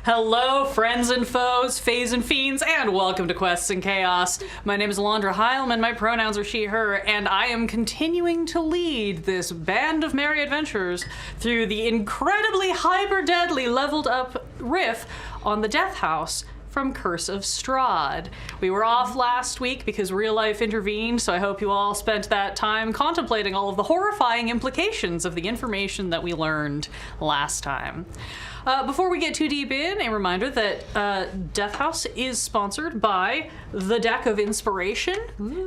Hello, friends and foes, fays and fiends, and welcome to Quests and Chaos. My name is Alandra Hileman, my pronouns are she, her, and I am continuing to lead this band of merry adventurers through the incredibly hyper-deadly leveled up riff on the Death House from Curse of Strahd. We were off last week because real life intervened, so I hope you all spent that time contemplating all of the horrifying implications of the information that we learned last time. Before we get too deep in, a reminder that Death House is sponsored by the Deck of Inspiration.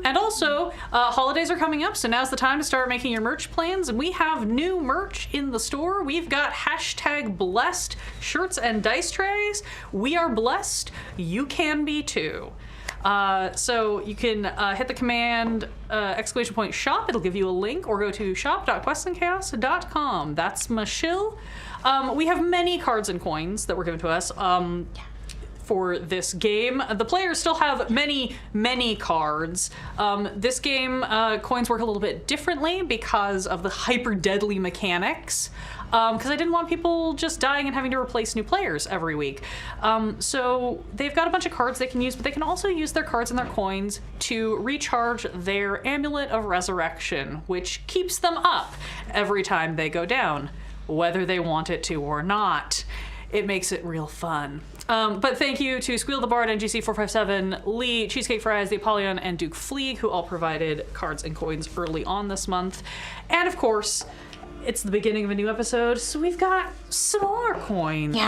And also, holidays are coming up, so now's the time to start making your merch plans. And we have new merch in the store. We've got #blessed shirts and dice trays. We are blessed. You can be too. So you can hit the command !shop. It'll give you a link, or go to shop.questandchaos.com. That's my shill. We have many cards and coins that were given to us for this game. The players still have many cards. This game, coins work a little bit differently because of the hyper-deadly mechanics. Because I didn't want people just dying and having to replace new players every week. So they've got a bunch of cards they can use, but they can also use their cards and their coins to recharge their Amulet of Resurrection, which keeps them up every time they go down, whether they want it to or not. It makes it real fun. But thank you to Squeal the Bard, NGC457, Lee, Cheesecake Fries, the Apollyon, and Duke Fleeg, who all provided cards and coins early on this month. And of course, it's the beginning of a new episode, so we've got some more coins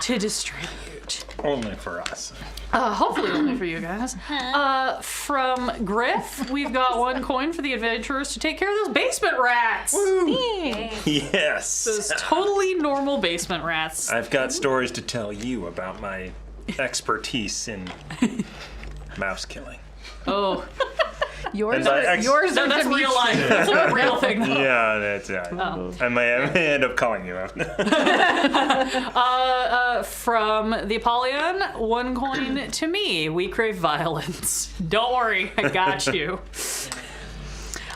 to distribute. Only for us. Hopefully only for you guys. From Griff, we've got one coin for the adventurers to take care of those basement rats. Yes. Those totally normal basement rats. I've got stories to tell you about my expertise in mouse killing. Oh. Yours No, are that's real life. That's a real thing, though. Yeah, that's I may end up calling you out. From the Apollyon, one coin to me. We crave violence. Don't worry, I got you.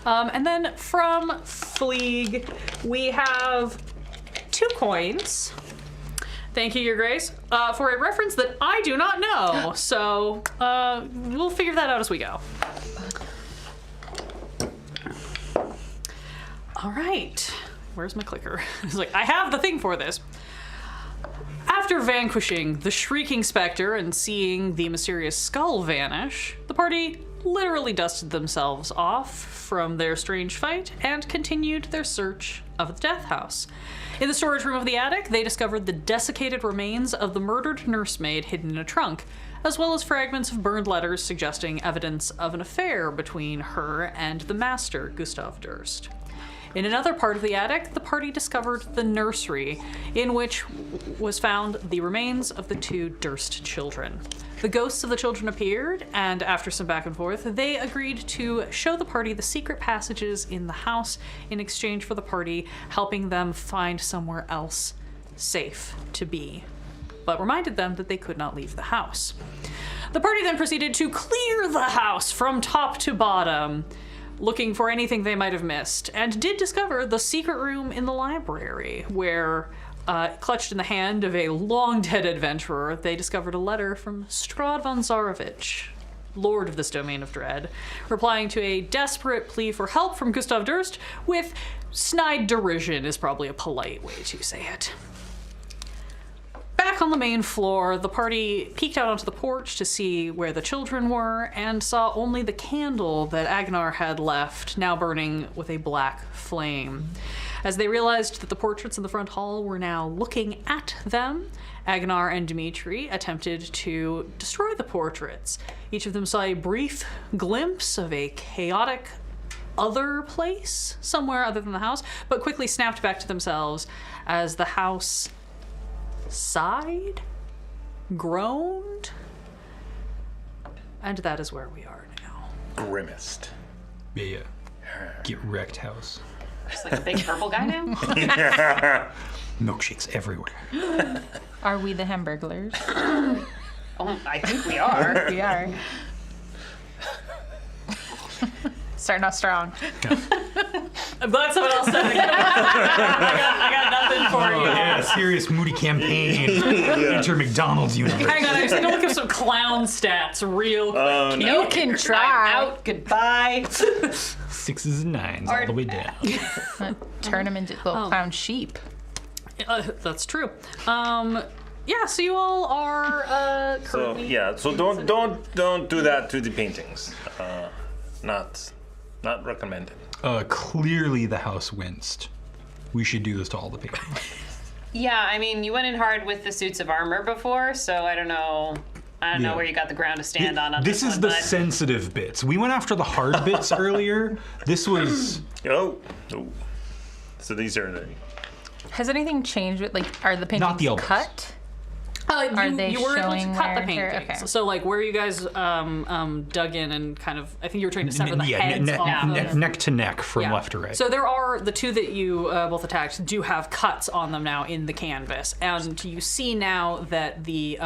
And then from Fleeg, we have 2 coins. Thank you, Your Grace, for a reference that I do not know. So we'll figure that out as we go. All right, where's my clicker? It's like, I have the thing for this. After vanquishing the shrieking specter and seeing the mysterious skull vanish, the party literally dusted themselves off from their strange fight and continued their search of the Death House. In the storage room of the attic, they discovered the desiccated remains of the murdered nursemaid hidden in a trunk, as well as fragments of burned letters suggesting evidence of an affair between her and the master, Gustav Durst. In another part of the attic, the party discovered the nursery, in which was found the remains of the 2 Durst children. The ghosts of the children appeared, and after some back and forth, they agreed to show the party the secret passages in the house in exchange for the party helping them find somewhere else safe to be, but reminded them that they could not leave the house. The party then proceeded to clear the house from top to bottom, looking for anything they might have missed, and did discover the secret room in the library, where, clutched in the hand of a long-dead adventurer, they discovered a letter from Strahd von Zarovich, lord of this domain of dread, replying to a desperate plea for help from Gustav Durst with snide derision is probably a polite way to say it. Back on the main floor, the party peeked out onto the porch to see where the children were and saw only the candle that Agnar had left, now burning with a black flame. As they realized that the portraits in the front hall were now looking at them, Agnar and Dmitri attempted to destroy the portraits. Each of them saw a brief glimpse of a chaotic other place, somewhere other than the house, but quickly snapped back to themselves as the house sighed, groaned, and that is where we are now. Grimaced. Yeah. Get wrecked house. Just like a big purple guy now? Milkshakes everywhere. Are we the Hamburglers? Oh, I think we are. We are. Starting off strong. I'm glad someone else said it. I got nothing for you. Yeah, serious moody campaign. Enter McDonald's universe. Hang on, I just need to look up some clown stats real quick. You can try. Out. Goodbye. 6s and 9s all the way down. Turn them into little clown sheep. That's true. Yeah, so you all are So currently... so don't do that to the paintings. Not recommended. Clearly the house winced. We should do this to all the paintings. Yeah, I mean, you went in hard with the suits of armor before, so I don't know. I don't know Yeah. where you got the ground to stand on This this is one, the but sensitive bits. We went after the hard bits earlier. This was... Oh. So these are the... Has anything changed with, like, are the paintings Not the elbows. cut? you, they you were able to showing cut the wear and tear? paintings. Okay. So, like, where you guys dug in and kind of... I think you were trying to sever the heads off. neck to neck from Yeah. left to right. So there are the two that you both attacked do have cuts on them now in the canvas, and you see now that the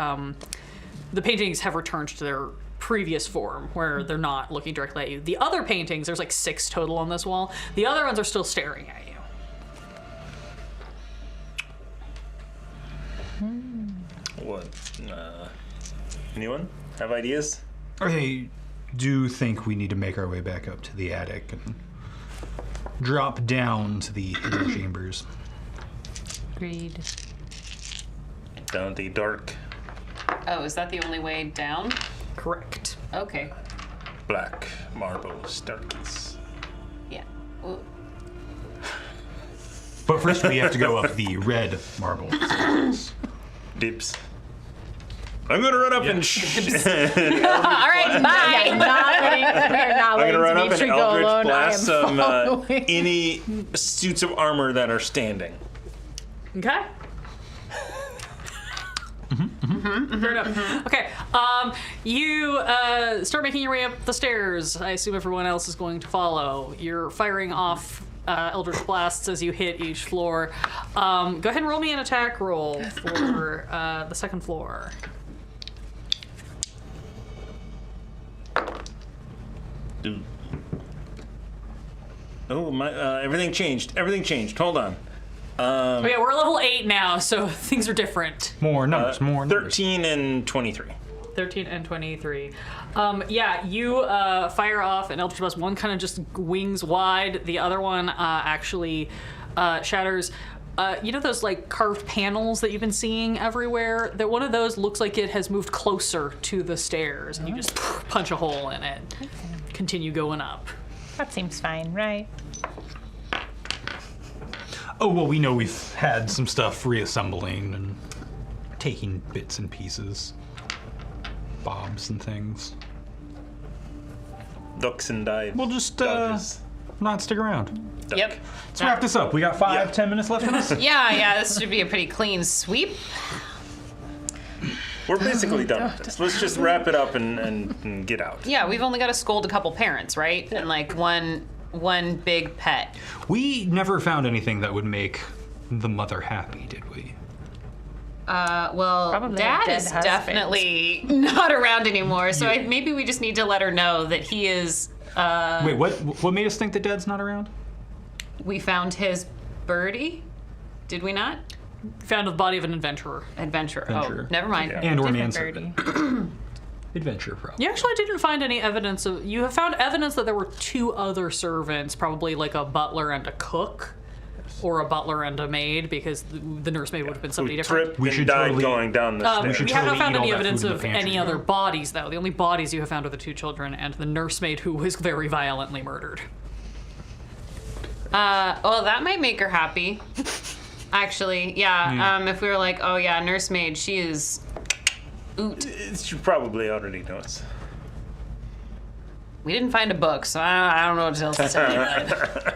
paintings have returned to their previous form, where they're not looking directly at you. The other paintings, there's like 6 total on this wall. The other ones are still staring at you. What? Anyone have ideas? I do think we need to make our way back up to the attic and drop down to the inner chambers. Agreed. Down the dark oh, is that the only way down? Correct. Okay. black marble staircase. Yeah. Well, But first we have to go up the red marble stairs. Dips. I'm gonna run up and all right, bye. Yeah, we're not I'm letting gonna run up and Dimitri go Eldritch alone. blast I am some following. any suits of armor that are standing. Okay. Fair enough. Okay. You start making your way up the stairs. I assume everyone else is going to follow. You're firing off Eldritch blasts as you hit each floor. Go ahead and roll me an attack roll for the second floor. Dude. Oh my! Everything changed. Everything changed. Hold on. Oh yeah, we're level 8 now, so things are different. More numbers, more numbers. 13 and 23. 13 and 23. Yeah, you fire off an Eldritch Blast. One kind of just wings wide. The other one actually shatters. You know those like carved panels that you've been seeing everywhere? That one of those looks like it has moved closer to the stairs, and you just punch a hole in it. Continue going up. That seems fine, right? Oh, well, we know we've had some stuff reassembling and taking bits and pieces. Bobs and things. Ducks and dives. We'll just dodges. not stick around. Duck. Yep. Let's wrap this up. We got 10 minutes left in this? Yeah, this should be a pretty clean sweep. We're basically done with this. Let's just wrap it up and get out. Yeah, we've only got to scold a couple parents, right? And like one big pet. We never found anything that would make the mother happy, did we? Well, Probably Dad dead is husband. definitely not around anymore, so Yeah. maybe we just need to let her know that he is. Wait, what made us think that Dad's not around? We found his birdie. Did we not? Found the body of an adventurer. Adventurer. Adventurer. Oh, never mind. Yeah. And or Different manservant. Adventure, probably. You actually didn't find any evidence of. You have found evidence that there were 2 other servants, probably like a butler and a cook, or a butler and a maid, because the nursemaid would have been somebody Who different. tripped We and should died totally- going down the stairs. should We have not totally found eat all any that evidence food in of the any pantry. other bodies, though. The only bodies you have found are the 2 children and the nursemaid who was very violently murdered. Well, that might make her happy. Actually, yeah. If we were like, oh yeah, nursemaid, she is. Oot. You probably already knows. We didn't find a book, so I don't know what else to say.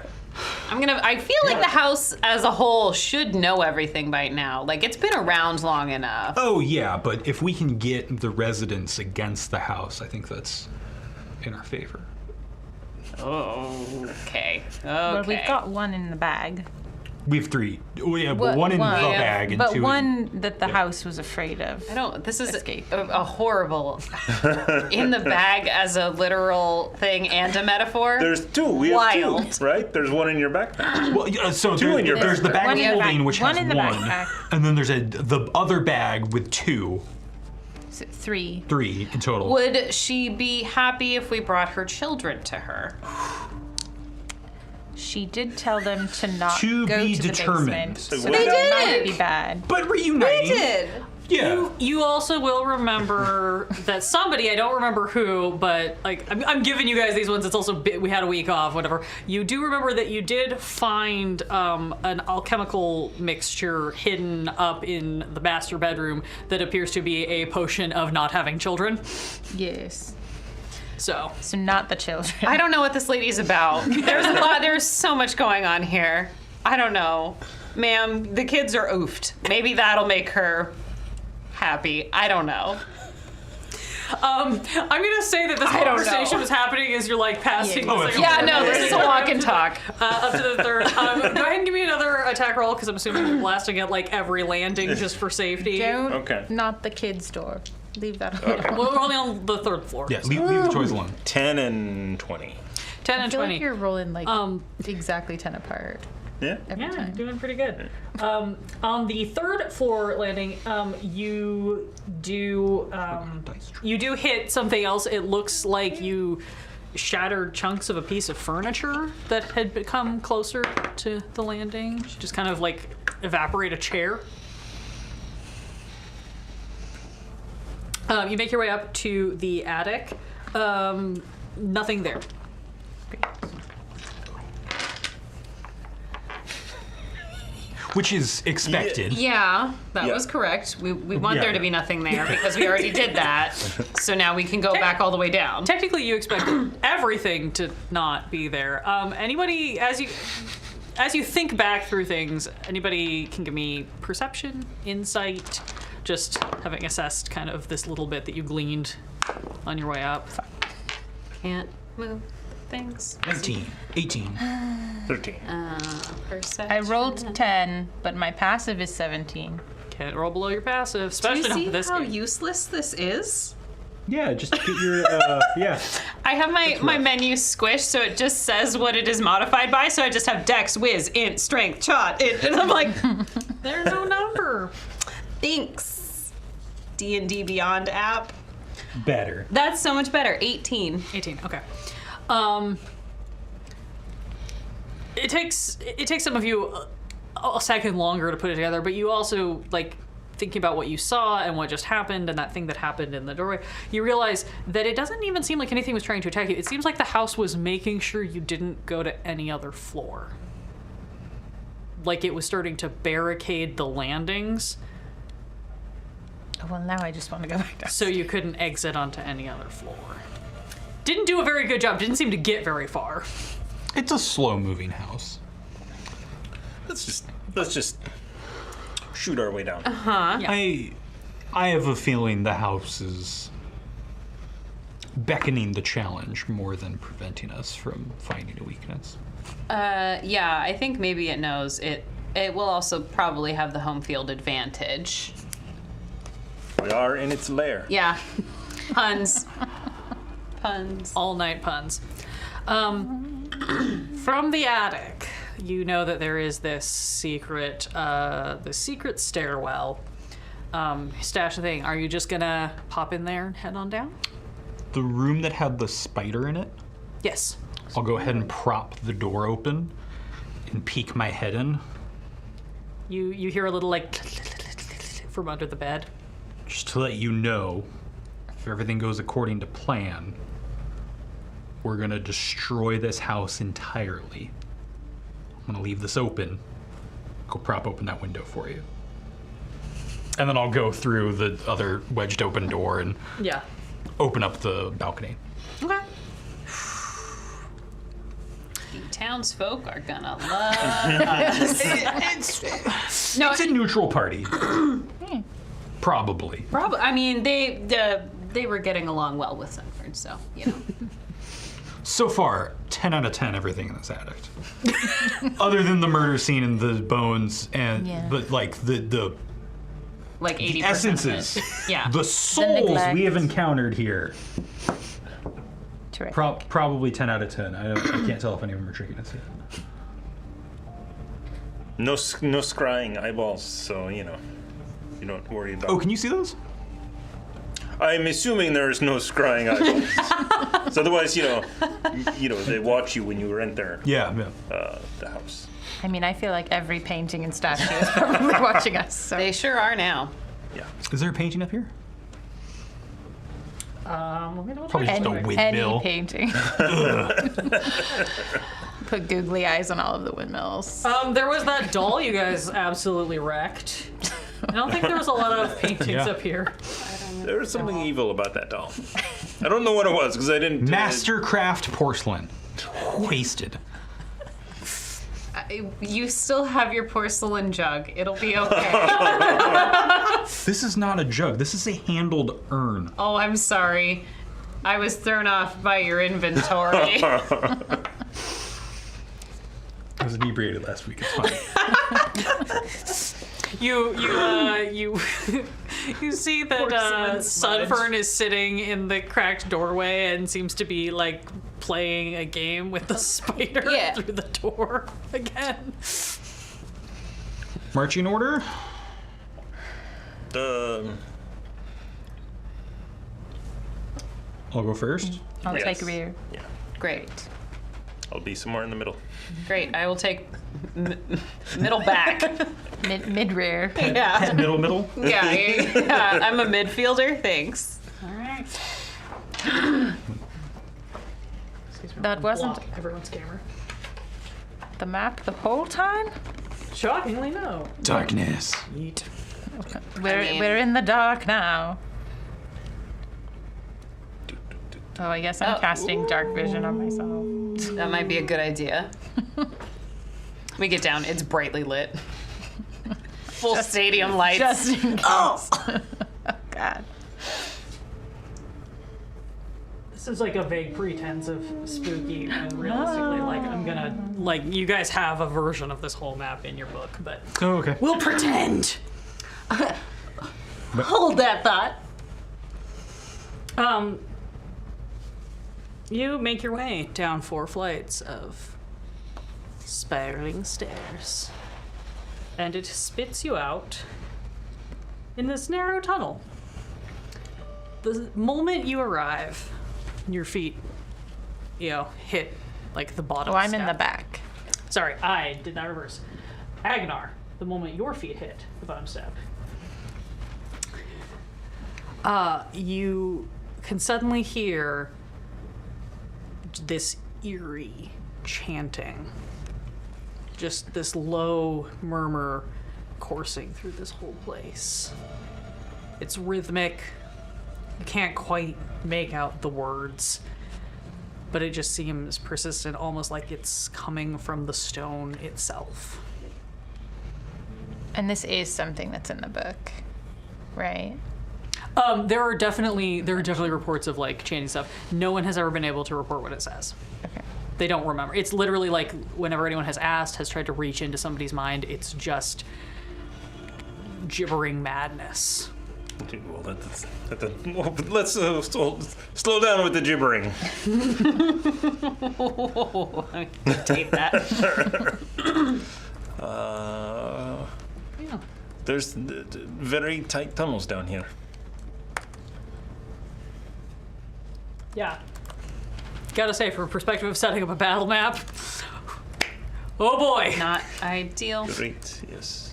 I feel like the house as a whole should know everything by now. Like, it's been around long enough. Oh, yeah, but if we can get the residents against the house, I think that's in our favor. Oh, okay. But we've got one in the bag. We have 3. Oh, yeah, but one in the bag and but 2 one that the house was afraid of. I don't. This is Escape. a horrible in the bag as a literal thing and a metaphor. There's 2. We have Wild. 2, right? There's one in your backpack. Well, so Two in your there's the backpack. bag One of in the holding, back- which one has in the 1, backpack. and then there's the other bag with 2, 3. 3 in total. Would she be happy if we brought her children to her? She did tell them to not To go be to determined. the basement. They So that did. might be bad. But reuniting. Yeah. You also will remember that somebody, I don't remember who, but like I'm giving you guys these ones. It's also we had a week off, whatever. You do remember that you did find an alchemical mixture hidden up in the master bedroom that appears to be a potion of not having children. Yes. So So not the children. I don't know what this lady's about. There's a lot. There's so much going on here. I don't know, ma'am. The kids are oofed. Maybe that'll make her happy. I don't know. I'm gonna say that this I don't conversation know. was happening as you're like passing. Oh, this, it's like, Yeah, no, this is a walk and talk. up to the 3rd. Go ahead and give me another attack roll because I'm assuming you're blasting at like every landing just for safety. Don't. Okay. Not the kids' door. Leave that alone. Well, we're only on the 3rd floor. Yeah, leave the toys alone. 10 and 20. 10 I and feel 20. like you're rolling like Um, exactly 10 apart Yeah. every Yeah, time. doing pretty good. On the 3rd floor landing, you do hit something else. It looks like you shattered chunks of a piece of furniture that had become closer to the landing. You just kind of like evaporate a chair. You make your way up to the attic. Nothing there. Which is expected. Yeah, that Yeah. was correct. We want Yeah. there to be nothing there because we already did that. So now we can go back all the way down. Technically, you expect everything to not be there. Anybody, as you think back through things, anybody can give me perception, insight, just having assessed kind of this little bit that you gleaned on your way up. Can't move things. 19, 18. 13. Perception. I rolled 10, but my passive is 17. Can't roll below your passive, Do especially you not see for this how game. useless this is? Yeah, just get your yeah. I have my menu squished so it just says what it is modified by. So I just have Dex, Whiz, Int, Strength, Chot, and I'm like, There's no number. thanks. D&D Beyond app. Better. That's so much better. 18. 18. Okay. It takes some of you a second longer to put it together, but you also like thinking about what you saw and what just happened and that thing that happened in the doorway. You realize that it doesn't even seem like anything was trying to attack you. It seems like the house was making sure you didn't go to any other floor. Like it was starting to barricade the landings, Well, now I just want to go back down. so you couldn't exit onto any other floor. Didn't do a very good job. Didn't seem to get very far. It's a slow-moving house. Let's just shoot our way down. I have a feeling the house is beckoning the challenge more than preventing us from finding a weakness. Yeah, I think maybe it knows it. It will also probably have the home field advantage. We are in its lair. Yeah. Puns. Puns. All night puns. From the attic, you know that there is this secret stairwell. Stash thing. Are you just gonna pop in there and head on down? The room that had the spider in it, Yes. I'll go ahead and prop the door open and peek my head in, You hear a little like from under the bed. just to let you know, if everything goes according to plan, we're gonna destroy this house entirely. I'm gonna leave this open. Go prop open that window for you. And then I'll go through the other wedged open door and Yeah. open up the balcony. Okay. You townsfolk are gonna love. It's a neutral party. Probably. Probably. I mean, they were getting along well with Sunford, so you know. So far, 10 out of 10 everything in this attic. Other than the murder scene and the bones and but like the Like 80% essences. of it. Yeah. The souls neglect. we have encountered here. Terrific. Probably 10 out of 10. I can't tell if any of them are trickiness yet. No scrying eyeballs, so you don't worry about. Oh, can you see those? I'm assuming there's no scrying eyeballs. So otherwise, they watch you when you enter Yeah. the house. I mean, I feel like every painting and statue is probably watching us. So. They sure are now. Yeah. Is there a painting up here? Let me double Probably check. just a any windmill. painting. Put googly eyes on all of the windmills. There was that doll you guys absolutely wrecked. I don't think there was a lot of paintings Yeah. up here. There was something evil about that doll. I don't know what it was because I didn't. Mastercraft porcelain. Wasted. You still have your porcelain jug. It'll be okay. This is not a jug. This is a handled urn. Oh, I'm sorry. I was thrown off by your inventory. I was inebriated last week. It's fine. You see that Porcelain smudge. Sunfern is sitting in the cracked doorway and seems to be like playing a game with the spider Yeah. through the door again. Marching order. I'll go first. I'll Yes. take rear. Yeah, Great. I'll be somewhere in the middle. Great. I will take middle back. Mid rear. Yeah. Middle. Yeah. I'm a midfielder. Thanks. All right. That wasn't Block everyone's camera. the map the whole time? Shockingly, no. Darkness. Yeet. We're in the dark now. Oh, I guess I'm casting dark vision on myself. That might be a good idea. We get down. It's brightly lit. Full stadium lights. Just in case. Oh God. This is like a vague pretense of spooky, and realistically, like I'm gonna you guys have a version of this whole map in your book, but Oh, okay. we'll pretend. Hold that thought. You make your way down 4 flights of spiraling stairs, and it spits you out in this narrow tunnel. The moment you arrive, your feet, hit like the bottom. Oh, I'm in the step. back. Sorry, I did not reverse. Agnar, the moment your feet hit the bottom step, you can suddenly hear this eerie chanting. Just this low murmur coursing through this whole place. It's rhythmic. You can't quite make out the words, but it just seems persistent, almost like it's coming from the stone itself. And this is something that's in the book, right? There are definitely reports of like chanting stuff. No one has ever been able to report what it says. Okay. They don't remember. It's literally like whenever anyone has asked, has tried to reach into somebody's mind, it's just gibbering madness. Well, let's slow down with the gibbering. Tape that. Yeah. There's very tight tunnels down here. Yeah. Gotta say, from a perspective of setting up a battle map, oh boy. Not ideal. Great, yes.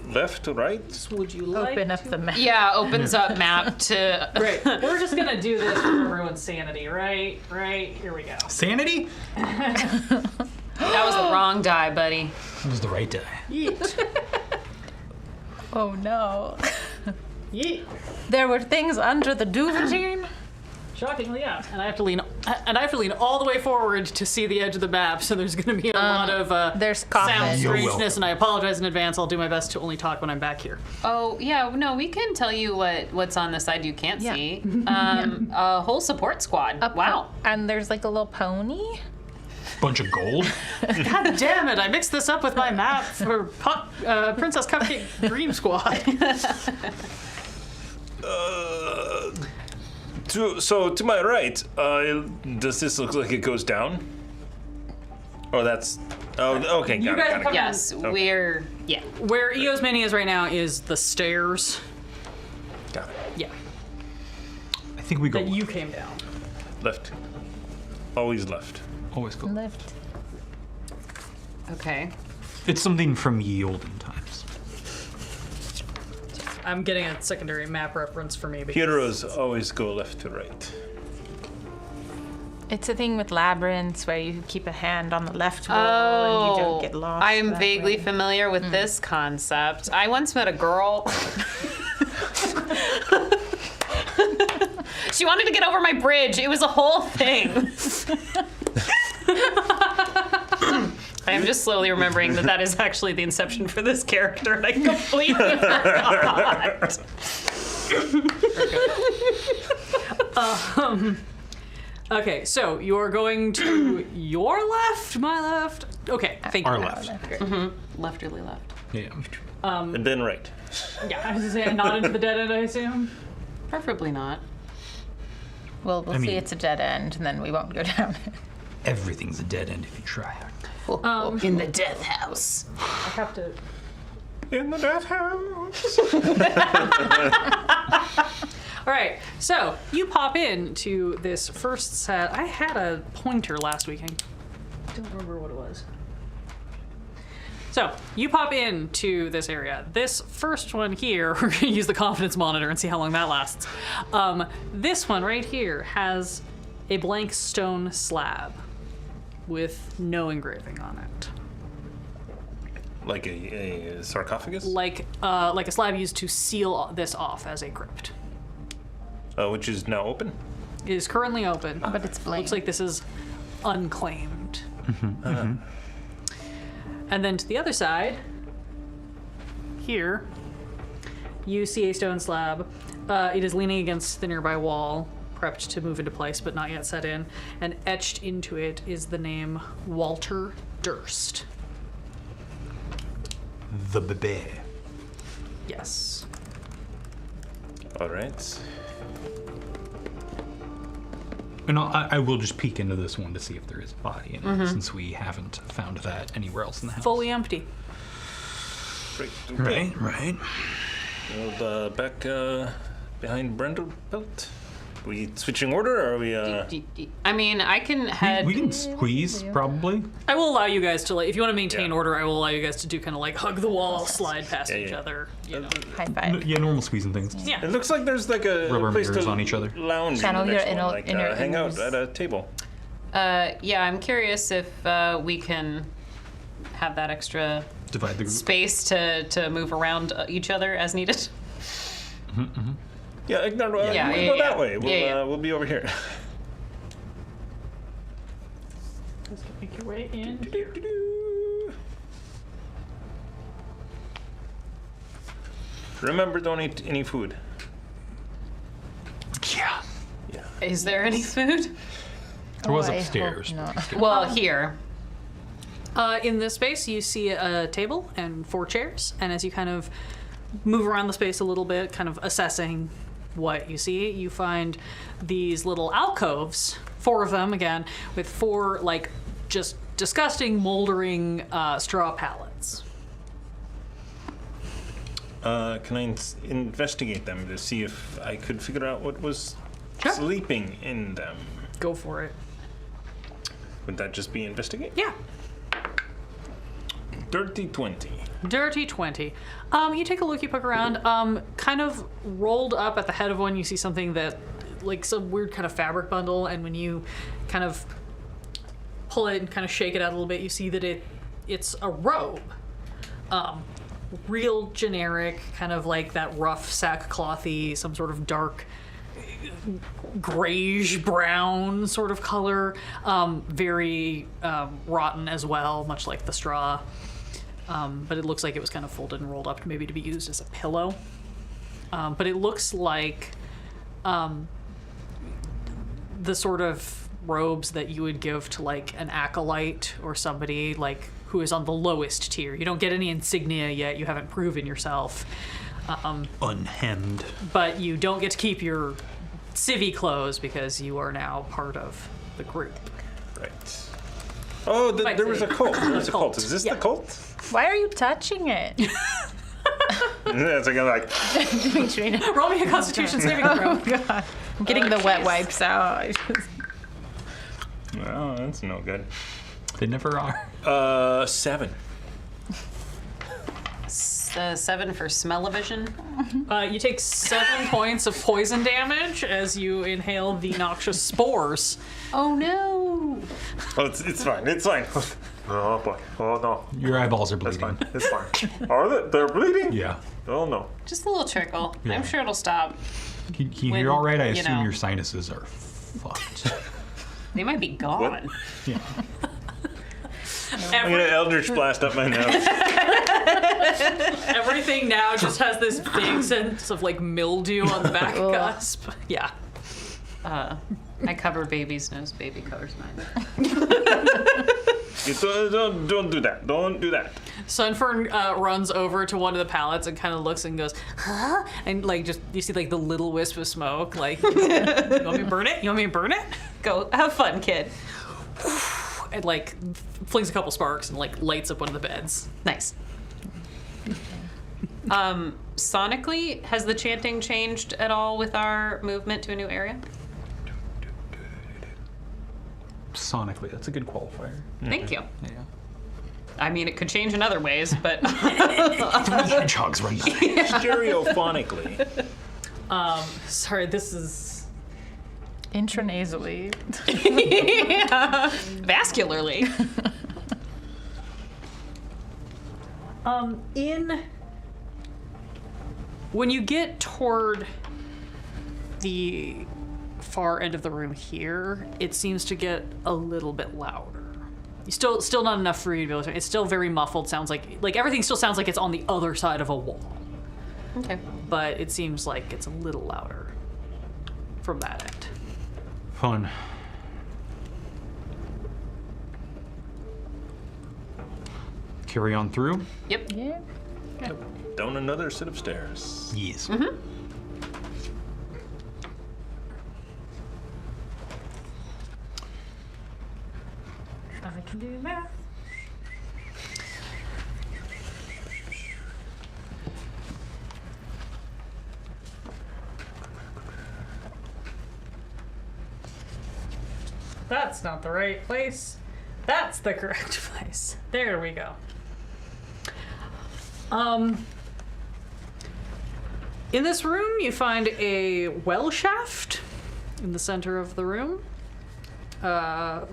Left to right? Would you like Open up to? the map. Yeah, opens up map to. Great. We're just gonna do this for everyone's sanity, right? Right. Here we go. Sanity? That was the wrong die, buddy. That was the right die. Yeet. Oh no. Yeet. There were things under the duvetine. Shockingly, yeah. And I have to lean And I have to lean all the way forward to see the edge of the map, so there's going to be a lot of There's sound coffin. You're strangeness, welcome. and I apologize in advance. I'll do my best to only talk when I'm back here. Oh, yeah, no, we can tell you what's on the side you can't Yeah. see. A whole support squad. Wow. And there's like a little pony. Bunch of gold. God damn it, I mixed this up with my map for Princess Cupcake Dream Squad. So to my right, does this look like it goes down? Oh, that's. Oh, okay, You got guys it. come- Yes, we're. Yeah. Where Eos Mini is right now is the stairs. Got it. Yeah, I think we go that you came down. Left. Always left. always go. Lift. Okay. It's something from ye olden times. I'm getting a secondary map reference for me. Because Heroes always go left to right. It's a thing with labyrinths where you keep a hand on the left wall and you don't get lost. I am that vaguely way. familiar with this concept. I once met a girl. She wanted to get over my bridge. It was a whole thing. I am just slowly remembering that is actually the inception for this character, and I completely forgot. Okay, so you're going to your left, my left. Okay, thank you. Our left. Lefterly left. Yeah. And then right. Yeah, I was gonna say not into the dead end, I assume. Preferably not. Well, we'll I see mean- it's a dead end and then we won't go down it. Everything's a dead end if you try. In the death house. I have to. In the death house. All right, so you pop into this first set. I had a pointer last week. I don't remember what it was. So you pop into this area. This first one here, we're gonna use the confidence monitor and see how long that lasts. This one right here has a blank stone slab with no engraving on it. Like a sarcophagus? Like a slab used to seal this off as a crypt. Which is now open? It is currently open. But it's blank. Looks like this is unclaimed. And then to the other side, here, you see a stone slab. It is leaning against the nearby wall, prepped to move into place, but not yet set in. And etched into it is the name Walter Durst. The bebe. Yes. All right. And I will just peek into this one to see if there is a body in it, since we haven't found that anywhere else in the house. Fully empty. Great. Okay. Right. Well, back behind Brendel Belt. We switching order, or are we? I mean, I can head. We can squeeze, probably. I will allow you guys to, like, if you want to maintain order, I will allow you guys to do kind of like hug the wall, slide past each yeah. other. You know. High five. Yeah, normal squeezing things. Yeah. It looks like there's like a Rubber place mirrors to on each other. lounge. Channel in the your next one, inner- like, inner hang out inners. at a table. Yeah, I'm curious if we can have that extra Divide the group. space to move around each other as needed. Yeah, ignore. We'll Yeah, go yeah, that yeah. way. We'll Yeah. we'll be over here. Just make your way in. Remember, don't eat any food. Yeah. Is there any food? There was Oh, I hope upstairs. not. Well, here. In this space, you see a table and 4 chairs, and as you kind of move around the space a little bit, kind of assessing what you see, you find these little alcoves, 4 of them again, with 4 like just disgusting, moldering straw pallets. Can I investigate them to see if I could figure out what was Sure. sleeping in them? Go for it. Would that just be investigate? Yeah. Dirty 20. Dirty 20. You take a look, you poke around. Kind of rolled up at the head of one, you see something that, like some weird kind of fabric bundle, and when you kind of pull it and kind of shake it out a little bit, you see that it's a robe. Real generic, kind of like that rough sackclothy, some sort of dark grayish brown sort of color, very rotten as well, much like the straw. But it looks like it was kind of folded and rolled up maybe to be used as a pillow. But it looks like the sort of robes that you would give to like an acolyte or somebody like who is on the lowest tier. You don't get any insignia yet. You haven't proven yourself. Unhemmed. But you don't get to keep your civvy clothes because you are now part of the group. Right. Oh, there was a cult. There was a cult. Is this the cult? Why are you touching it? Yeah, it's like Dimitri. Roll me a Constitution saving throw. Oh god. I'm getting the wet wipes out. oh, that's no good. They never are. 7. 7 for smell-o-vision. You take 7 points of poison damage as you inhale the noxious spores. Oh no! Oh, it's fine. It's fine. Oh boy. Oh no. Your eyeballs are That's bleeding. fine. It's fine. Are they? They're bleeding? Yeah. Oh no. Just a little trickle. Yeah. I'm sure it'll stop. When, You're all right. I you assume know. your sinuses are fucked. They might be gone. Yeah. I'm gonna Eldritch Blast up my nose. Everything now just has this big sense of like mildew on the back cusp. Yeah. I cover baby's nose. Baby covers mine. Don't do that. Don't do that. Sunfern runs over to one of the pallets and kind of looks and goes, huh? And like just you see like the little wisp of smoke. Like, you want me to burn it? You want me to burn it? Go have fun, kid. And like flings a couple sparks and like lights up one of the beds. Nice. Sonically, has the chanting changed at all with our movement to a new area? Sonically, that's a good qualifier. Thank you. Yeah. I mean, it could change in other ways, but Hedgehogs run by. Stereophonically. Sorry, this is Intranasally. vascularly. when you get toward the far end of the room here, it seems to get a little bit louder. Still not enough for you to be able to. It's still very muffled. Sounds like everything still sounds like it's on the other side of a wall. Okay. But it seems like it's a little louder from that end. Fun. Carry on through. Yep. Yeah. Down another set of stairs. Yes. I can do math. That's not the right place. That's the correct place. There we go. In this room, you find a well shaft in the center of the room, about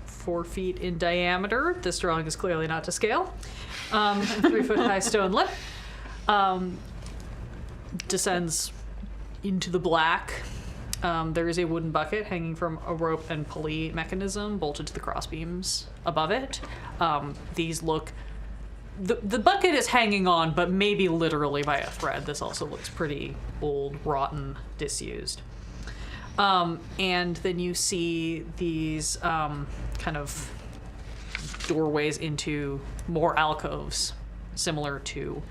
4 feet in diameter. This drawing is clearly not to scale. 3 foot high stone lip. Descends into the black. There is a wooden bucket hanging from a rope and pulley mechanism bolted to the crossbeams above it. These look... The bucket is hanging on, but maybe literally by a thread. This also looks pretty old, rotten, disused. And then you see these kind of doorways into more alcoves, similar to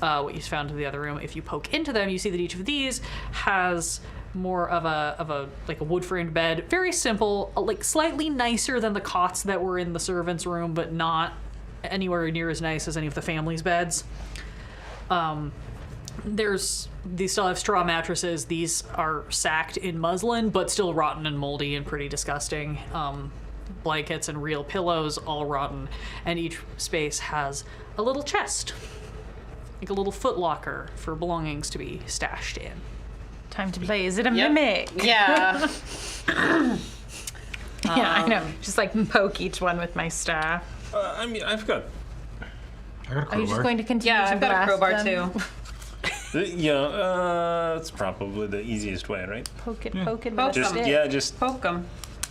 what you found in the other room. If you poke into them, you see that each of these has more of a like a wood framed bed, very simple, like slightly nicer than the cots that were in the servants' room, but not anywhere near as nice as any of the family's beds. These still have straw mattresses. These are sacked in muslin, but still rotten and moldy and pretty disgusting. Blankets and real pillows, all rotten, and each space has a little chest, like a little foot locker for belongings to be stashed in. Time to play. Is it a mimic? Yeah. Yeah, I know. Just like poke each one with my staff. I mean, I've got. I got a crowbar. Are you just going to continue Yeah, to I've got a blast crowbar them? too. Yeah, it's probably the easiest way, right? Poke it with a Just stick. just. Poke them.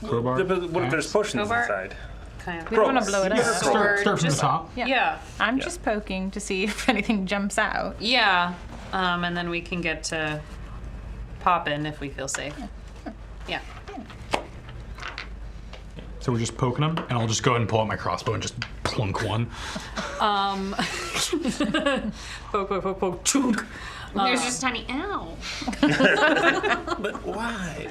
Crowbar. What if there's potions Crowbar? inside? Kind of. We don't want to blow it up. Start from the top. Yeah. I'm just poking to see if anything jumps out. Yeah. And then we can get to popping if we feel safe. Yeah. So we're just poking them, and I'll just go ahead and pull out my crossbow and just plunk one. Poke, chunk. There's just tiny ow. But why?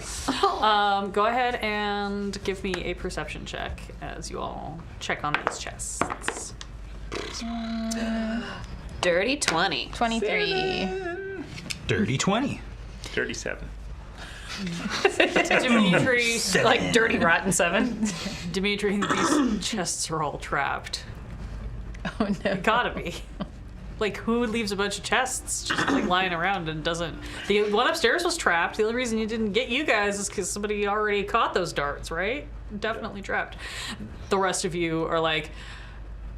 Go ahead and give me a perception check as you all check on these chests. Dirty 20. 23. Dirty 20. 37. Dimitri, Like dirty rotten 7. Dimitri, these chests are all trapped. Oh no. Gotta be. Like, who leaves a bunch of chests just like lying around and doesn't? The one upstairs was trapped. The only reason you didn't get you guys is because somebody already caught those darts, right? Definitely trapped. The rest of you are like,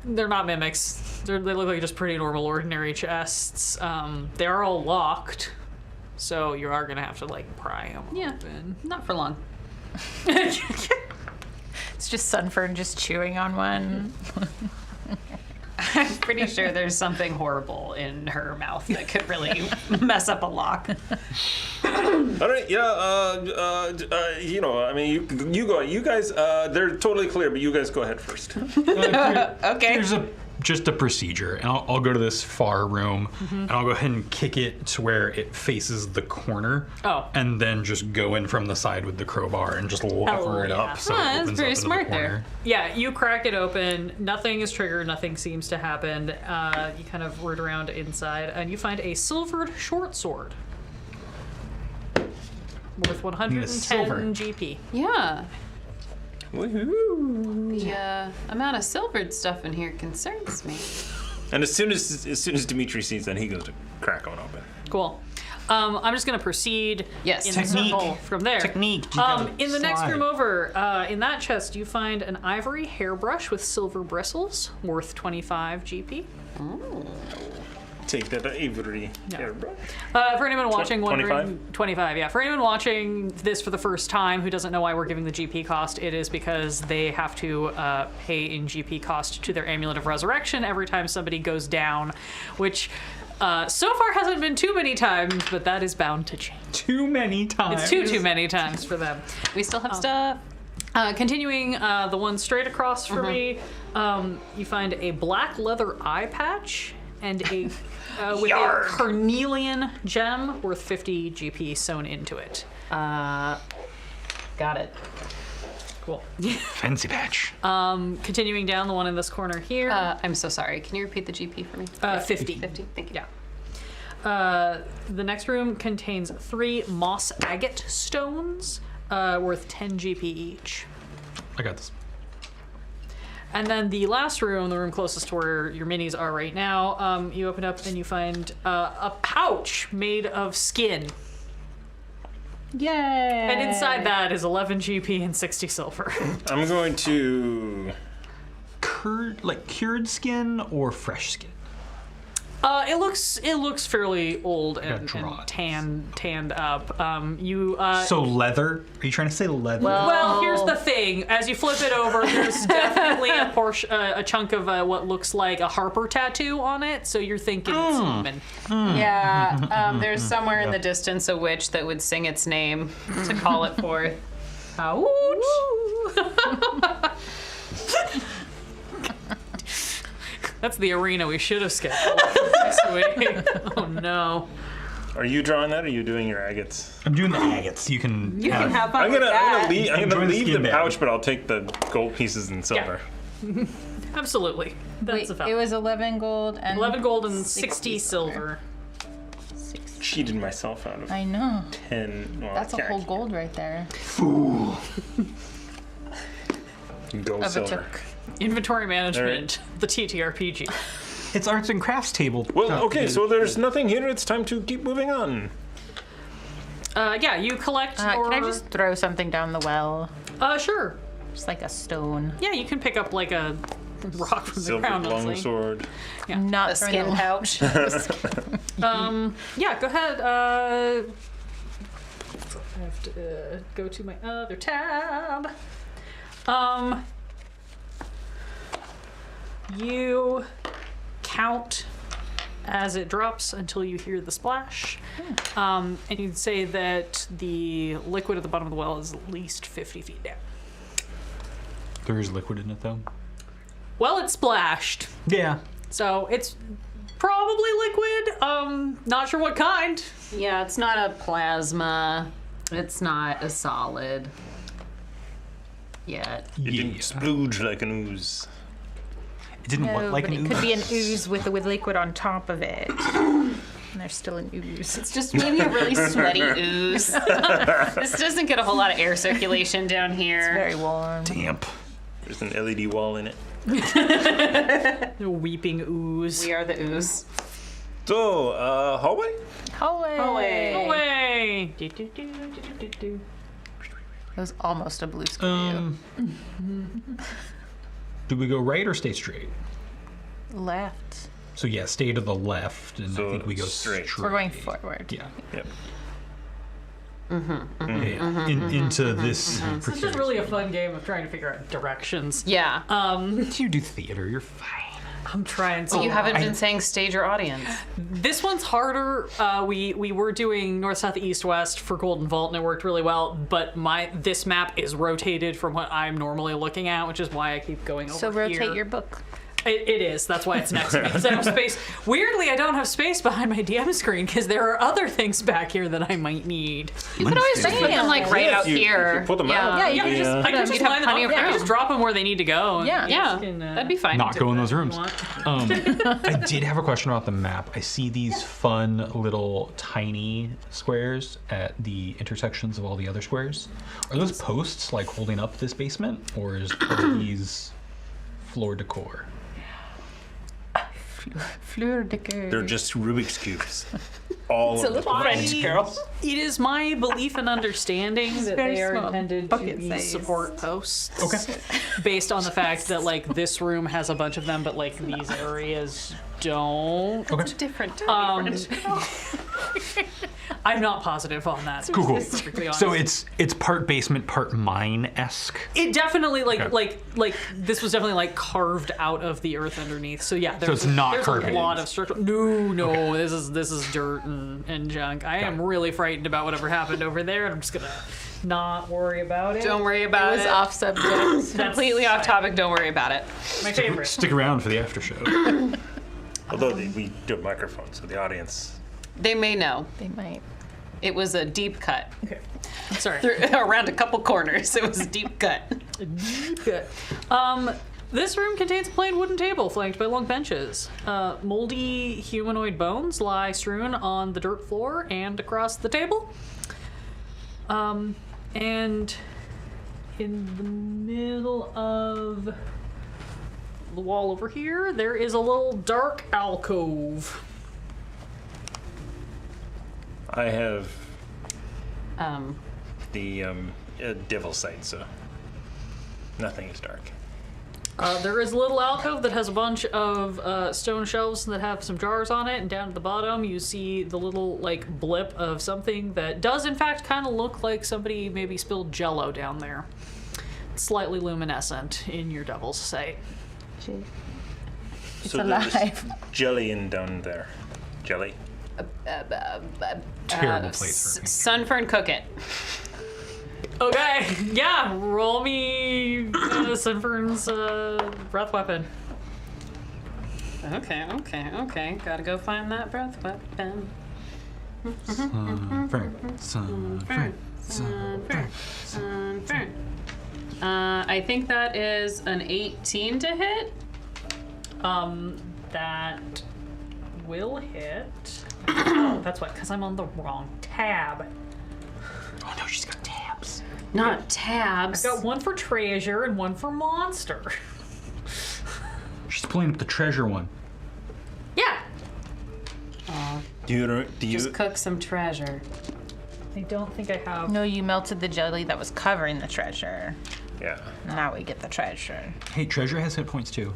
they're not mimics. They look like just pretty normal, ordinary chests. They are all locked, so you are gonna have to like pry them open. Not for long. It's just Sunfern just chewing on one. I'm pretty sure there's something horrible in her mouth that could really mess up a lock. All right, I mean, you go. You guys, they're totally clear, but you guys go ahead first. Okay. There's just a procedure, and I'll go to this far room, and I'll go ahead and kick it to where it faces the corner. Oh. And then just go in from the side with the crowbar and just lever it yeah. up so That's it opens pretty up into smart the corner. there. Yeah, you crack it open. Nothing is triggered. Nothing seems to happen. You kind of root around inside, and you find a silvered short sword worth 110 silver. GP. Yeah. Woohoo! The amount of silvered stuff in here concerns me. And as soon as Dimitri sees that, he goes to crack one open. Cool. I'm just going to proceed Yes. in Technique. the circle from there. Technique. You gotta In the next slide. room over, in that chest, you find an ivory hairbrush with silver bristles worth 25 GP. Take that Avery hairbrush. For anyone watching, wondering, 25? 25, yeah. For anyone watching this for the first time who doesn't know why we're giving the GP cost, it is because they have to pay in GP cost to their Amulet of Resurrection every time somebody goes down, which so far hasn't been too many times, but that is bound to change. Too many times. It's too many times for them. We still have stuff. Continuing the one straight across for me, you find a black leather eye patch and a with a carnelian gem worth 50 GP sewn into it. Got it. Cool. Fancy patch. Continuing down the one in this corner here, I'm so sorry. Can you repeat the GP for me? 50. 50. Thank you. Yeah. The next room contains 3 moss agate stones worth 10 GP each. I got this. And then the last room, the room closest to where your minis are right now, you open up and you find a pouch made of skin. Yay! And inside that is 11 GP and 60 silver. I'm going to. Cured skin or fresh skin? It looks fairly old and drawn. tanned up. So leather? Are you trying to say leather? Well, here's the thing. As you flip it over, there's definitely a chunk of what looks like a Harper tattoo on it. So you're thinking it's human. Yeah. There's somewhere in the distance a witch that would sing its name to call it forth. Ouch! That's the arena we should have scheduled this week. Oh no. Are you drawing that, or are you doing your agates? I'm doing the agates. You can have fun I'm gonna Enjoy the leave the skin bag. pouch, but I'll take the gold pieces and silver. Absolutely. That's a fact. It was 11 gold and 11 gold and 60 silver. Cheated myself out of I know. 10. Well, That's a yeah, whole gold right there. gold Of a silver. took. Inventory management, the TTRPG. It's arts and crafts table. Well, okay, so there's nothing here. It's time to keep moving on. Yeah, you collect your... Can I just throw something down the well? Sure. Just like a stone. Yeah, you can pick up like a rock from the Silver ground. honestly. longsword. Not A throwing skin the- pouch. Yeah, go ahead. I have to go to my other tab. You count as it drops until you hear the splash. And you'd say that the liquid at the bottom of the well is at least 50 feet down. There is liquid in it, though. Well, it splashed. Yeah. So it's probably liquid. Not sure what kind. Yeah, it's not a plasma. It's not a solid. Yet. It didn't splooge like an ooze. It didn't No, look like but an it could be an ooze. ooze with liquid on top of it. And there's still an ooze. It's just maybe a really sweaty ooze. This doesn't get a whole lot of air circulation down here. Very warm. Damp. There's an LED wall in it. The weeping ooze. We are the ooze. So, hallway? Hallway. Away. It was almost a blue screen. Do we go right or stay straight? Left. So yeah, stay to the left, and So I think we go straight. straight. We're going forward. Yeah. Yep. Yeah. Into this. This is really a fun game of trying to figure out directions. Yeah. You do theater. You're fine. I'm trying so you haven't hard. been saying stage your audience. This one's harder. We were doing north, south, east, west for Golden Vault, and it worked really well. But this map is rotated from what I'm normally looking at, which is why I keep going over So rotate here. your book. It is. That's why it's next to me. Because I have space. Weirdly, I don't have space behind my DM screen because there are other things back here that I might need. You could always just put them like right out If you here. put them out. Yeah, you can just I can just You'd have line them plenty up. of I can room. just drop them where they need to go. and Yeah. you Yeah, just can, that'd be fine. Not go in those if you rooms. want. I did have a question about the map. I see these fun little tiny squares at the intersections of all the other squares. Are those posts like holding up this basement, or are these floor decor? Fleur de coeur. They're just Rubik's Cubes. All It's a of little them. French girl. It is my belief and understanding that very they are small. intended to Bucket be size. support posts. Okay. Based on the fact that like this room has a bunch of them, but like these areas don't. Okay. Different. I'm not positive on that. Cool. Cool. Perfectly honest. So it's part basement, part mine-esque. It definitely Okay. like this was definitely like carved out of the earth underneath. So yeah, there's, it's not there's carved. a lot of structural. No, this is dirt and junk. I am really frightened about whatever happened over there, and I'm just gonna not worry about it. Don't worry It about was it. off subject. Completely off topic. Don't worry about it. My favorite. Stick around for the after show. Although we do have microphones, so the audience. They may know. They might. It was a deep cut. Okay. Sorry. Around a couple corners. It was a deep cut. Good. This room contains a plain wooden table flanked by long benches. Moldy humanoid bones lie strewn on the dirt floor and across the table. And in the middle of the wall over here, there is a little dark alcove. I have Um, the devil sight, so nothing is dark. There is a little alcove that has a bunch of stone shelves that have some jars on it, and down at the bottom you see the little like blip of something that does in fact kind of look like somebody maybe spilled Jello down there. It's slightly luminescent in your devil's sight. It's So alive. there's jelly in down there. Jelly. Terrible place for me. Sunfern, cook it. Okay, yeah, roll me Sunfern's breath weapon. Okay. Gotta go find that breath weapon. I think that is an 18 to hit. That will hit. Oh, that's what, because I'm on the wrong tab. Oh no, she's got tabs. Not tabs. Got one for treasure and one for monster. She's pulling up the treasure one. Yeah. Do you Just cook some treasure. I don't think I have. No, you melted the jelly that was covering the treasure. Yeah. Now we get the treasure. Hey, treasure has hit points too.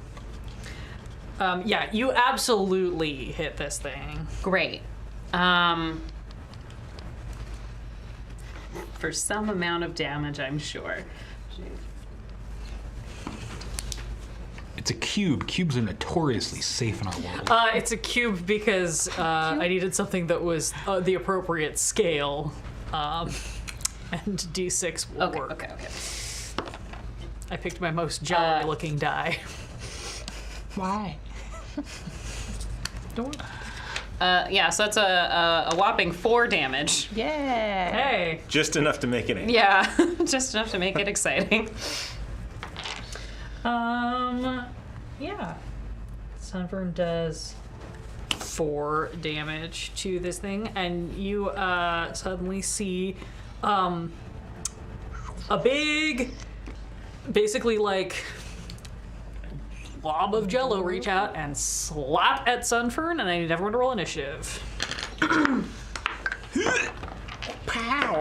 Yeah, you absolutely hit this thing. Great. For some amount of damage, I'm sure. It's a cube. Cubes are notoriously safe in our world. It's a cube because I needed something that was the appropriate scale. And D6 will work. Okay. I picked my most jelly-looking die. Why? Yeah, so that's a whopping 4 damage. Yeah. Hey. Just enough to make it angry. Yeah, just enough to make it exciting. Yeah. Sunburn does 4 damage to this thing, and you suddenly see a big, basically like blob of jello reach out and slap at Sunfern, and I need everyone to roll initiative.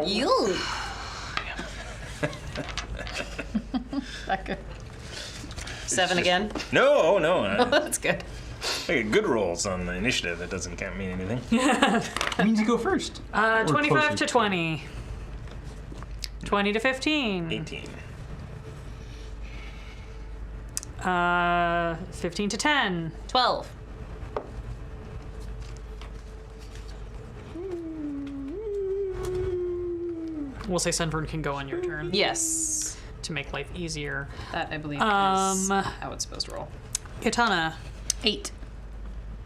You. That good. 7 again. No. That's good. I get good rolls on the initiative. That doesn't mean anything. It means you go first. 25 closer. to 20. 20 to 15. 18. 15 to 10. 12. We'll say Sunburn can go on your turn Yes. to make life easier. That, I believe, is how it's supposed to roll. Katana. 8.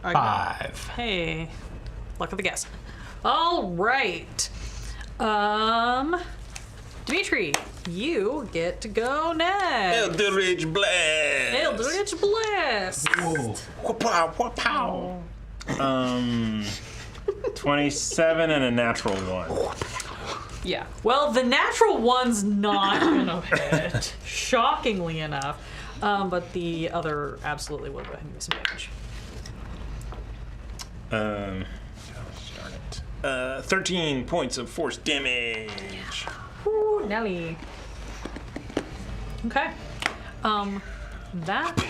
5. Hey, luck of the guess. All right. Dimitri, you get to go next. Eldritch Blast! Eldritch Blast. Wha-pow. 27 and a natural 1. Yeah. Well, the natural one's not gonna hit, shockingly enough. But the other absolutely will. Go ahead and give me some damage. Darn it. 13 points of force damage. Ooh, Nelly. Okay. That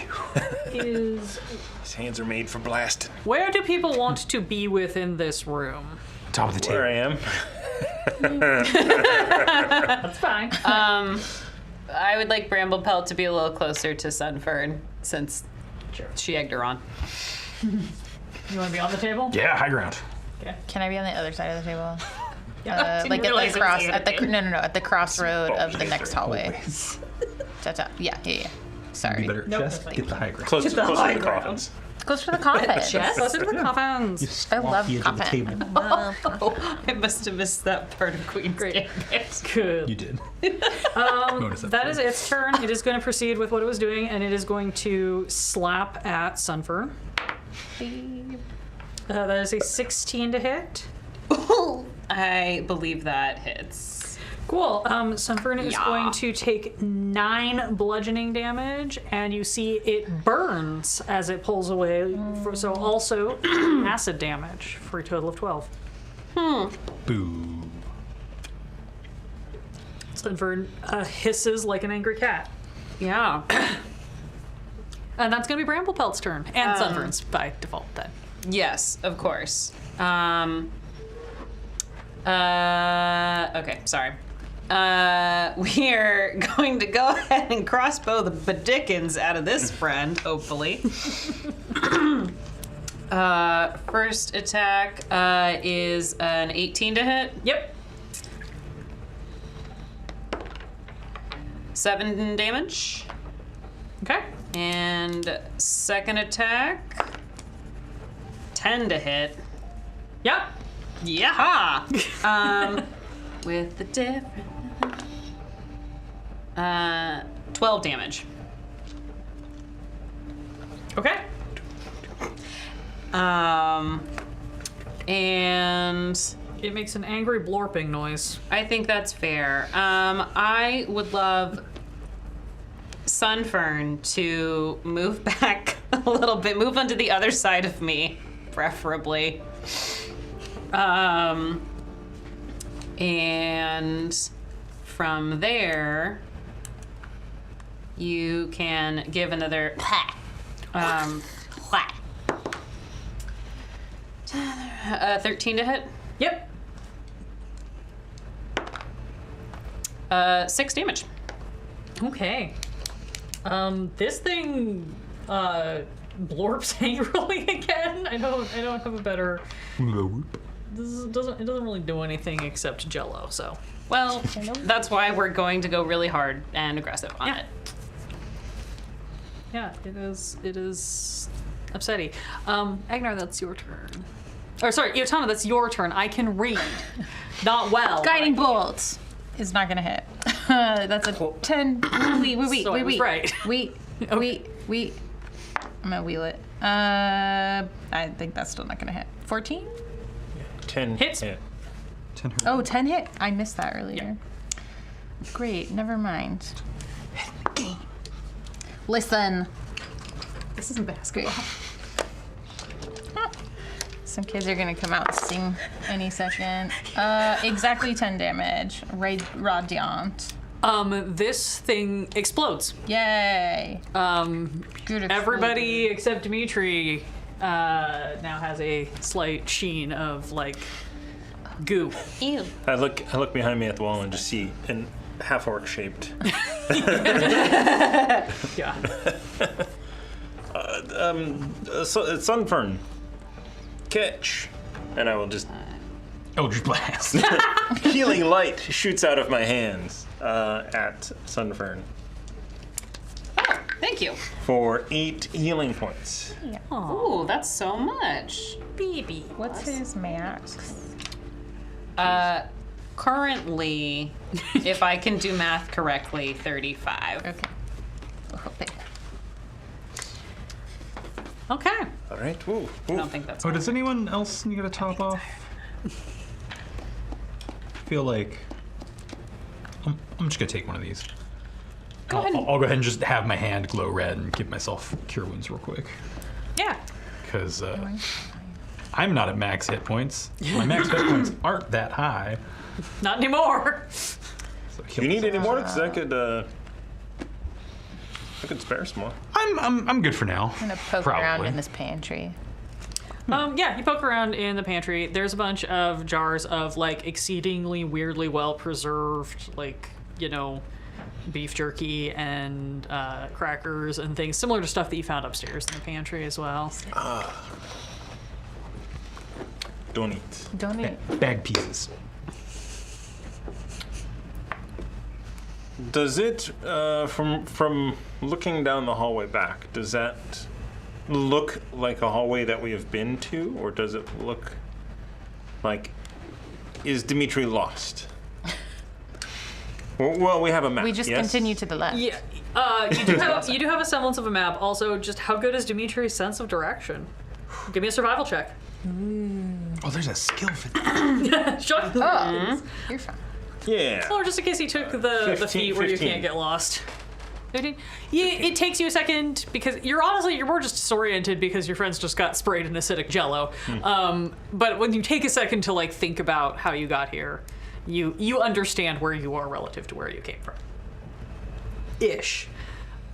is. His hands are made for blasting. Where do people want to be within this room? Top of the table. Where I am. That's fine. I would like Bramblepelt to be a little closer to Sunfern since she egged her on. You want to be on the table? Yeah, high ground. Can I be on the other side of the table? Didn't Like at realize the it was cross, the at the other no, at the crossroad of the next hallway. Always. Yeah. Sorry. Be better at Nope, chest. that's Get the high ground. Close to the high coffins. Close to the coffin. Yes, closer to the coffins. Just I off love the edge of the coffin. table. Oh, I must have missed that part of Queen's Gambit. Good. You did. Notice That is its turn. It is going to proceed with what it was doing, and it is going to slap at Sunfern. That is a 16 to hit. I believe that hits. Cool. Sunfern is Yeah. going to take 9 bludgeoning damage, and you see it burns as it pulls away. So also acid damage for a total of 12. Boo. Sunfern hisses like an angry cat. Yeah. And that's going to be Bramblepelt's turn. And Sunfern's by default then. Yes, of course. Okay, sorry. We are going to go ahead and crossbow the Bedickens out of this friend, hopefully. First attack is an 18 to hit. Yep. 7 damage. Okay. And second attack, 10 to hit. Yep. Yeah. With the different. 12 damage. Okay. And It makes an angry blorping noise. I think that's fair. I would love Sunfern to move back a little bit, move onto the other side of me, preferably. And from there, you can give another 13 to hit. Yep. 6 damage. Okay. This thing blorps angrily again. I don't have a better. It doesn't really do anything except Jello. So. Well, that's why we're going to go really hard and aggressive on it. Yeah, it is upsetty. Agnar, that's your turn. Or sorry, Iotana, that's your turn. I can read. Not well. Guiding bolt is not gonna hit. That's a 10. Wait. So I was right. Wait. I'm gonna wheel it. I think that's still not gonna hit. 14? 10 Hits. hit. 10 hurt. Oh, 10 hit. I missed that earlier. Great, never mind. Listen. This isn't basketball. Some kids are gonna come out and sing any second. Exactly 10 damage. Radiant. This thing explodes. Yay. Good Everybody except Dimitri now has a slight sheen of like goo. Ew. I look behind me at the wall and just see an half-orc shaped. Yeah. Sunfern. Catch. And I will just... Eldritch Blast. Healing light shoots out of my hands at Sunfern Thank you. for 8 healing points. Ooh, that's so much. Baby. What's his max? Currently, if I can do math correctly, 35. Okay. Okay. All right. Woo. I don't think that's. Oh, does anyone else need to top off? I feel like I'm just gonna take one of these. Go ahead. I'll go ahead and just have my hand glow red and give myself cure wounds real quick. Yeah. Because I'm not at max hit points. My max hit points aren't that high. Not anymore. So Do you need any more? Because I could spare some more. I'm good for now. I'm gonna poke around Probably. in this pantry. Yeah, you poke around in the pantry. There's a bunch of jars of like exceedingly weirdly well preserved, like, you know, beef jerky and crackers and things similar to stuff that you found upstairs in the pantry as well. Don't eat. Don't eat. Bag pieces. Does it, from looking down the hallway back, does that look like a hallway that we have been to, or does it look like, is Dimitri lost? Well, we have a map. We just yes? continue to the left. Yeah, you do have a semblance of a map. Also, just how good is Dimitri's sense of direction? Give me a survival check. Oh, there's a skill for that. Shut Oh, you're fine. Yeah. Or just in case he took the 15, feat where you 15. can't get lost. 15? Yeah, it takes you a second because you're more just disoriented because your friends just got sprayed in acidic jello. But when you take a second to like think about how you got here, you understand where you are relative to where you came from. Ish.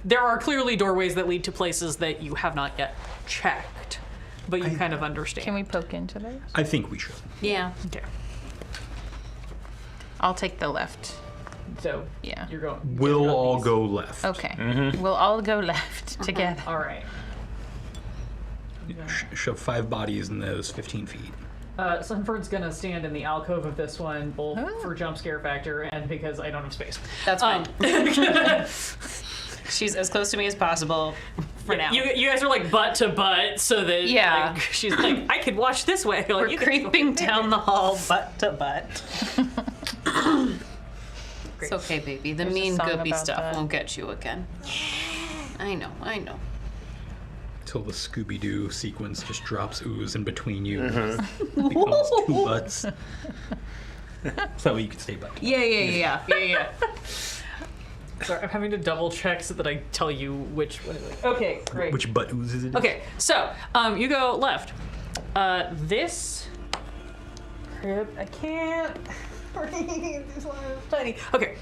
There are clearly doorways that lead to places that you have not yet checked, but you kind of understand. Can we poke into those? I think we should. Yeah. Okay. I'll take the left. So Yeah. you're going. We'll all go left. Okay. We'll all go left together. All right. Shove 5 bodies in those 15 feet. Sunford's gonna stand in the alcove of this one, both Oh. for jump scare factor and because I don't have space. That's fine. She's as close to me as possible for now. You guys are like butt to butt, so that Yeah. like, she's like, I could watch this way. Like, We're you can go creeping there. down the hall, butt to butt. It's okay, baby. The There's a mean song goopy about stuff that. won't get you again. I know. Till the Scooby-Doo sequence just drops ooze in between you. Becomes 2 butts. So that way you can stay butt. Yeah. Sorry, I'm having to double check so that I tell you which one. Okay, great. Which butt ooze is it? Okay, so you go left. This crypt, I can't. This one is tiny. Okay,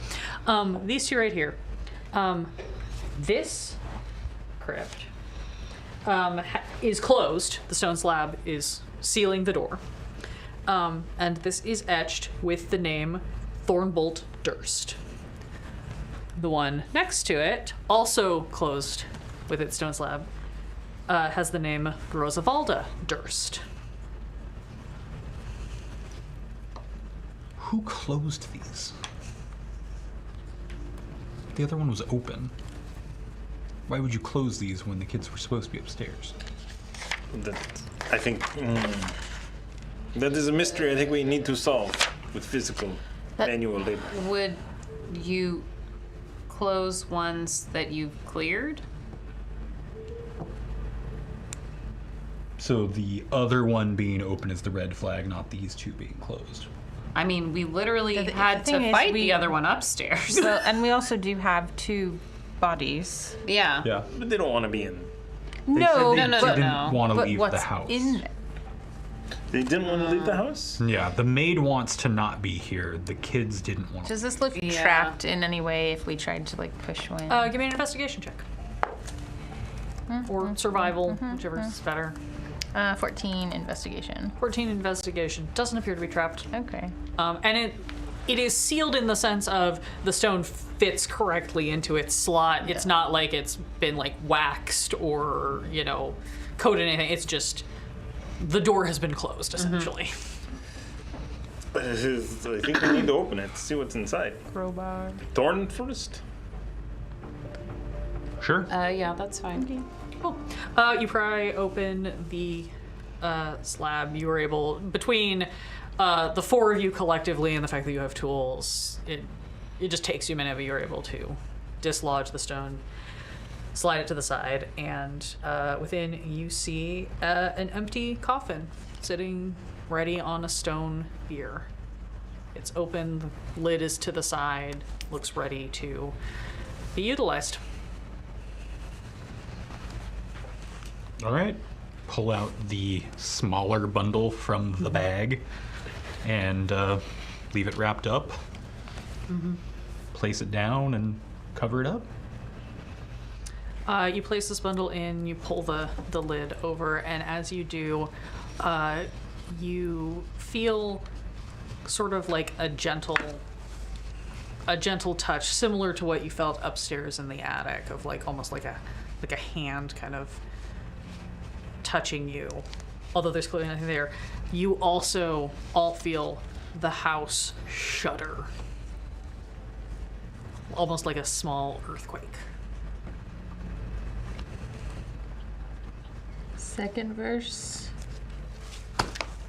these two right here. This crypt is closed. The stone slab is sealing the door. And this is etched with the name Thornbolt Durst. The one next to it, also closed with its stone slab, has the name Rosavalda Durst. Who closed these? The other one was open. Why would you close these when the kids were supposed to be upstairs? I think that is a mystery I think we need to solve with physical manual labor. Would you close ones that you've cleared? So the other one being open is the red flag, not these two being closed. I mean, we literally The had thing to is, fight we- the other one upstairs. Well, and we also do have 2 bodies. Yeah. Yeah. But they don't want to be in. No, No, no, but, Didn't want to but leave what's the house. in They didn't want to leave the house? Yeah, the maid wants to not be here. The kids didn't want to. Does this look Yeah. trapped in any way if we tried to like push one? Give me an investigation check. Or survival, whichever is better. 14 investigation. 14 investigation. Doesn't appear to be trapped. Okay. And it is sealed in the sense of the stone fits correctly into its slot. It's not like it's been like waxed or, coated anything. It's just the door has been closed essentially. But I think we need to open it to see what's inside. Crowbar. Thorn first? Sure. Yeah, that's fine. Cool. You pry open the slab. You were able, between the 4 of you collectively and the fact that you have tools, it just takes you a minute, but you're able to dislodge the stone, slide it to the side, and within you see an empty coffin sitting ready on a stone bier. It's open, the lid is to the side, looks ready to be utilized. All right. Pull out the smaller bundle from the bag and leave it wrapped up. Place it down and cover it up. You place this bundle in, you pull the lid over, and as you do, you feel sort of like a gentle touch, similar to what you felt upstairs in the attic, of like almost like a hand kind of touching you. Although there's clearly nothing there, you also all feel the house shudder, almost like a small earthquake. Second verse.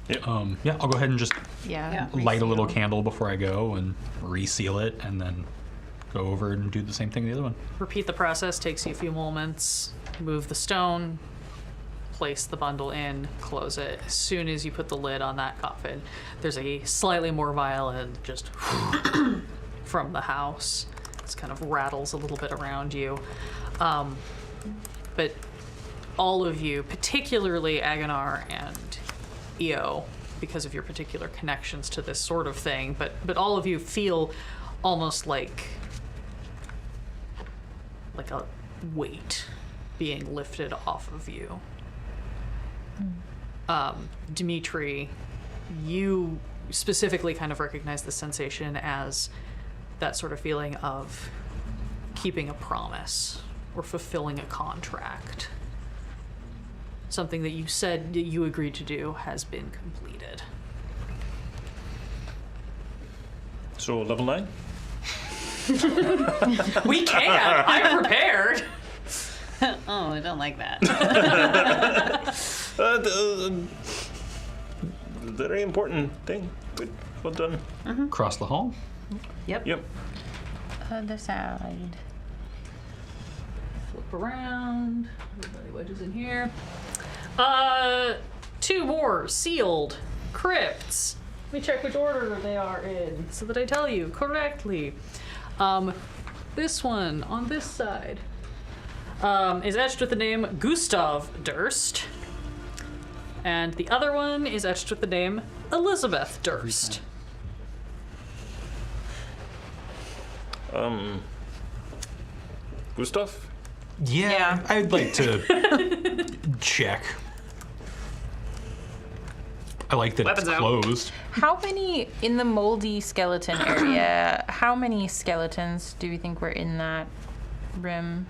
Yeah, I'll go ahead and just Yeah. light a little candle before I go and reseal it, and then go over and do the same thing to the other one. Repeat the process, takes you a few moments. Move the stone, place the bundle in, close it. As soon as you put the lid on that coffin, there's a slightly more violent just from the house. This kind of rattles a little bit around you. But all of you, particularly Agonar and Io, because of your particular connections to this sort of thing, but all of you feel almost like a weight being lifted off of you. Dimitri, you specifically kind of recognize the sensation as that sort of feeling of keeping a promise or fulfilling a contract. Something that you said that you agreed to do has been completed. So level 9? We can! I'm prepared! Oh, I don't like that. Very important thing. Good. Well done. Across the hall. Yep. Yep. Other side. Flip around. Everybody wedges in here. 2 more sealed crypts. Let me check which order they are in so that I tell you correctly. This one on this side is etched with the name Gustav Durst. And the other one is etched with the name Elizabeth Durst. Gustav? Yeah, I'd like to check. I like that Weapons it's out. closed. How many, in the moldy skeleton area, how many skeletons do we think were in that room?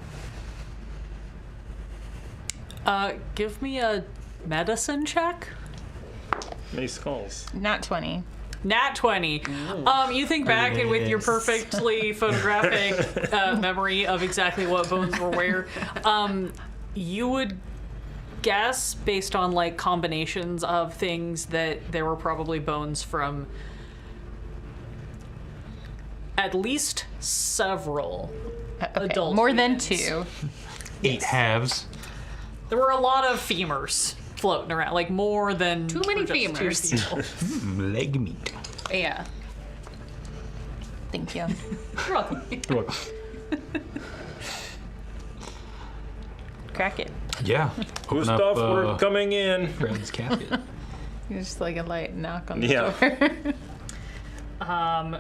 Give me a medicine check. Many skulls. Not 20. Nat 20. You think back and with your perfectly photographic memory of exactly what bones were where, you would guess based on like combinations of things that there were probably bones from at least several adult More than humans. 2. 8 halves. There were a lot of femurs floating around, like more than Too many just two femurs. people. Leg meat. Yeah. Thank you. You're welcome. You're welcome. Crack it. Yeah. Open Gustav, up, we're coming in. grab this casket. Just like a light knock on the Yeah. door. Um,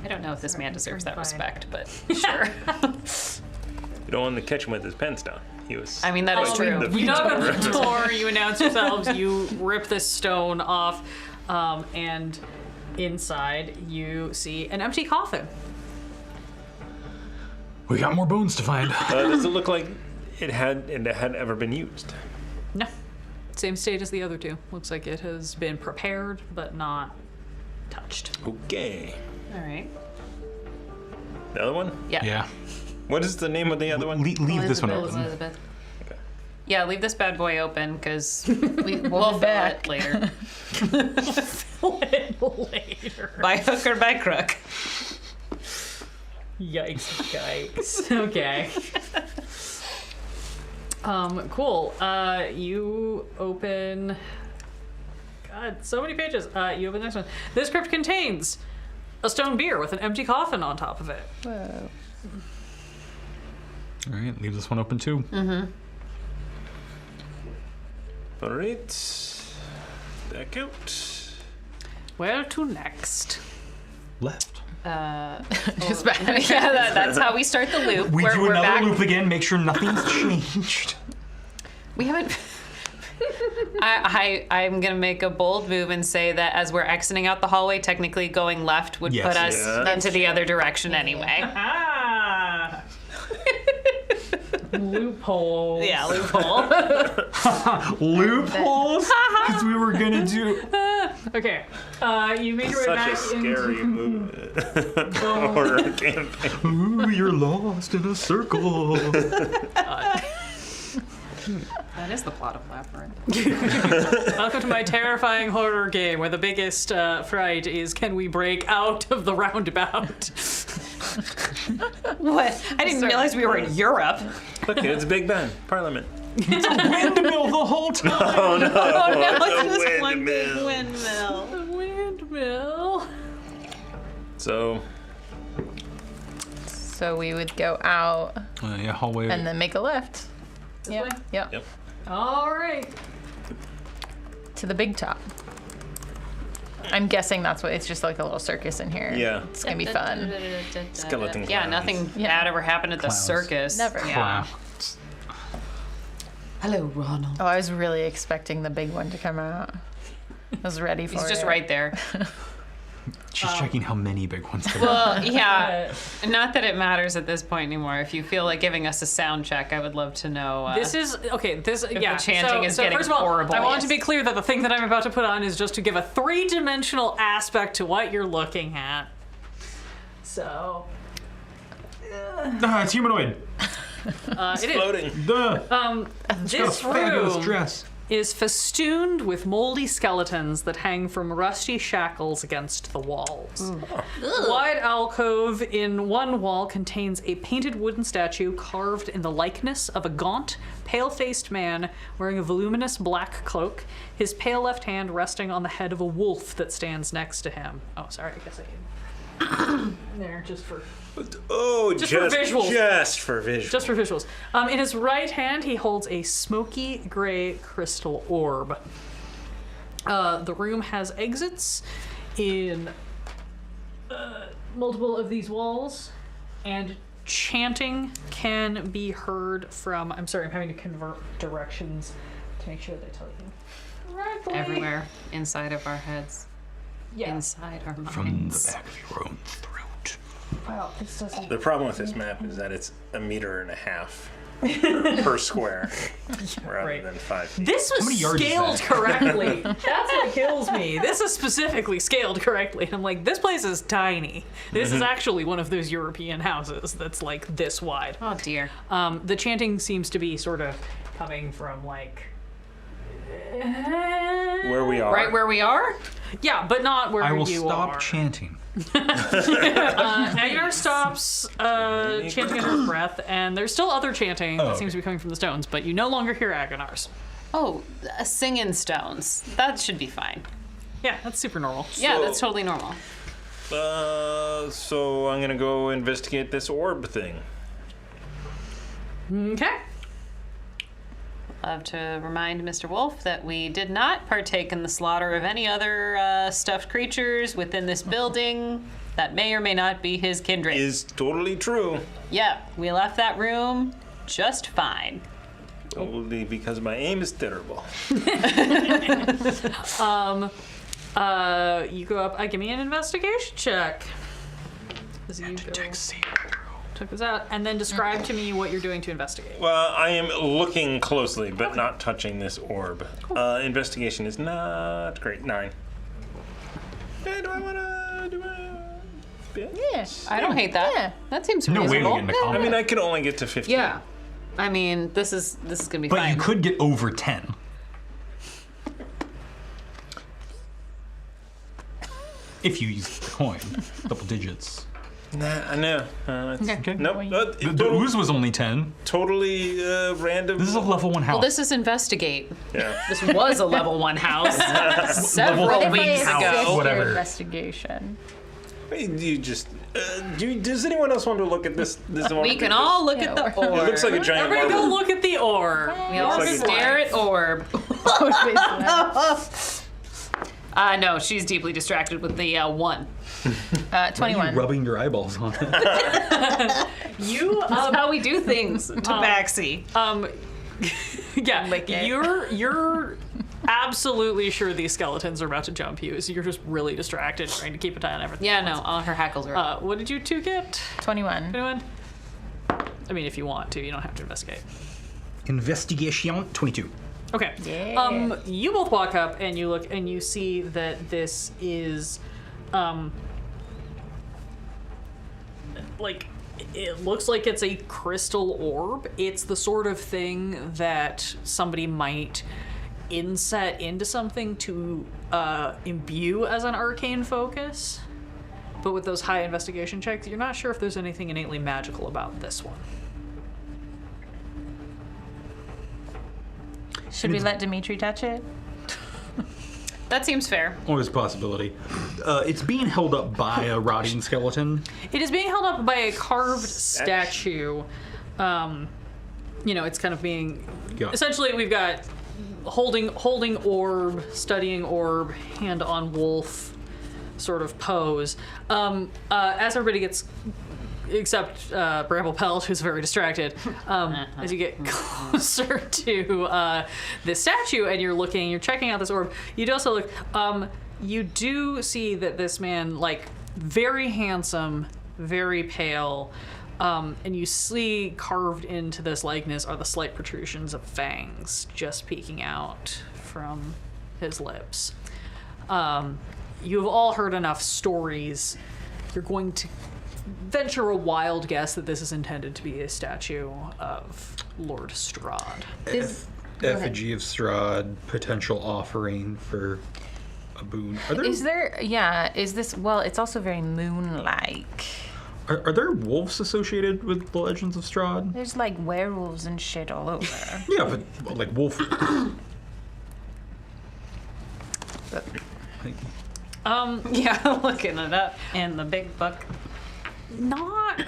I don't know if this man deserves that Fine. respect, but sure. You don't want to catch him with his pants down. He was. I mean, that is quite true. the you knock on the feature. door, you announce yourselves, you rip this stone off, and inside you see an empty coffin. We got more bones to find. Does it look like it had ever been used? No. Same state as the other two. Looks like it has been prepared, but not touched. Okay. All right. The other one? Yeah. Yeah. What is the name of the other one? Leave this one Elizabeth. open. Elizabeth. Okay. Yeah, leave this bad boy open because We'll we'll be fill back. it later. Later. By hook or by crook. Yikes. Okay. Cool. You open. God, so many pages. You open the next one. This crypt contains a stone bier with an empty coffin on top of it. Whoa. All right, leave this one open too. All right. Back out. Where to next? Left. Just back. Yeah, that's how we start the loop. We we're, do we're another back. loop again, make sure nothing's changed. We haven't. I'm gonna make a bold move and say that as we're exiting out the hallway, technically going left would Yes. put us Yeah. into the other direction anyway. Ah! Loophole. Yeah, loophole. Loopholes? Because we were gonna do. Okay. You make your way Such back a scary into. move. Horror campaign. Ooh, you're lost in a circle. That is the plot of Labyrinth. Welcome to my terrifying horror game where the biggest fright is can we break out of the roundabout? What? I didn't realize we were in Europe. Look, it's Big Ben, Parliament. Windmill the whole time. Oh no! Oh no, it's it's a just one big windmill. windmill. The windmill. So, So we would go out Yeah, hallway. and then make a left. way? Yeah. yep. All right. To the big top. I'm guessing that's what it's just like a little circus in here. Yeah. It's gonna be fun. Skeleton Yeah, clowns. nothing Yeah. bad ever happened at the Clowns. circus. Never. Yeah. Clowns. Hello, Ronald. Oh, I was really expecting the big one to come out. I was ready for it. He's just right there. She's checking how many big ones there are. Well, yeah. Not that it matters at this point anymore. If you feel like giving us a sound check, I would love to know. This is okay. This yeah. the chanting is getting first of all, horrible. I want Yes. to be clear that the thing that I'm about to put on is just to give a three-dimensional aspect to what you're looking at. So It's humanoid. it is. Floating. Duh. This Fabulous room dress. is festooned with moldy skeletons that hang from rusty shackles against the walls. Wide alcove in one wall contains a painted wooden statue carved in the likeness of a gaunt, pale-faced man wearing a voluminous black cloak, his pale left hand resting on the head of a wolf that stands next to him. Oh, sorry, I guess I can. There, just for Oh, Just for visuals. Just for visuals. Just for visuals. In his right hand, he holds a smoky gray crystal orb. The room has exits in multiple of these walls, and chanting can be heard from. I'm sorry, I'm having to convert directions to make sure they tell you correctly. Everywhere inside of our heads, Yeah. inside our minds. From the back of your own throat. Wow, this doesn't. The problem with this map is that it's 1.5 meters per square rather right. than 5 feet. This many was yards is scaled that? correctly. That's what kills me. This is specifically scaled correctly. I'm like, this place is tiny. This is actually one of those European houses that's like this wide. Oh dear. The chanting seems to be sort of coming from like. Where we are. Right where we are? Yeah, but not where I will you stop are. chanting. Agar stops chanting under his breath, and there's still other chanting that seems to be coming from the stones, but you no longer hear Agonar's. Oh, singing stones. That should be fine. Yeah, that's super normal. Yeah, So- that's totally normal. So I'm gonna go investigate this orb thing. Okay. Love to remind Mr. Wolf that we did not partake in the slaughter of any other stuffed creatures within this building that may or may not be his kindred. Is totally true. Yeah, we left that room just fine. Only because my aim is terrible. You go up. Give me an investigation check. As you go, check this out, and then describe to me what you're doing to investigate. Well, I am looking closely, but not touching this orb. Investigation is not great. 9. Do I wanna do a bit? Yeah. I don't hate that. Yeah. That seems No way to reasonable. get into I combat. mean, I could only get to 15. Yeah. I mean, this is gonna be But fine. you could get over 10. If you use the coin, double digits. Nah, I know. Okay. Nope. The ooze was only 10. Totally random. This is a level 1 house. Well, this is investigate. Yeah. This was a level 1 house several Level weeks house, ago. whatever. Investigation. You just. Does anyone else want to look at this? Orb? We can all look at the Yeah, orb. It looks like a giant Everybody go marble. look at the orb. We all Looks like a- stare at orb. No, she's deeply distracted with the 1. 21. rubbing your eyeballs on it. You That's how we do things, Tabaxi. yeah, Lick it. you're absolutely sure these skeletons are about to jump you, so you're just really distracted trying to keep an eye on everything. Yeah, no, all her hackles are up. What did you two get? 21. Anyone? I mean, if you want to, you don't have to investigate. Investigation 22. Okay. Yeah. You both walk up and you look and you see that this is, like, it looks like it's a crystal orb. It's the sort of thing that somebody might inset into something to imbue as an arcane focus. But with those high investigation checks, you're not sure if there's anything innately magical about this one. Should we let Dimitri touch it? That seems fair. Always a possibility. It's being held up by a rotting skeleton. It is being held up by a carved statue. It's kind of being. Yeah. Essentially, we've got holding orb, studying orb, hand on wolf, sort of pose. As everybody gets, except Bramble Pelt, who's very distracted, as you get closer to this statue and you're checking out this orb, you do also look. You do see that this man, like, very handsome, very pale. And you see carved into this likeness are the slight protrusions of fangs just peeking out from his lips. You've all heard enough stories. You're going to venture a wild guess that this is intended to be a statue of Lord Strahd. Effigy of Strahd, potential offering for a boon. Is this, well, it's also very moon-like. Are there wolves associated with the legends of Strahd? There's like werewolves and shit all over. Yeah, but like wolf. Yeah, looking it up in the big book. Not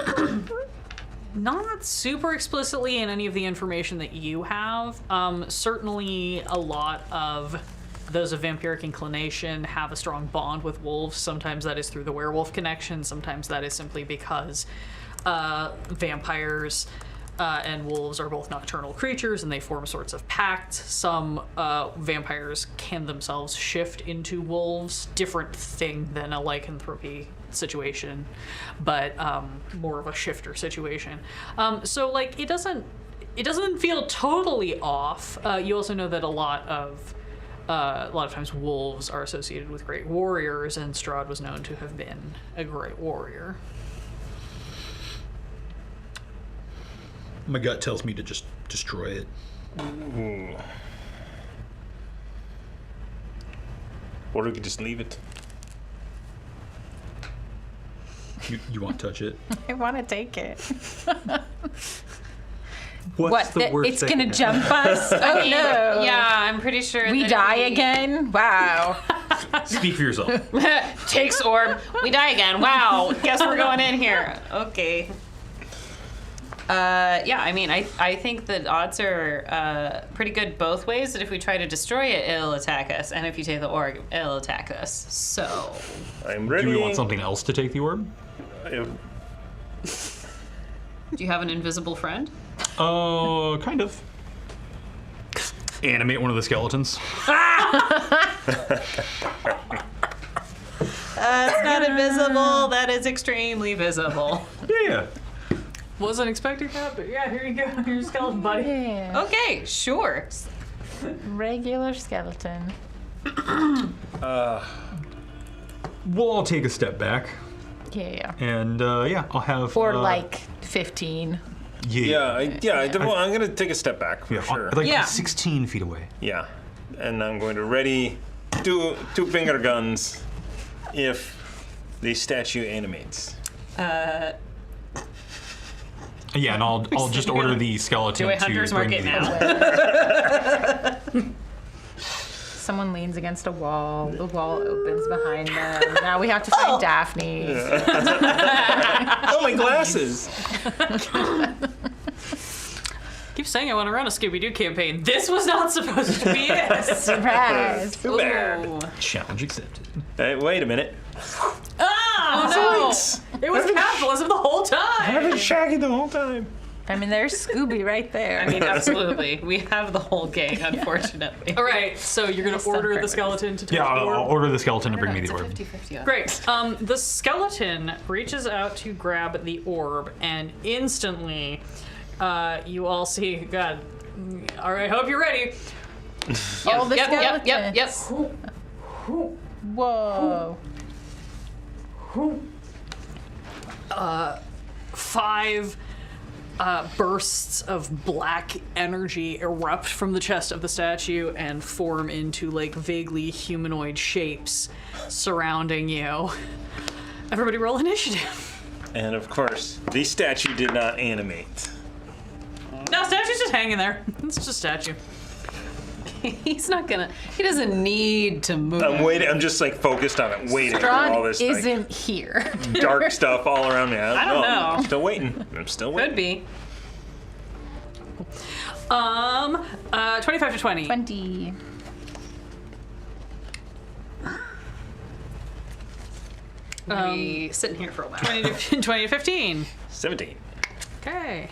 super explicitly in any of the information that you have. Certainly a lot of those of vampiric inclination have a strong bond with wolves. Sometimes that is through the werewolf connection. Sometimes that is simply because vampires and wolves are both nocturnal creatures, and they form sorts of pacts. Some vampires can themselves shift into wolves, different thing than a lycanthropy situation, but more of a shifter situation. So like it doesn't feel totally off. You also know that a lot of times wolves are associated with great warriors, and Strahd was known to have been a great warrior. My gut tells me to just destroy it. Ooh. Or we could just leave it. You won't touch it. I want to take it. What's the worst It's that gonna can jump us? Oh no! Yeah, I'm pretty sure We that die again? Wow. happen? Speak for yourself. Takes orb. We die again. Wow. Guess we're going in here. Okay. Yeah, I mean, I think that odds are pretty good both ways. That if we try to destroy it, it'll attack us, and if you take the orb, it'll attack us. So. I'm ready. Do we want something else to take the orb? Do you have an invisible friend? Kind of. Animate one of the skeletons. It's not invisible. That is extremely visible. Yeah. Wasn't expecting that, but yeah, here you go. Here's your skeleton, buddy. Yeah. Okay, sure. Regular skeleton. We'll all take a step back, Yeah. and yeah, I'll have. Or like 15. I'm gonna take a step back for sure. Like Yeah. 16 feet away. Yeah, and I'm going to ready two finger guns if the statue animates. Yeah, and I'll just order the skeleton Do a to hunter's bring market the now. Someone leans against a wall. The wall opens behind them. Now we have to find Daphne. Oh, my glasses! Keep saying I want to run a Scooby-Doo campaign. This was not supposed to be it. Surprise. Too bad. Ooh. Challenge accepted. Hey, wait a minute. Oh, no. It was capitalism the whole I've time. been shaggy the whole time. I mean, there's Scooby right there. I mean, absolutely. We have the whole gang, unfortunately. All right, so you're going to order the skeleton to take Yeah, the I'll orb? order the skeleton to bring me It's the a orb. 50-50. Great. The skeleton reaches out to grab the orb, and instantly, you all see. God. All right. Hope you're ready. All the Yep. skeletons. Whoa. 5 bursts of black energy erupt from the chest of the statue and form into like vaguely humanoid shapes surrounding you. Everybody roll initiative. And of course, the statue did not animate. No, statue's just hanging there. It's just a statue. He's not gonna. He doesn't need to move. I'm waiting. I'm just like focused on it, waiting for all Strahd this like, isn't here. dark stuff all around me. I don't know. I'm still waiting. I'm still waiting. Could be. 25 to 20. 20. We sitting here for a while. 20 to 15. 17. Okay.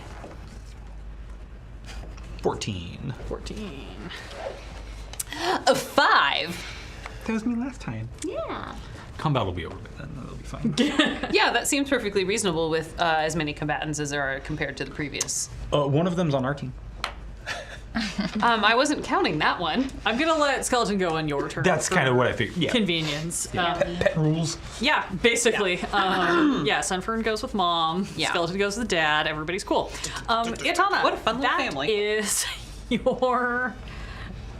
14. 14. A 5. That was me last time. Yeah. Combat will be over by then. That'll be fine. Yeah, that seems perfectly reasonable with as many combatants as there are compared to the previous. One of them's on our team. I wasn't counting that one. I'm gonna let skeleton go on your turn. That's for kind of what I figured. Yeah. convenience. Pet rules. Yeah, basically. Sunfern goes with mom. Yeah. Skeleton goes with dad. Everybody's cool. Itana, What a fun little that family. is your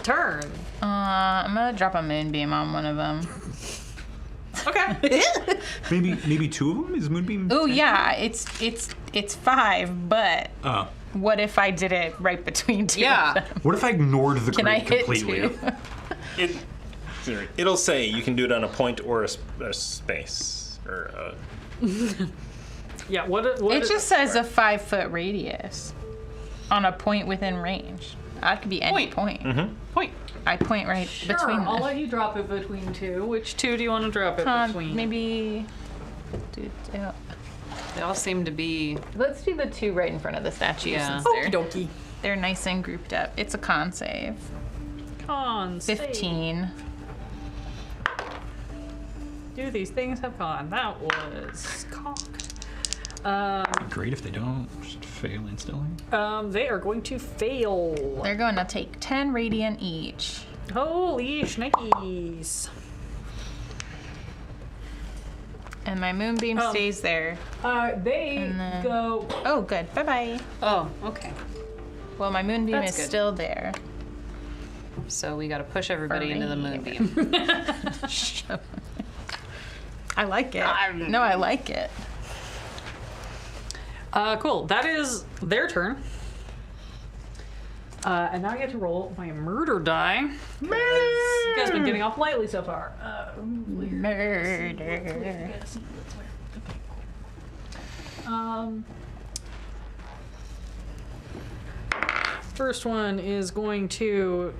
turn. I'm gonna drop a moonbeam on one of them. Okay. Maybe two of them is Moonbeam. Oh yeah, it's 5, but what if I did it right between two? Of Yeah. them? What if I ignored the Can I grid hit completely? 2? It'll say you can do it on a point or a space or a. Yeah. What? It just says a 5-foot radius on a point within range. That could be any point. Point. I point right Sure, between I'll them. let you drop it between two. Which two do you want to drop it between? Maybe. They all seem to be. Let's do the two right in front of the statue. Yeah. Since Okie dokie. they're nice and grouped up. It's a con save. Con save. 15. Do these things have con? That was cocked. Great if they don't. Just fail instantly. They are going to fail. They're going to take 10 radiant each. Holy shnikes. And my moonbeam stays there. They And then- go. Oh, good. Bye-bye. Oh, okay. Well, my moonbeam That's is good. still there. So we got to push everybody into the me. moonbeam. I like it. No, I like it. Cool. That is their turn. And now I get to roll my murder die. You guys have been getting off lightly so far. Murder. First one is going to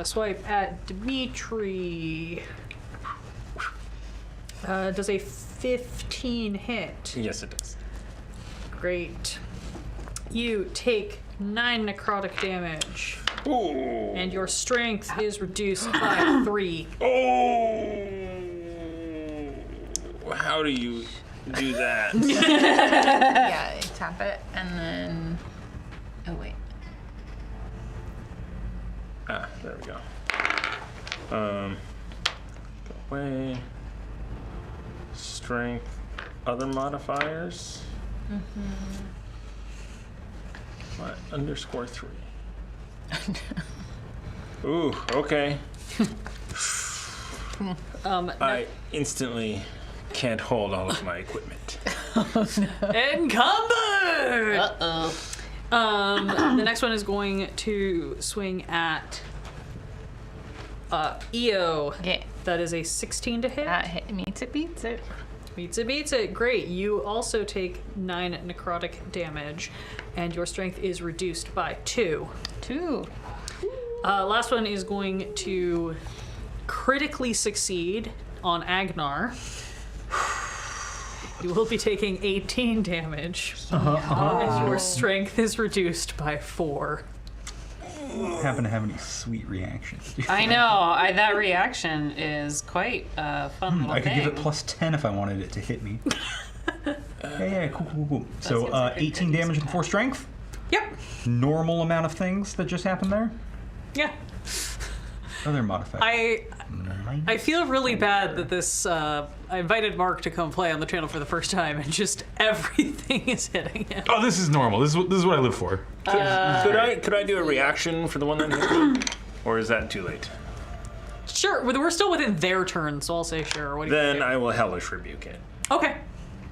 swipe at Dimitri. Does a 15 hit? Yes, it does. Great. You take 9 necrotic damage, Ooh. and your strength is reduced by 3. Oh. How do you do that? Yeah, you tap it and then. Oh, wait. There we go. Go away. Strength. Other modifiers. What? _3. Ooh, okay. I instantly can't hold all of my equipment. Encumbered! Uh-oh. The next one is going to swing at EO. Yeah. That is a 16 to hit. That hit meets it, beats it. Beats it. Great. You also take 9 necrotic damage, and your strength is reduced by 2. 2. Last one is going to critically succeed on Agnar. You will be taking 18 damage, and your strength is reduced by 4. Happen to have any sweet reactions? I know. That reaction is quite a fun little I could thing. give it +10 if I wanted it to hit me. Yeah, cool. So seems like a 18 good damage use and of 4 strength. Yep. Normal amount of things that just happened there. Yeah. Other modifier. I feel really bad that this. I invited Mark to come play on the channel for the first time, and just everything is hitting him. Oh, this is normal. This is what I live for. Could I do a reaction for the one that hit me? Or is that too late? Sure, we're still within their turn, so I'll say sure. What do you Then think? I will hellish rebuke it. Okay.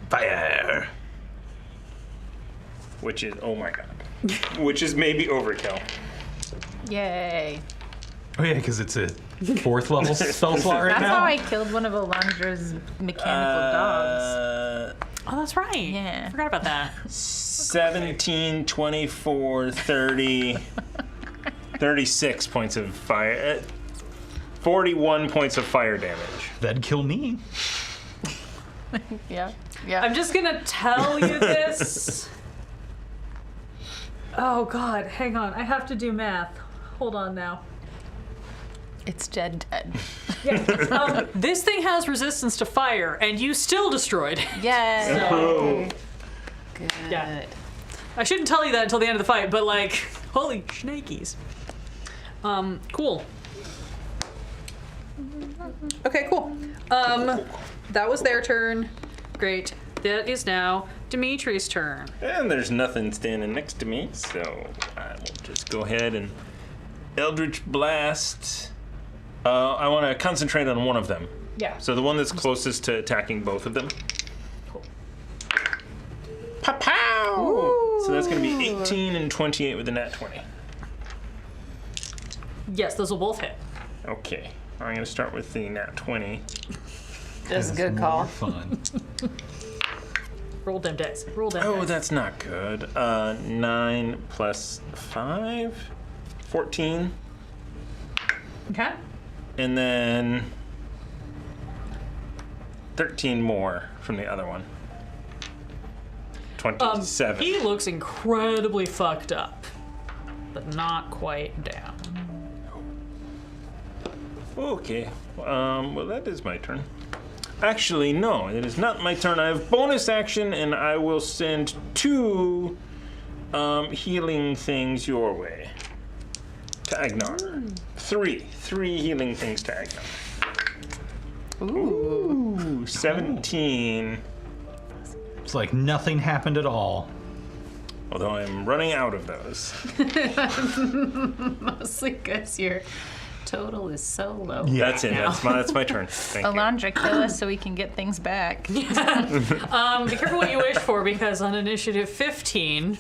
Fire. Which is, oh my god. Which is maybe overkill. Yay. Oh yeah, because it's a 4th level spell slot right That's now. how I killed one of Alandra's mechanical dogs. Oh, that's right. Yeah. I forgot about that. 17, 24, 30, 36 points of fire. 41 points of fire damage. That'd kill me. Yeah. I'm just gonna tell you this. Oh god, hang on. I have to do math. Hold on now. It's dead. This thing has resistance to fire, and you still destroyed it. Yay. Oh. Good. Yeah. I shouldn't tell you that until the end of the fight, but like, holy shnikes. Cool. Okay, cool. That was their turn. Great. That is now Dimitri's turn. And there's nothing standing next to me, so I will just go ahead and Eldritch Blast. I want to concentrate on one of them. Yeah. So the one that's closest to attacking both of them. Pow! So that's going to be 18 and 28 with a nat 20. Yes, those will both hit. Okay. I'm going to start with the nat 20. That's a good More call. fun. Roll them dice. Roll them Oh, dice. that's not good. 9 plus 5, 14. Okay. And then 13 more from the other one. 27. He looks incredibly fucked up, but not quite down. Okay. Well, that is my turn. Actually, no, it is not my turn. I have bonus action, and I will send 2 healing things your way. To Agnar. 3 healing things to Agnar. Ooh, 17. It's like nothing happened at all. Although I'm running out of those. Mostly because your total is so low. Yeah. That's it. That's my turn. Thank you. Alandra, kill us so we can get things back. Be careful what you wish for, because on initiative 15,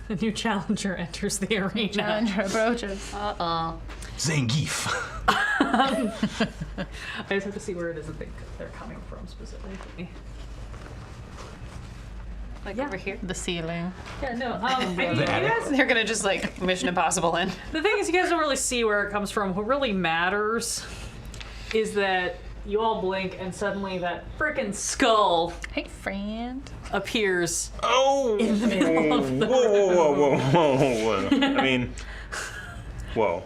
a new challenger enters the arena. Challenger approaches. Uh-oh. Zangief. I just have to see where it is that they're coming from specifically. Like Yeah. over here. The ceiling. Yeah, no. I mean, you guys, They're gonna just like Mission Impossible in. the thing is, you guys don't really see where it comes from. What really matters is that you all blink, and suddenly that frickin' skull Hey, friend. appears. Oh! In the middle of the Whoa. I mean, whoa.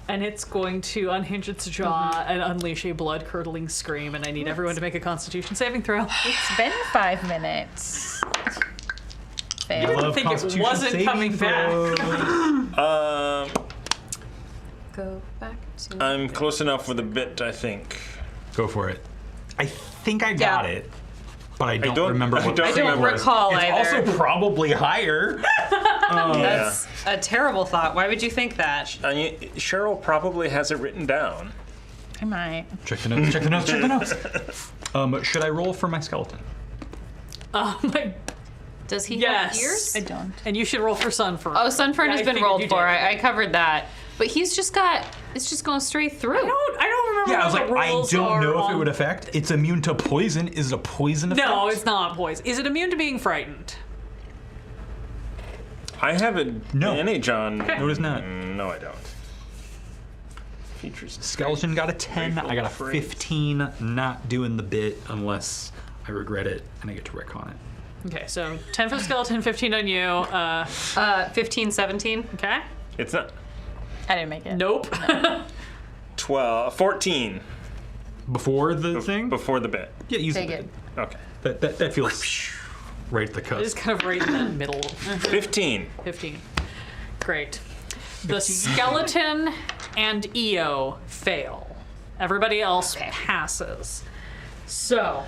And it's going to unhinge its jaw and unleash a blood-curdling scream, and I need everyone to make a Constitution saving throw. It's been 5 minutes. Fail. Love think it Constitution wasn't saving coming back. throws. Go back to. I'm close enough with a bit, I think. Go for it. I think I got Yeah. it, but I don't, don't- remember I what don't I don't remember. recall It's either. also probably higher. That's a terrible thought. Why would you think that? And Cheryle probably has it written down. I might. Check the notes, check the notes, check the notes. Should I roll for my skeleton? Does he Yes. have ears? I don't. And you should roll for Sunfern. Oh, Sunfern Yeah, has I been figured rolled you for. did. I covered that. But he's just got, it's just going straight through. I don't remember. Yeah, I was what like, the I rules don't are know if it on- would affect. It's immune to poison. Is it a poison effect? No, it's not poison. Is it immune to being frightened? I have a No. advantage on. No, it is not. No, I don't. Features. Skeleton got a 10. I got a Grateful 15. Not doing the bit unless I regret it and I get to wreck on it. Okay, so 10 for the skeleton, 15 on you. 15, 17. Okay. It's not. I didn't make it. Nope. 14 Before the thing? before the bit. Yeah, use Take the it. bit. Okay. That feels right at the It's cusp. kind of right in that middle. 15. 15. Great. The skeleton and EO fail. Everybody else passes. So,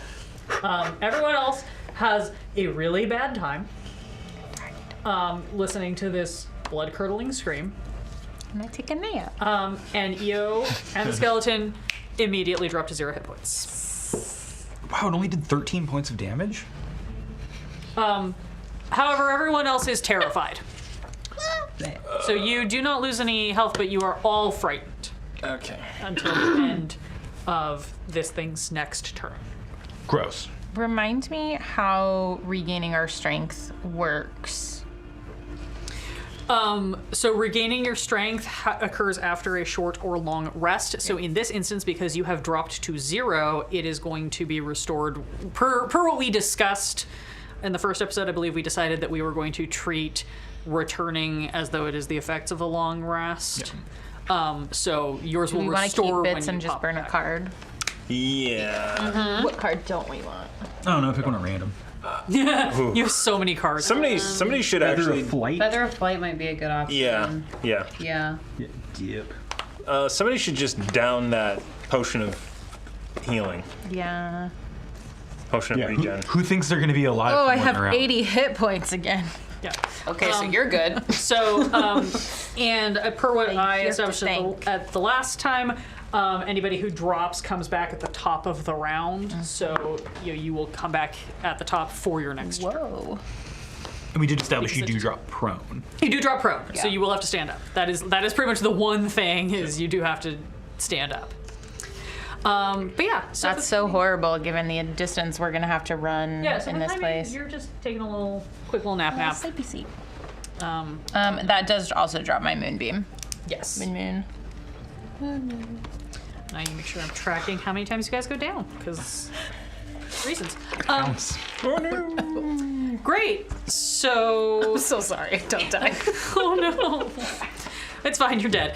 everyone else has a really bad time listening to this blood-curdling scream. And I take a nap. And EO and the skeleton immediately drop to 0 hit points. Wow, it only did 13 points of damage? However, everyone else is terrified. So you do not lose any health, but you are all frightened Okay. until the end of this thing's next turn. Gross. Remind me how regaining our strength works. So regaining your strength occurs after a short or long rest. So in this instance, because you have dropped to 0, it is going to be restored per what we discussed in the first episode. I believe we decided that we were going to treat returning as though it is the effects of a long rest. So yours Do will we want to restore keep when bits you and just pop burn a back. card? Yeah. What card don't we want? I don't know, pick one at random. You have so many cards. Somebody should actually. flight? Feather of Flight might be a good option. Yeah. Yeah. Dip. Somebody should just down that potion of healing, Yeah. potion of regen. Who thinks they're going to be alive? Oh, I from have running around? 80 hit points again. Yeah. Okay, so you're good. So, and per what I you have to established think. at the last time, anybody who drops comes back at the top of the round. So you will come back at the top for your next turn. Whoa. And we did establish you Because do it- drop prone. You do drop prone, so Yeah. you will have to stand up. That is pretty much the one thing is you do have to stand up. But yeah, so That's so horrible given the distance we're going to have to run yeah. So in by the this time place. you're just taking a quick little nap. Sleepy sleep. Um, That does also drop my moonbeam. yes. Moon. I need to make sure I'm tracking how many times you guys go down, because reasons. Oh no! Great. So. I'm so sorry. Don't die. Oh no. It's fine. You're dead.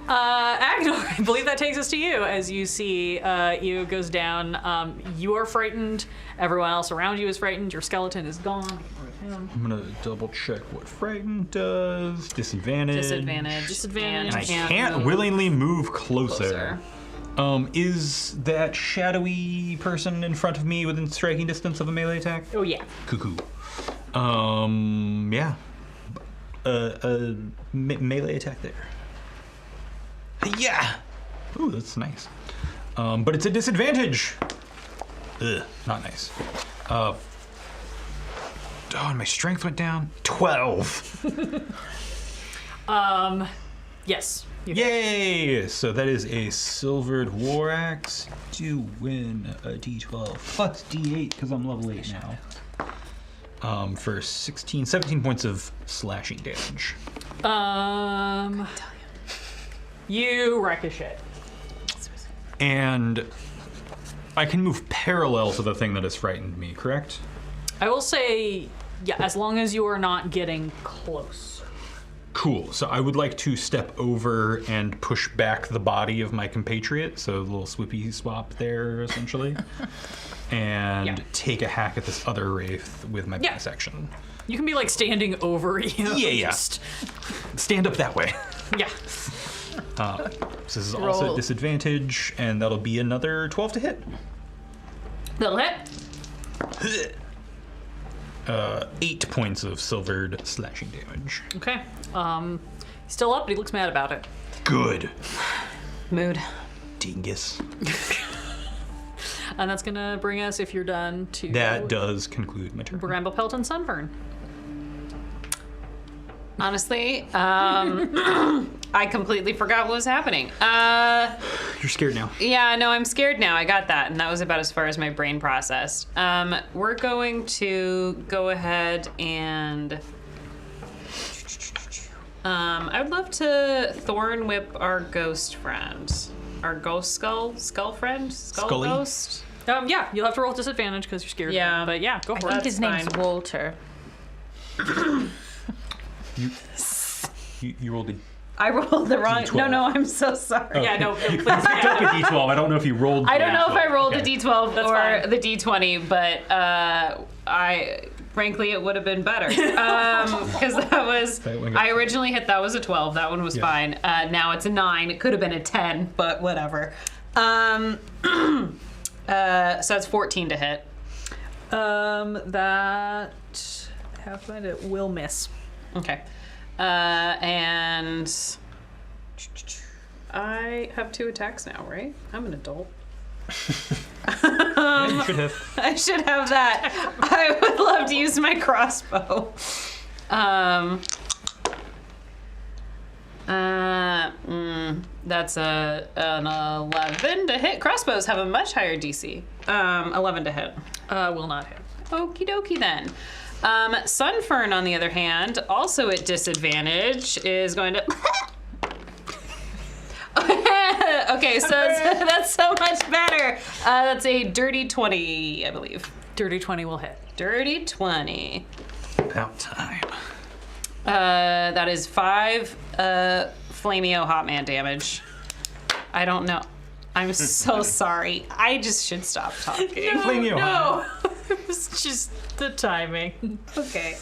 Agnar, I believe that takes us to you as you see Io goes down. You are frightened. Everyone else around you is frightened. Your skeleton is gone. I'm gonna double check what frightened does. Disadvantage. Disadvantage. And I Can't can't move willingly move closer. Is that shadowy person in front of me within striking distance of a melee attack? Oh yeah. Cuckoo. Yeah. Melee attack there. Yeah. Ooh, that's nice. But it's a disadvantage. Ugh, not nice. Oh, and my strength went down. 12. Yes. Yay! So that is a silvered war axe to win a d12 plus d8 because I'm level 8 now. For 17 points of slashing damage. You ricochet. And I can move parallel to the thing that has frightened me, correct? I will say, yeah, as long as you are not getting close. Cool. So I would like to step over and push back the body of my compatriot, so a little swippy swap there, essentially, and take a hack at this other wraith with my bonus action. You can be like standing over you. Yeah. Stand up that way. Yeah. So this is also a disadvantage, and that'll be another 12 to hit. That'll hit. 8 points of silvered slashing damage. Okay. He's still up, but he looks mad about it. Good. Mood. Dingus. And that's gonna bring us, if you're done, to That does conclude my turn. Bramble Pelt and Sunburn. Honestly, I completely forgot what was happening. You're scared now. Yeah, no, I'm scared now. I got that, and that was about as far as my brain processed. We're going to go ahead and... I would love to Thorn Whip our ghost friend. Our ghost skull friend? Scully? Ghost? Yeah, you'll have to roll disadvantage because you're scared. Yeah. But yeah, go for I it. think his name's fine. Walter. You rolled a... I rolled the wrong... D12. No, I'm so sorry. Yeah, no, please. Picked up a d12. I don't know if you rolled I don't know if I rolled Okay. the d12 That's or fine. the d20, but frankly, it would have been better. Because that was... That one got- I originally hit... That was a 12. That one was Yeah. fine. Now it's a 9. It could have been a 10, but whatever. So it's 14 to hit. That happened. It will miss. Okay. And I have 2 attacks now, right? I'm an adult. Yeah, you should have. I should have that. I would love to use my crossbow. That's an 11 to hit. Crossbows have a much higher DC. 11 to hit. Will not hit. Okie dokie then. Sunfern, on the other hand, also at disadvantage, is going to... Okay, so that's so much better. That's a dirty 20, I believe. Dirty 20 will hit. Dirty 20. About time. That is 5 Flameo Hotman damage. I don't know. I'm so sorry. I just should stop talking. Flame you. No, it was just the timing. Okay.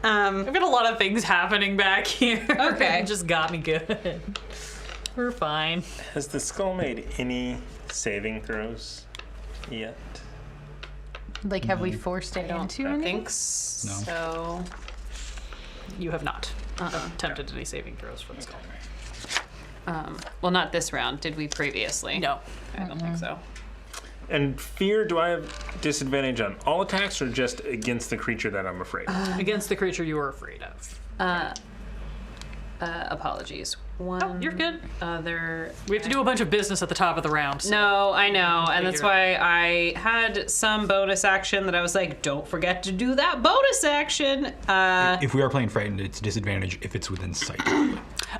I've got a lot of things happening back here. Okay. It just got me good. We're fine. Has the skull made any saving throws yet? Like, have we forced it into I anything? think so. You have not attempted any saving throws for the skull. Well, not this round. Did we previously? No. I don't think so. And fear, do I have disadvantage on all attacks or just against the creature that I'm afraid of? Against the creature you were afraid of. Apologies. One. Oh, you're good. Other. We have to do a bunch of business at the top of the round. So. No, I know, and that's Figure. why I had some bonus action that I was like, don't forget to do that bonus action. If we are playing frightened, it's disadvantage if it's within sight.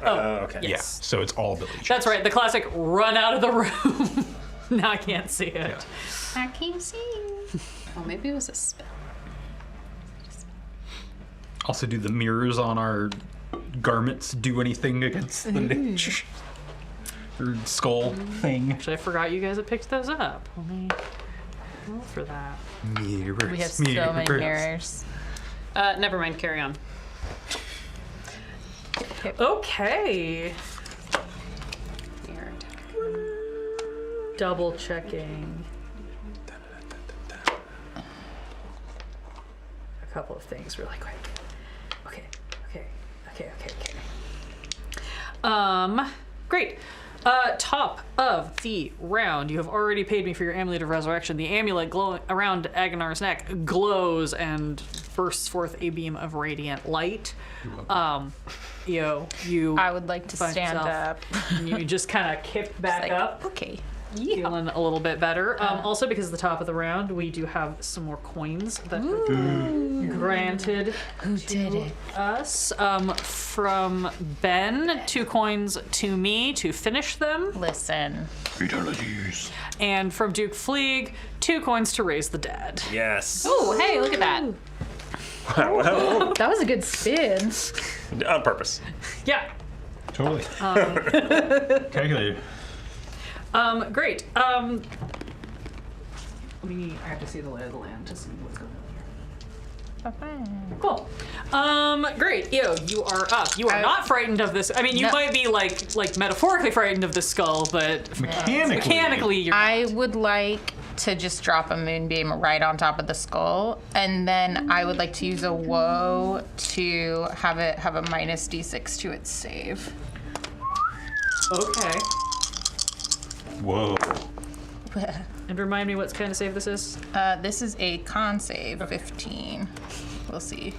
Okay. Yeah, so it's all ability checks. That's right. The classic run out of the room. Now I can't see it. I can't see. Oh, maybe it was a spell. Also, do the mirrors on our garments do anything against the niche? Or skull thing? Actually, I forgot you guys had picked those up. Let me roll for that. Mirrors. We have so many mirrors. Never mind, carry on. Okay. Mirror attack. Double checking. A couple of things really quick. Okay. Great. Top of the round, you have already paid me for your amulet of resurrection. The amulet glowing around Agnar's neck glows and bursts forth a beam of radiant light. You I would like to find stand yourself- up. and you just kind of kip back Like, up. okay. Feeling a little bit better. Also, because of the top of the round, we do have some more coins that were granted Who did it? us. From Ben, 2 coins to me to finish them. Listen. Fatalities. And from Duke Fleeg, 2 coins to raise the dead. Yes. Oh, hey, look at that. Wow. That was a good spin. On purpose. Yeah. Totally. Calculated. Great. I have to see the lay of the land to see what's going on here. Cool. Great. You are up. You are not frightened of this. I mean, you No. might be like metaphorically frightened of this skull, but mechanically you're I would like to just drop a moonbeam right on top of the skull, and then I would like to use a woe to have it have a minus d6 to its save. okay. Whoa. And remind me what kind of save this is. This is a con save, 15. We'll see.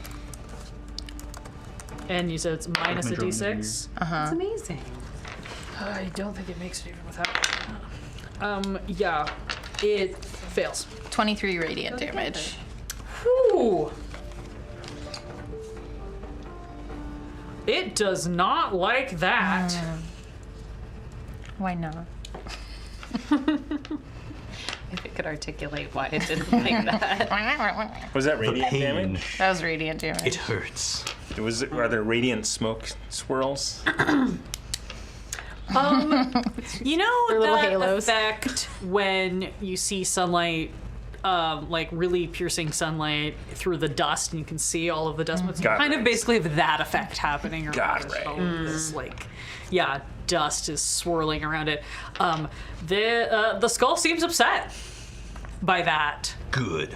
And you said it's minus a d6. That's amazing. I don't think it makes it even without. Yeah, it fails. 23 radiant damage. Whew. It does not like that. Why not? If it could articulate why it didn't like that. Was that radiant Pain. damage? That was radiant damage. It hurts. Are there radiant smoke swirls? You know little that halos. effect when you see sunlight, like really piercing sunlight through the dust, and you can see all of the dust. It's Got kind it. of basically that effect happening around Got it. it. All of this, like, yeah, dust is swirling around it. The skull seems upset by that. Good.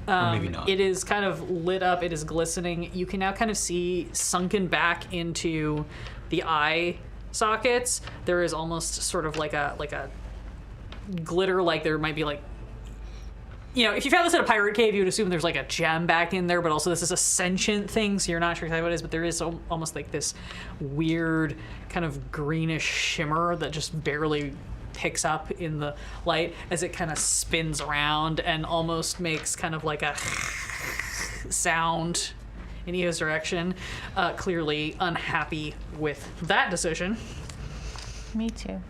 Or maybe not. It is kind of lit up. It is glistening. You can now kind of see sunken back into the eye sockets. There is almost sort of like a glitter, like there might be like, if you found this in a pirate cave, you would assume there's like a gem back in there, but also this is a sentient thing, so you're not sure exactly what it is, but there is almost like this weird kind of greenish shimmer that just barely picks up in the light as it kind of spins around and almost makes kind of like a sound in Eo's direction. Clearly unhappy with that decision. Me too.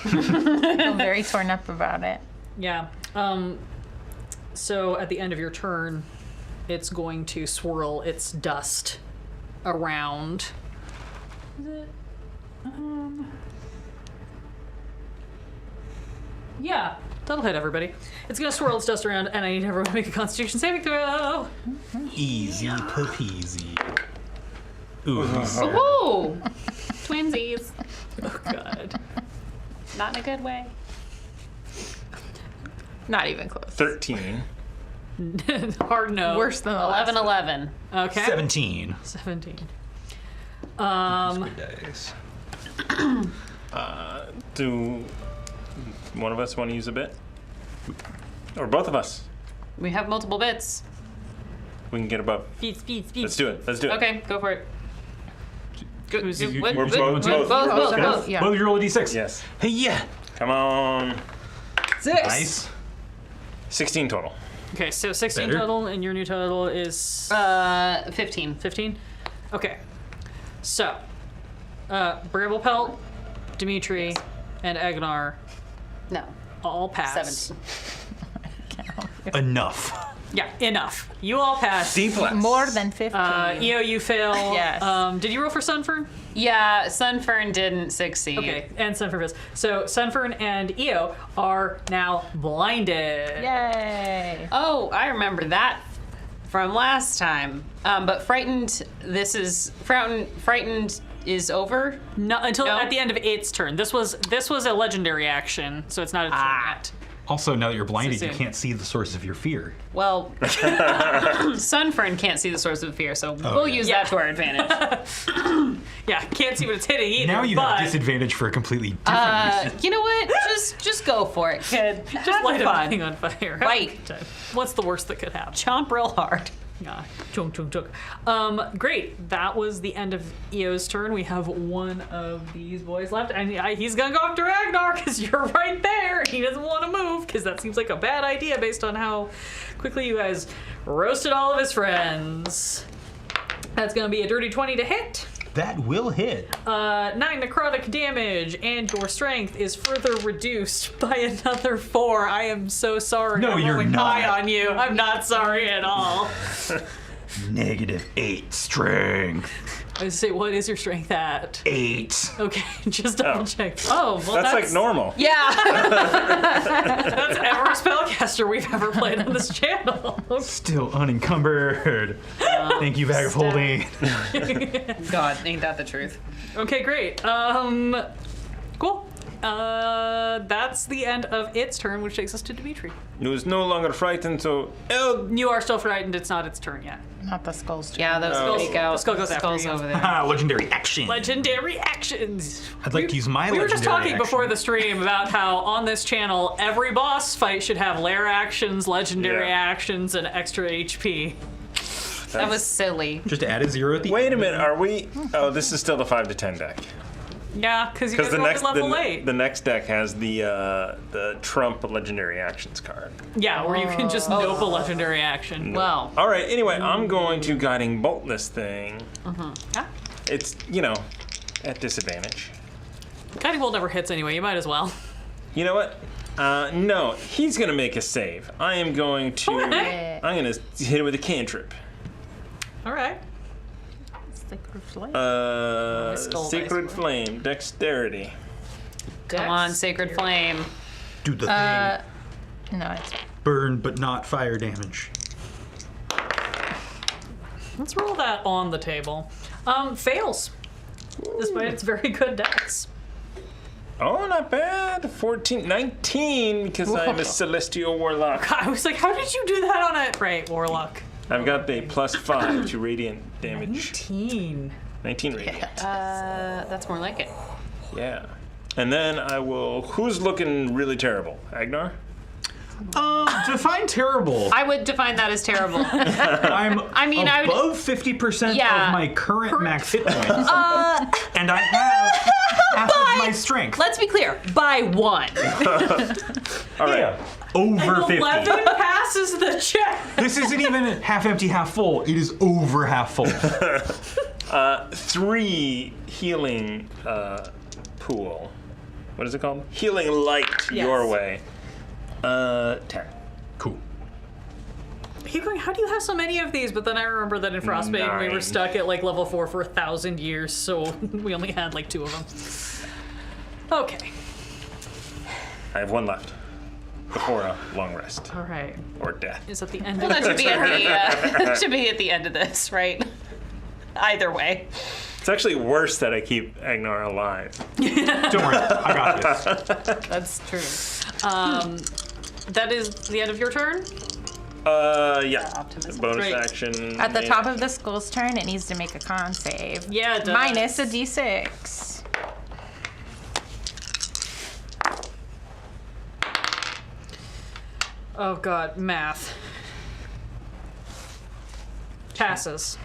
I feel very torn up about it. Yeah. So at the end of your turn, it's going to swirl its dust around. Is it? Yeah, that'll hit everybody. It's gonna swirl its dust around, and I need everyone to make a Constitution saving throw. Easy peasy. Ooh. Ooh! Twinsies. Oh God. Not in a good way. Not even close. 13. Hard no. Worse than the last 11. Okay. 17. 17. Good dice. Do one of us want to use a bit? Or both of us? We have multiple bits. We can get above. Speed. Let's do it. Okay, go for it. Go, Who's- what- We're what- both. both. Yeah. Both roll a d6. Yes. Hey, yeah. Come on. 6. Nice. 16 total. Okay, so 16 Better. total, and your new total is 15. 15? Okay. So, Bramble Pelt, Dimitri, and Agnar No. all pass. 17. Enough. Yeah, enough. You all pass. C+. More than 15. Eo, you fail. Yes. Did you roll for Sunfern? Yeah, Sunfern didn't succeed. Okay, and Sunfern fails. So Sunfern and Eo are now blinded. Yay. Oh, I remember that from last time. But frightened. Frightened is over. No, until No? at the end of its turn. This was a legendary action, so it's not a turn yet. Also, now that you're blinded, you soon. can't see the source of your fear. Well, Sunfern can't see the source of fear, so we'll use that to our advantage. Yeah, can't see what it's hitting either. Now you but have disadvantage for a completely different reason. You know what? Just go for it, kid. just light everything on fire. Have a Right. good time. What's the worst that could happen? Chomp real hard. Yeah. Chunk, chunk, chunk. Great. That was the end of Eo's turn. We have one of these boys left, and he's gonna go after Ragnar because you're right there. He doesn't want to move because that seems like a bad idea based on how quickly you guys roasted all of his friends. That's gonna be a dirty 20 to hit. That will hit. 9 necrotic damage, and your strength is further reduced by another 4. I am so sorry. No, I'm you're rolling not. high on you. I'm not sorry at all. -8 strength. I was say, what is your strength at? 8. Okay, just double check. Oh, well, That's like normal. Yeah. That's every spellcaster we've ever played on this channel. Still unencumbered. Thank you, bag of holding. God, ain't that the truth? Okay, great. Cool. That's the end of its turn, which takes us to Dimitri. It was no longer frightened, so You are still frightened. It's not its turn yet. Not the skull's turn. Yeah, those No. fake out. The skull goes after Skulls you. over there. Legendary action. Legendary actions. I'd like to use my We were legendary just talking action. before the stream about how on this channel, every boss fight should have lair actions, legendary Yeah. actions, and extra HP. That was silly. Just add a 0 at the wait a end. minute. Are we? Oh, this is still the 5 to 10 deck. Yeah, because you Because guys the rolled next at level 8. the next deck has the Trump legendary actions card. Yeah, where you can just nope a legendary action. Well, All right. Anyway, I'm going to guiding bolt this thing. Ah, It's at disadvantage. Guiding Bolt never hits anyway. You might as well. You know what? No, he's gonna make a save. I am going to. Okay. I'm gonna hit it with a cantrip. All right. Sacred flame. Skull Sacred dice. Flame, Dexterity. come on, Sacred Flame. Do the thing. No, it's Burn, but not fire damage. Let's roll that on the table. Fails. Despite its very good dex. Oh, not bad. 14, 19, because I'm a Celestial Warlock. I was like, how did you do that on a... Right, Warlock. I've got the +5 to radiant damage. 19. 19 radiant. That's more like it. Yeah. And then I will. Who's looking really terrible? Agnar? Define terrible. I would define that as terrible. I'm I mean, I would- above 50% Yeah. of my current max hit points. And I have half of my strength. Let's be clear. By 1. All right. Over 50. 11 passes the check. This isn't even half empty, half full. It is over half full. 3 healing pool. What is it called? Healing light your way. 10. Cool. Keep going, how do you have so many of these? But then I remember that in Frostbane we were 9. stuck at like level 4 for 1,000 years, so we only had like 2 of them. Okay. I have 1 left. Before a long rest. All right. Or death. Is that the end Well, of that should be at the should be at the end of this, right? Either way. It's actually worse that I keep Agnar alive. Don't worry. I got this. That's true. That is the end of your turn? Yeah. Optimism. Bonus Great. action. at the top of the skull's turn. It needs to make a con save. Yeah, it does. Minus a d6. Oh god, math. Passes.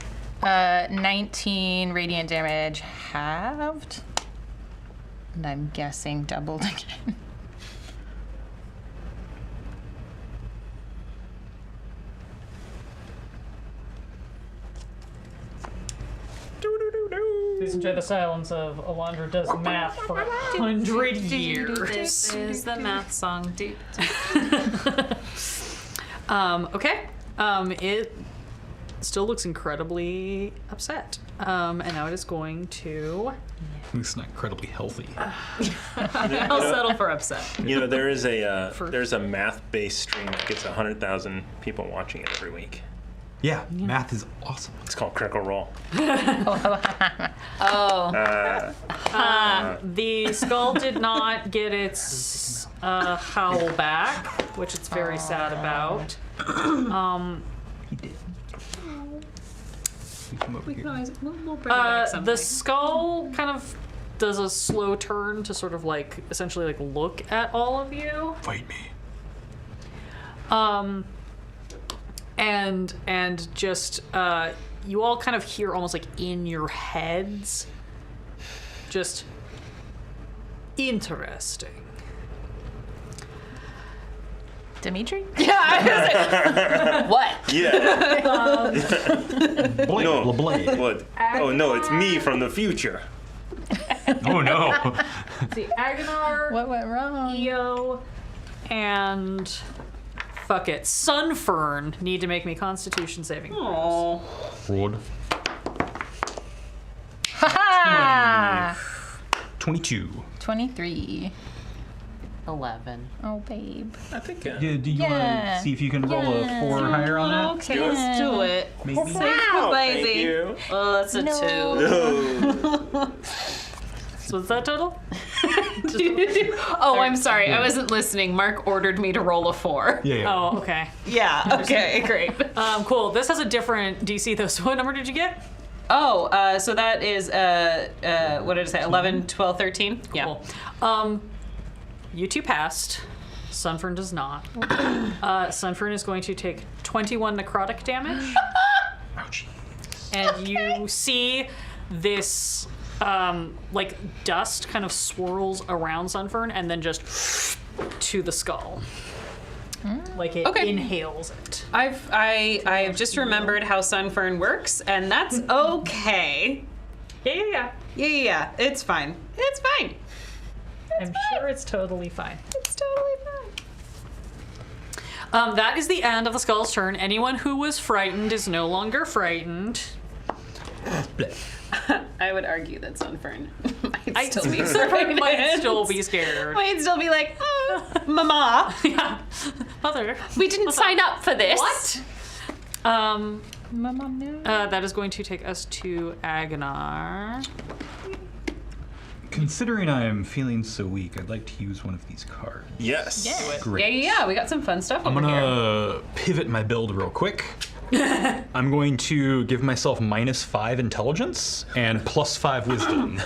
19 radiant damage halved. And I'm guessing doubled again. Ladies and enjoy the silence of Alandra does math for 100 years. This is the math song. Okay. It still looks incredibly upset. And now it is going to... It's not incredibly healthy. I'll settle for upset. You know, there's a math-based stream that gets 100,000 people watching it every week. Yeah, math is awesome. It's called Critical Role. The skull did not get its howl back, which it's very sad about. He did. We come over here. We'll bring back something. The skull kind of does a slow turn to sort of like essentially like look at all of you. Fight me. And just you all kind of hear almost like in your heads, just interesting. Dimitri? What? Yeah. Blade, No. blade. What? Oh no, it's me from the future. Oh no. See, Agonar, What went wrong? Eo, and fuck it, Sunfern need to make me Constitution saving throws. Oh. Road. Ha! 22. 23. 11. Oh, babe. I think. Do you Yeah. want to see if you can roll a 4 or higher on that? Okay, let's do it. Maybe. Wow, baby. thank you. Oh, that's a 2. Oh. So what's that total? Oh, I'm sorry. I wasn't listening. Mark ordered me to roll a 4. Yeah, yeah. Oh, okay. Yeah. Okay. Great. Cool. This has a different DC though. So what number did you get? Oh, so that is what did I say? 11, 12, 13. Yeah. Cool. You two passed. Sunfern does not. Sunfern is going to take 21 necrotic damage. Ouchie. And you see this like dust kind of swirls around Sunfern and then just to the skull. Like it Okay. inhales it. I've just remembered how Sunfern works, and that's okay. Yeah. Yeah. It's fine. It's fine. I'm sure it's totally fine. It's totally fine. That is the end of the skull's turn. Anyone who was frightened is no longer frightened. I would argue that Sunfern might still be Sunfern frightened. might still be scared. Might still be like, Mama, Yeah. Mother. we didn't sign up for this. What? Mama, no. That is going to take us to Agonar. Considering I'm feeling so weak, I'd like to use one of these cards. Yes. Great. Yeah. We got some fun stuff I'm over here. gonna pivot my build real quick. I'm going to give myself -5 intelligence and +5 wisdom.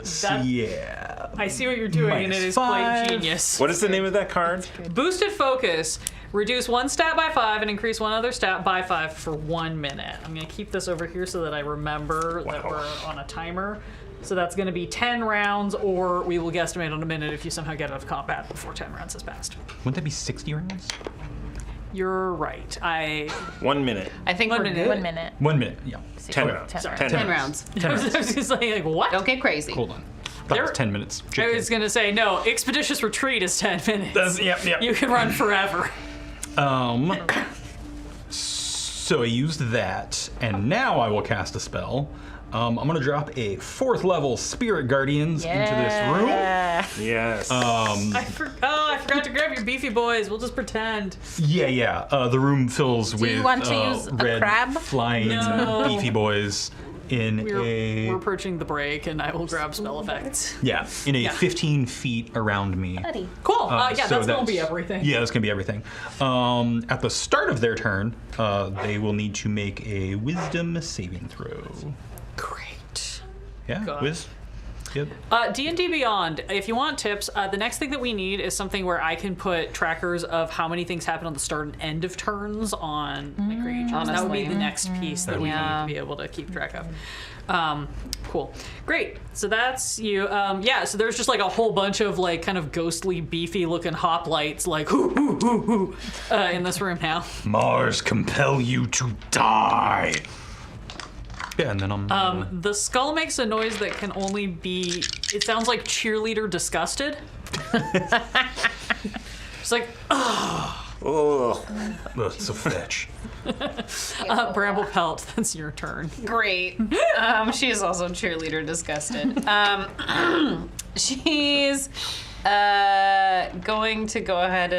So yeah. I see what you're doing, and it is quite -5. genius. What is the name of that card? Boosted focus. Reduce one stat by 5 and increase one other stat by 5 for 1 minute. I'm going to keep this over here so that I remember that Wow. we're on a timer. So that's going to be 10 rounds, or we will guesstimate on a minute if you somehow get out of combat before 10 rounds has passed. Wouldn't that be 60 rounds? You're right. 1 minute. I think 1 we're minute. good. 1 minute. 1 minute, yeah. 10 rounds. 10 rounds. I was just like, what? Don't get crazy. Hold on. That was There- 10 minutes. I was going to say, no, expeditious retreat is 10 minutes. Yep. You can run forever. So I used that, and now I will cast a spell. I'm gonna drop a 4th level Spirit Guardians into this room. Yes. I forgot to grab your beefy boys. We'll just pretend. Yeah. The room fills with you want to use a red crab? flying No. beefy boys in We're approaching the break, and I will grab spell effects. in a Yeah. 15 feet around me. Cool. Yeah, So that's gonna be everything. Yeah, that's gonna be everything. At the start of their turn, they will need to make a Wisdom saving throw. Great. Yeah, God. Wiz. Yep. D&D Beyond, if you want tips, the next thing that we need is something where I can put trackers of how many things happen on the start and end of turns on my creatures. That would be Honestly. the next piece that we need to be able to keep track of. Cool. Great. So that's you. So there's just like a whole bunch of like kind of ghostly, beefy looking hoplites like in this room now. Mars compel you to die. Yeah, and then I'm. The skull makes a noise that can only be. It sounds like cheerleader disgusted. It's like, Oh, Ugh, so fetch. Bramble Pelt. That's your turn. Great. She is also cheerleader disgusted. She's going to go ahead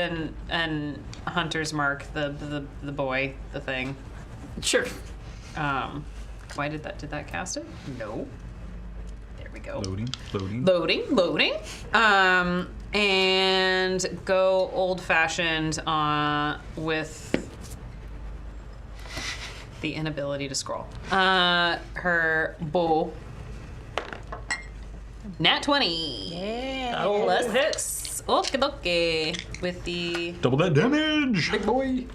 and hunter's mark the boy, the thing. Sure. Why did that cast it? No. There we go. Loading. And go old fashioned with the inability to scroll. Her bow. Nat 20. Yeah. Plus Hits. 6. Okay. With the. Double that damage. Big boy.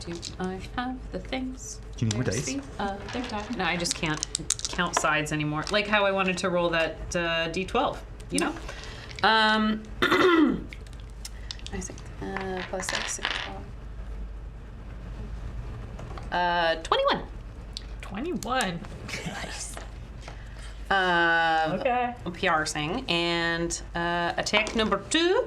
Do I have the things? Do you need more Where's dice? the other die? No, I just can't count sides anymore. Like how I wanted to roll that D12, you know? I think plus 6. 21. 21. Nice. Okay. Piercing. And attack number 2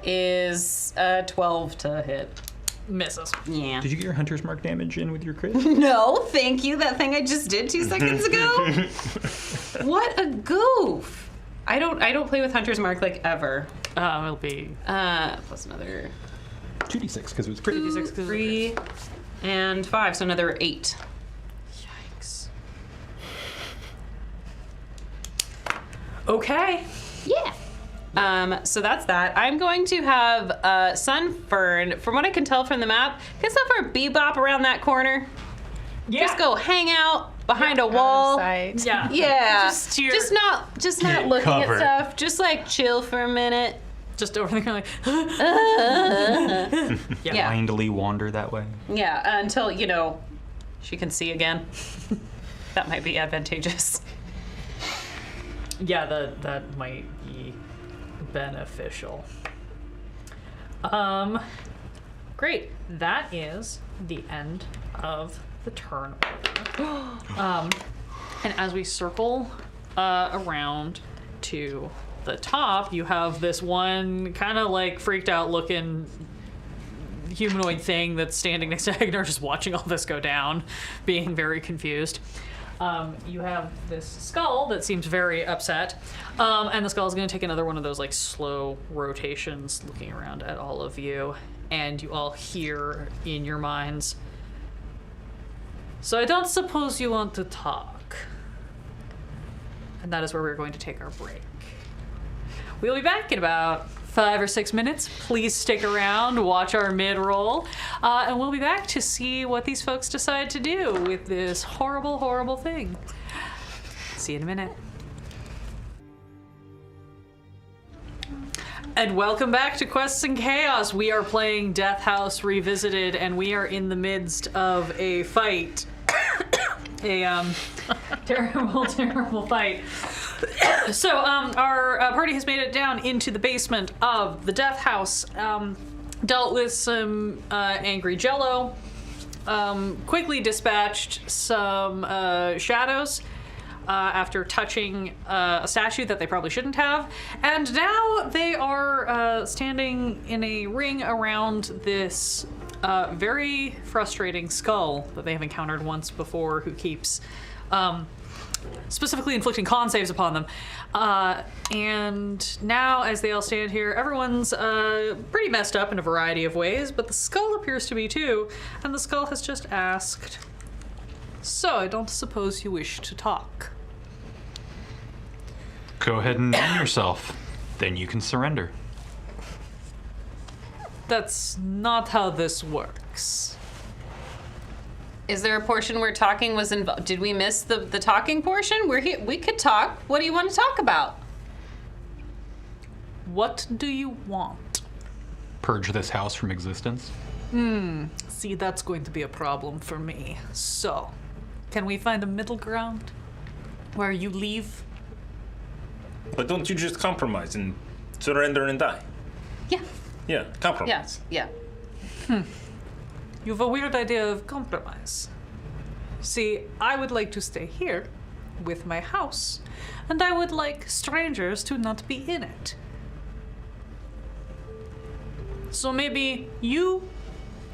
is 12 to hit. Misses. Yeah. Did you get your hunter's mark damage in with your crit? No, thank you. That thing I just did 2 seconds ago. What a goof. I don't play with Hunter's Mark like ever. It'll be Plus another 2d6 because it was crit. 2d6 'cause of 3 and 5, so another 8. Yikes. Okay. Yeah. So that's that. I'm going to have Sunfern, from what I can tell from the map, can Sunfern bebop around that corner? Yeah. Just go hang out behind a wall. Sight. Yeah. Yeah. Just here. Just not Get looking cover. at stuff. Just like chill for a minute. Just over there like, Yeah. Blindly wander that way. Yeah, until, she can see again. That might be advantageous. yeah, that might be beneficial. Great. That is the end of the turn order. And as we circle around to the top, you have this one kind of like freaked out looking humanoid thing that's standing next to Agnar, just watching all this go down, being very confused. You have this skull that seems very upset, and the skull is going to take another one of those like slow rotations, looking around at all of you, and you all hear in your minds, "So I don't suppose you want to talk." And that is where we're going to take our break. We'll be back in about 5 or 6 minutes. Please stick around, watch our mid-roll, and we'll be back to see what these folks decide to do with this horrible, horrible thing. See you in a minute. And welcome back to Quests and Chaos. We are playing Death House Revisited, and we are in the midst of a fight. A terrible, terrible fight. So our party has made it down into the basement of the Death House, dealt with some angry jello, quickly dispatched some shadows after touching a statue that they probably shouldn't have, and now they are standing in a ring around this very frustrating skull that they have encountered once before, who keeps specifically inflicting con saves upon them. And now, as they all stand here, everyone's pretty messed up in a variety of ways, but the skull appears to be too, and the skull has just asked, "So, I don't suppose you wish to talk?" Go ahead and name yourself. Then you can surrender. That's not how this works. Is there a portion where talking was involved? Did we miss the talking portion? We're here. We could talk. What do you want to talk about? What do you want? Purge this house from existence. See, that's going to be a problem for me. So, can we find a middle ground where you leave? But don't you just compromise and surrender and die? Yeah. Yeah, compromise. Yeah. You have a weird idea of compromise. See, I would like to stay here with my house, and I would like strangers to not be in it. So maybe you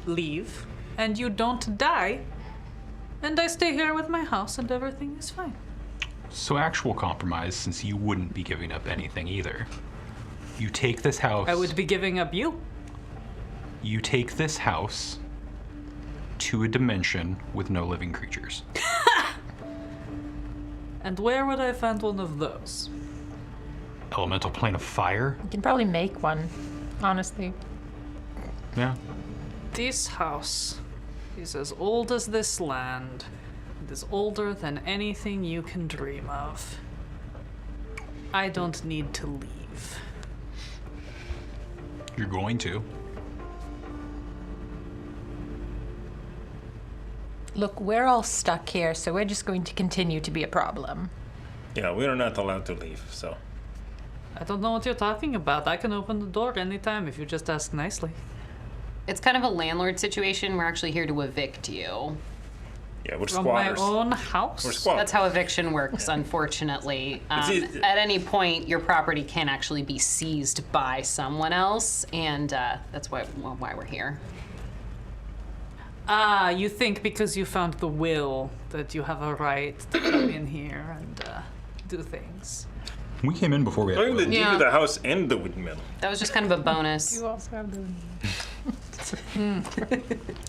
leave and you don't die, and I stay here with my house and everything is fine. So actual compromise, since you wouldn't be giving up anything either. You take this house. I would be giving up you. You take this house to a dimension with no living creatures. And where would I find one of those? Elemental plane of fire? You can probably make one, honestly. Yeah. This house is as old as this land. It is older than anything you can dream of. I don't need to leave. You're going to. Look, we're all stuck here, so we're just going to continue to be a problem. Yeah, we are not allowed to leave, so. I don't know what you're talking about. I can open the door anytime if you just ask nicely. It's kind of a landlord situation. We're actually here to evict you. Yeah, we're From my squatters. own house? We're squatters. That's how eviction works, unfortunately. At any point, your property can actually be seized by someone else, and that's why we're here. Ah, you think because you found the will that you have a right to come in here and do things. We came in before we had Learn the will. deed of the house and the windmill. That was just kind of a bonus.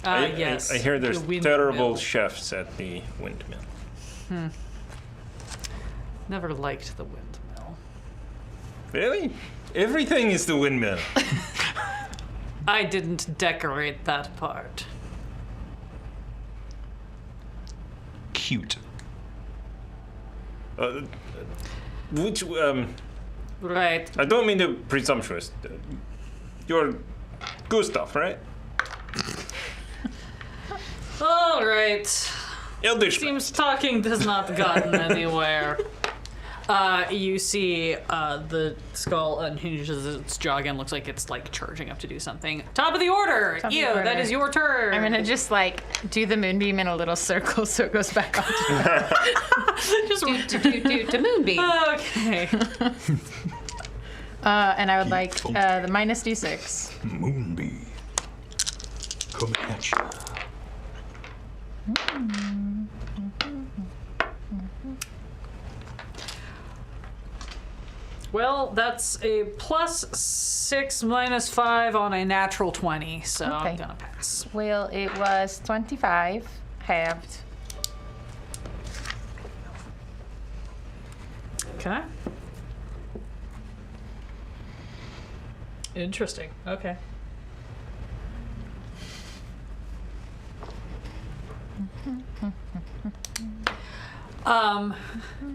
Yes. I hear there's the windmill. terrible chefs at the windmill. Never liked the windmill. Really? Everything is the windmill. I didn't decorate that part. Cute. Which, Right. I don't mean to be presumptuous. You're Gustav, right? All right. Eldritch. Seems talking has not gotten anywhere. You see the skull unhinges its jaw again. Looks like it's like charging up to do something. Top of the order. Top of the Ew, order. that is your turn. I'm gonna just like do the moonbeam in a little circle so it goes back on. just To Moonbeam. okay. And I would like the minus d6. Moonbeam. Come at you. Well, that's a +6 -5 on a natural 20, so I'm Okay. gonna pass. Well, it was 25 halved. Okay. Interesting. Okay.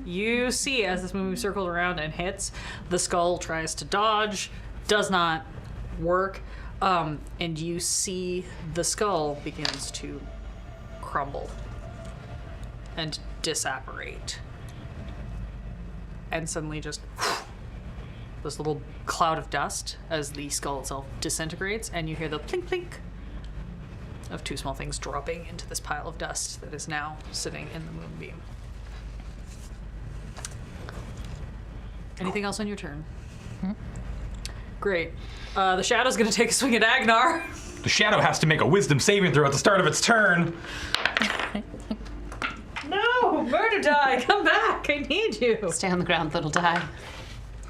You see as this movie circles around and hits, the skull tries to dodge, does not work, and you see the skull begins to crumble and disapparate. And suddenly just this little cloud of dust as the skull itself disintegrates, and you hear the plink plink of two small things dropping into this pile of dust that is now sitting in the moonbeam. Anything else on your turn? Great. The shadow's gonna take a swing at Agnar. The shadow has to make a wisdom saving throw at the start of its turn. No, murder die, come back! I need you. Stay on the ground, little die.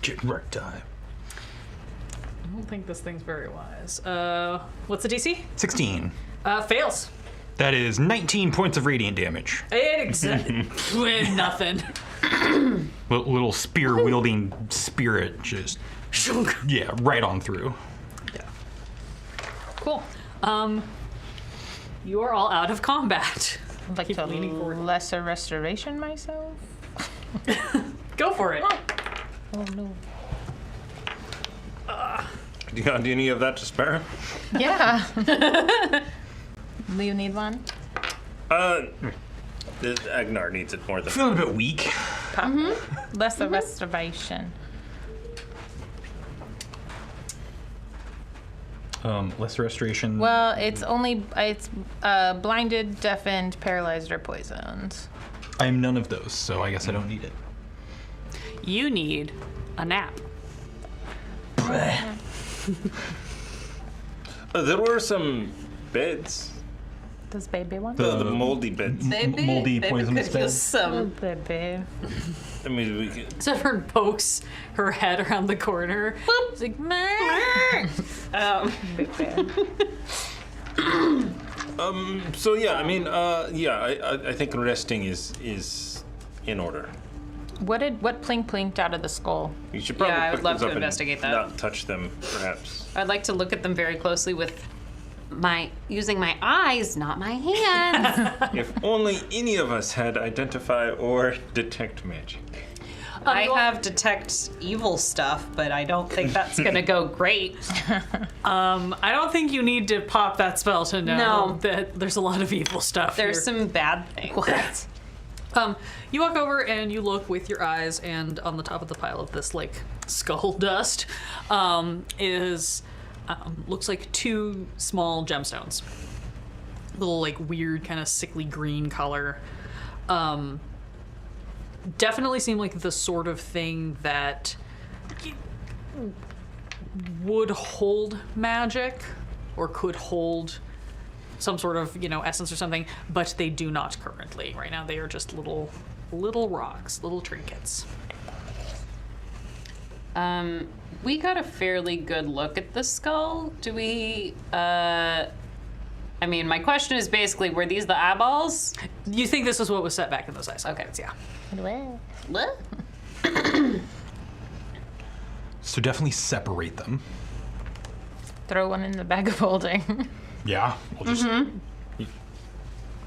Get wrecked time. I don't think this thing's very wise. What's the DC? 16. Fails. That is 19 points of radiant damage. Exactly. Nothing. Little spear wielding spirit just, yeah, right on through. Yeah. Cool. You are all out of combat. I'd like Keep to leaning forward. lesser restoration myself. Go for it. Oh no. Do you got any of that to spare? Yeah. Do you need one? Agnar needs it more than. Feeling a bit weak. Lesser restoration. Lesser restoration. Well, it's blinded, deafened, paralyzed, or poisoned. I'm none of those, so I guess I don't need it. You need a nap. There were some beds. Does baby want The moldy beds. Moldy, poisonous could use beds. some. baby? I mean, we could. Severn pokes her head around the corner. It's like, meh. So yeah, I mean, I think resting is in order. What plink plinked out of the skull? You should probably I would pick love those to up and investigate that. Not touch them, perhaps. I'd like to look at them very closely with using my eyes, not my hands. If only any of us had identify or detect magic. I have detect evil stuff, but I don't think that's gonna go great. I don't think you need to pop that spell to know No. that there's a lot of evil stuff There's here. some bad things. You walk over and you look with your eyes, and on the top of the pile of this like skull dust looks like 2 small gemstones. Little like weird kind of sickly green color. Definitely seem like the sort of thing that would hold magic or could hold some sort of, essence or something, but they do not currently. Right now they are just little rocks, little trinkets. We got a fairly good look at the skull. Do we, my question is basically, were these the eyeballs? You think this is what was set back in those eye sockets, yeah. What? So definitely separate them. Throw one in the bag of holding. Yeah, we'll just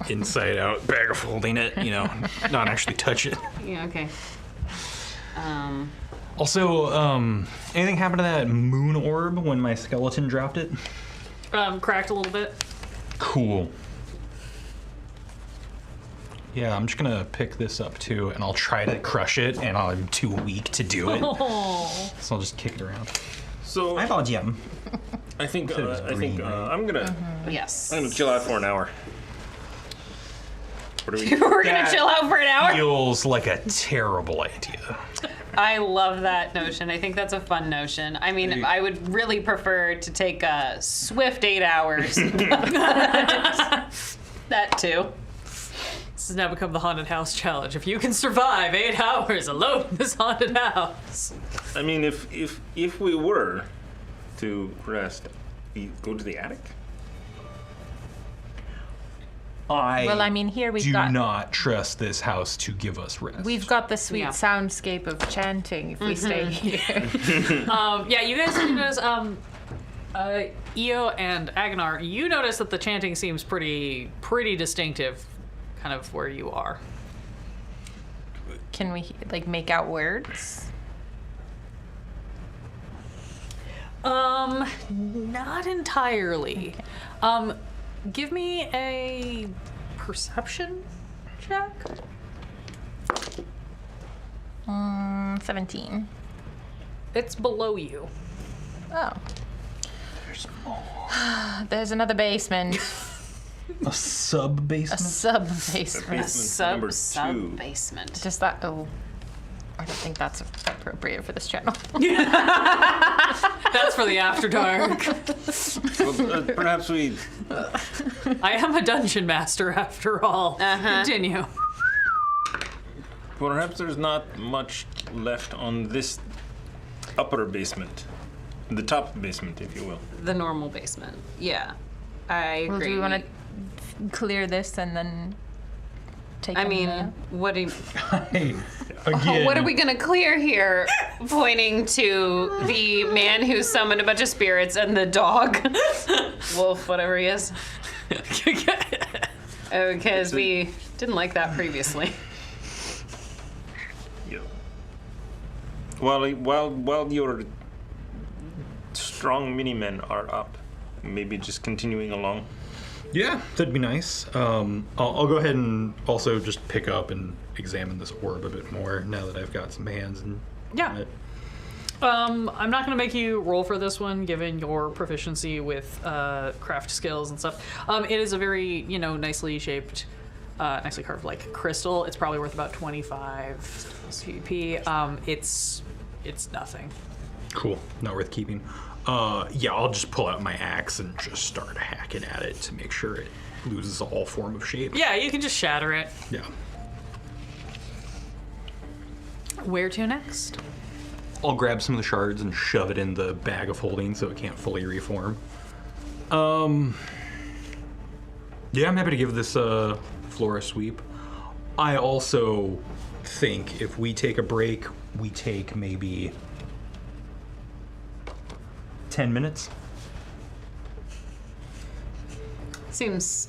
inside out bag of holding it, not actually touch it. Yeah, okay. Also, anything happened to that moon orb when my skeleton dropped it? Cracked a little bit. Cool. Yeah, I'm just gonna pick this up too, and I'll try to crush it, and I'm too weak to do it. Oh. So I'll just kick it around. So I thought, yeah. I think Said it was green, right? I'm gonna Yes. chill out for an hour. What are we? We're gonna chill out for an hour? Feels like a terrible idea. I love that notion. I think that's a fun notion. I mean, I would really prefer to take a swift 8 hours. That too. This has now become the haunted house challenge. If you can survive 8 hours alone in this haunted house. I mean, if we were to rest, we go to the attic. Here do not trust this house to give us rest. we've got the sweet Yeah. soundscape of chanting if we stay here. Yeah, you guys notice, Io and Agnar, you notice that the chanting seems pretty distinctive, kind of where you are. Can we make out words? Not entirely. Give me a perception check. 17. It's below you. Oh. There's another basement. A sub-basement? Sub-basement. Basement number 2. Basement. Just that. Oh. I don't think that's appropriate for this channel. That's for the after dark. Well, perhaps we. I am a dungeon master after all. Continue. Perhaps there's not much left on this upper basement, the top basement, if you will. The normal basement. Yeah. I agree. Well, do we want to clear this and then take I them mean, there? what do you... Again, What are we gonna clear here? Pointing to the man who summoned a bunch of spirits and the dog. Wolf, whatever he is. Because we didn't like that previously. Yeah. While your strong mini-men are up, maybe just continuing along. Yeah, that'd be nice. I'll go ahead and also just pick up and examine this orb a bit more now that I've got some hands and Yeah. it. I'm not going to make you roll for this one, given your proficiency with craft skills and stuff. It is a very, nicely shaped, nicely carved, like, crystal. It's probably worth about 25 CP. It's nothing. Cool. Not worth keeping. Yeah, I'll just pull out my axe and just start hacking at it to make sure it loses all form of shape. Yeah, you can just shatter it. Yeah. Where to next? I'll grab some of the shards and shove it in the bag of holding so it can't fully reform. Yeah, I'm happy to give this floor a sweep. I also think if we take a break, we take maybe 10 minutes. Seems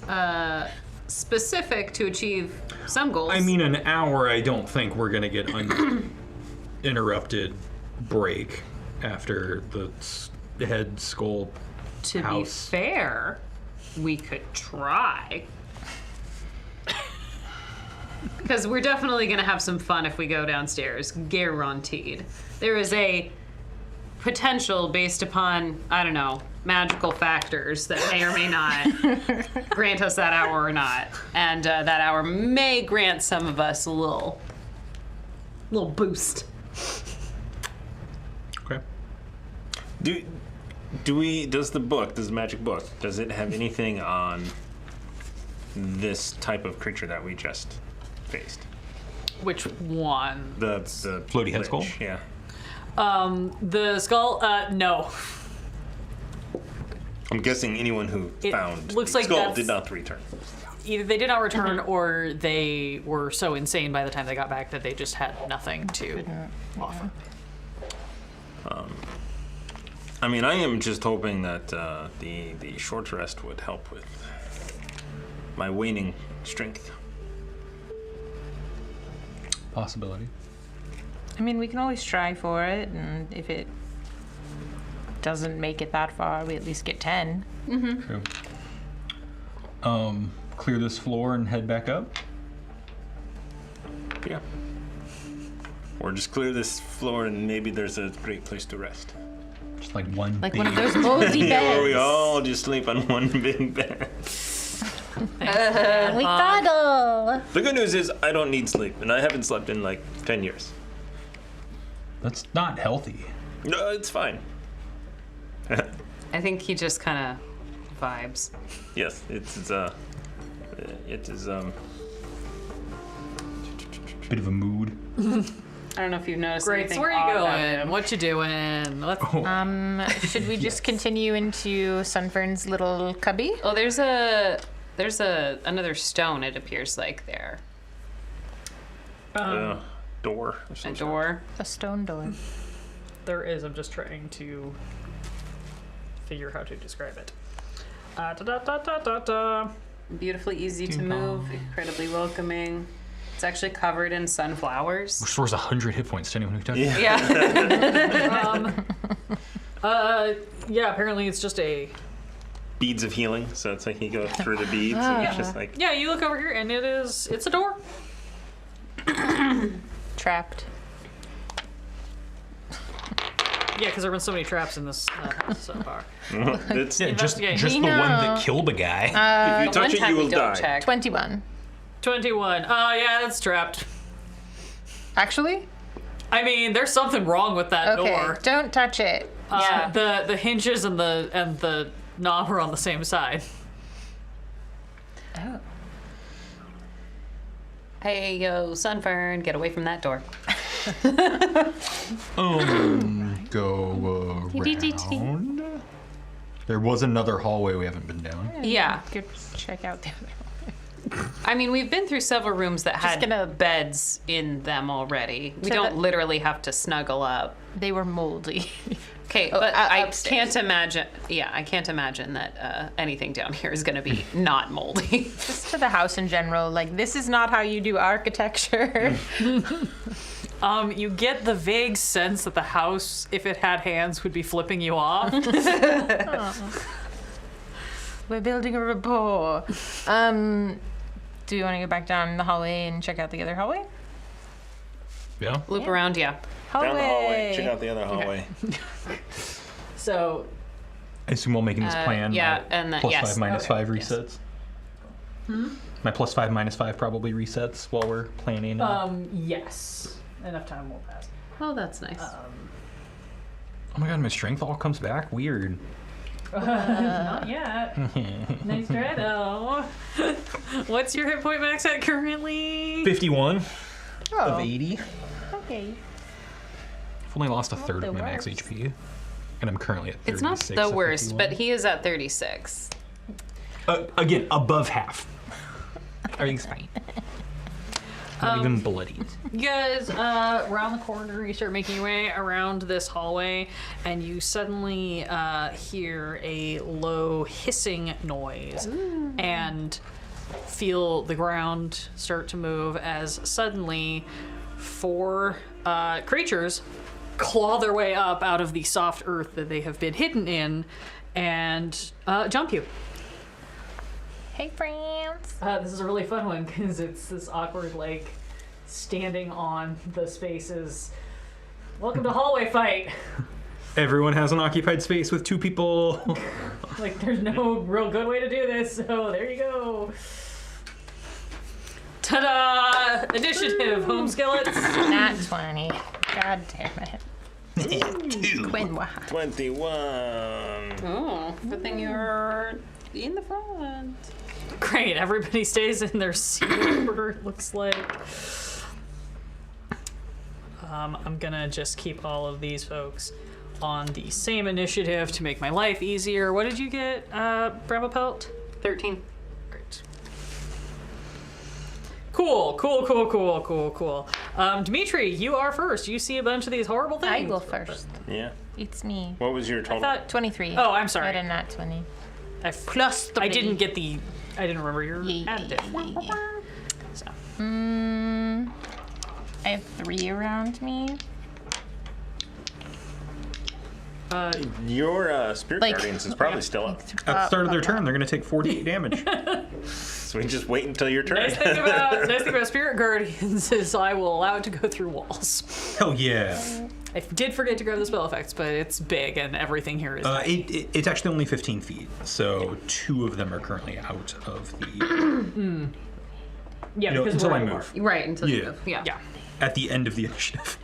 specific to achieve some goals. I mean, an hour, I don't think we're going to get uninterrupted break after the head skull to house. be fair, we could try. Because we're definitely going to have some fun if we go downstairs. Guaranteed. There is a potential based upon, I don't know, magical factors that may or may not grant us that hour or not. And that hour may grant some of us a little boost. Okay. Does the magic book, does it have anything on this type of creature that we just faced? Which one? The Floaty head skull? Yeah. The skull? No. I'm guessing anyone who It found looks the like skull that's- did not return. Either they did not return or they were so insane by the time they got back that they just had nothing to offer. I mean, I am just hoping that the short rest would help with my waning strength. Possibility. I mean, we can always try for it, and if it doesn't make it that far, we at least get 10. True. Clear this floor and head back up. Yeah. Or just clear this floor and maybe there's a great place to rest. Just like one Like big... one of those moldy Yeah, where we beds. all just sleep on one big bed. We cuddle. The good news is I don't need sleep, and I haven't slept in like 10 years. That's not healthy. No, it's fine. I think he just kind of vibes. Yes, it is Bit of a mood. I don't know if you've noticed Great, anything so where are odd you about going? him. What you doing? Let's, Should we just continue into Sunfern's little cubby? Oh, there's another stone. It appears like there. door. Or A some sort. door. A stone door. there is. I'm just trying to figure how to describe it. Beautifully easy to move. Incredibly welcoming. It's actually covered in sunflowers. Restores 100 hit points to anyone who touches it. Yeah. Yeah, apparently it's just a... Beads of healing, so it's like you go through the beads and it's just like Yeah, you look over here and it's a door. Trapped. Yeah, because there have been so many traps in this house so far. it's, Yeah, just Investigate. the one that killed a guy. if you touch One it, time you we will don't die. check. 21. 21. Oh, yeah, that's trapped. Actually? I mean, there's something wrong with that Okay, door. don't touch it. Yeah. The hinges and the knob are on the same side. Oh. Hey, yo, Sunfern, get away from that door. Go around. There was another hallway we haven't been down. Yeah. Good. Check out the other. I mean, we've been through several rooms that had gonna- beds in them already. We To don't the- literally have to snuggle up. They were moldy. Okay, but I upstairs. can't imagine. Yeah, I can't imagine that anything down here is going to be not moldy. Just to the house in general, like, this is not how you do architecture. You get the vague sense that the house, if it had hands, would be flipping you off. We're building a rapport. Do you want to go back down the hallway and check out the other hallway? Yeah. Loop around, yeah. Down the hallway. Check out the other hallway. So, I assume while making this plan, yeah, my and then- plus yes. 5 minus Okay, 5 resets. My plus 5 minus 5 probably resets while we're planning. yes. Enough time will pass. Oh, that's nice. Oh my god, my strength all comes back? Weird. Not yet. Nice try, though. What's your hit point max at currently? 51 Oh, of 80. okay. I've only lost a third of the my max worst. HP. And I'm currently at 36. It's not the of worst, 51. but he is at 36. Again, above half. Everything's fine. Not even bloodied. You guys, around the corner, you start making your way around this hallway, and you suddenly hear a low hissing noise, and feel the ground start to move as suddenly 4 creatures claw their way up out of the soft earth that they have been hidden in, and jump you. Hey, friends. This is a really fun one because it's this awkward, like, standing on the spaces. Welcome to hallway fight. Everyone has an occupied space with 2 people. Like, there's no real good way to do this, so there you go. Ta-da! Initiative, home skillets. Not 20. God damn it. 21. 21. Oh, good thing you're in the front. Great, everybody stays in their seat, whatever it looks like. I'm gonna just keep all of these folks on the same initiative to make my life easier. What did you get, Bravo Pelt? 13. Great. Cool. Dimitri, you are first. You see a bunch of these horrible things. I go first. Yeah. It's me. What was your total? 23. Oh, I'm sorry. I did not 20. Plus 3. I didn't get the. I didn't remember your additive. So. I have 3 around me. Your Spirit Like- Guardians is probably still up. At the start of their turn, they're going to take 48 damage. So we just wait until your turn. Nice thing about Spirit Guardians is I will allow it to go through walls. Hell yeah. I did forget to grab the spell effects, but it's big and everything here is. It's actually only 15 feet, so 2 of them are currently out of the. Yeah, know, because until we're I out of move. our- Right, until you Yeah. move. Yeah. Yeah. At the end of the initiative.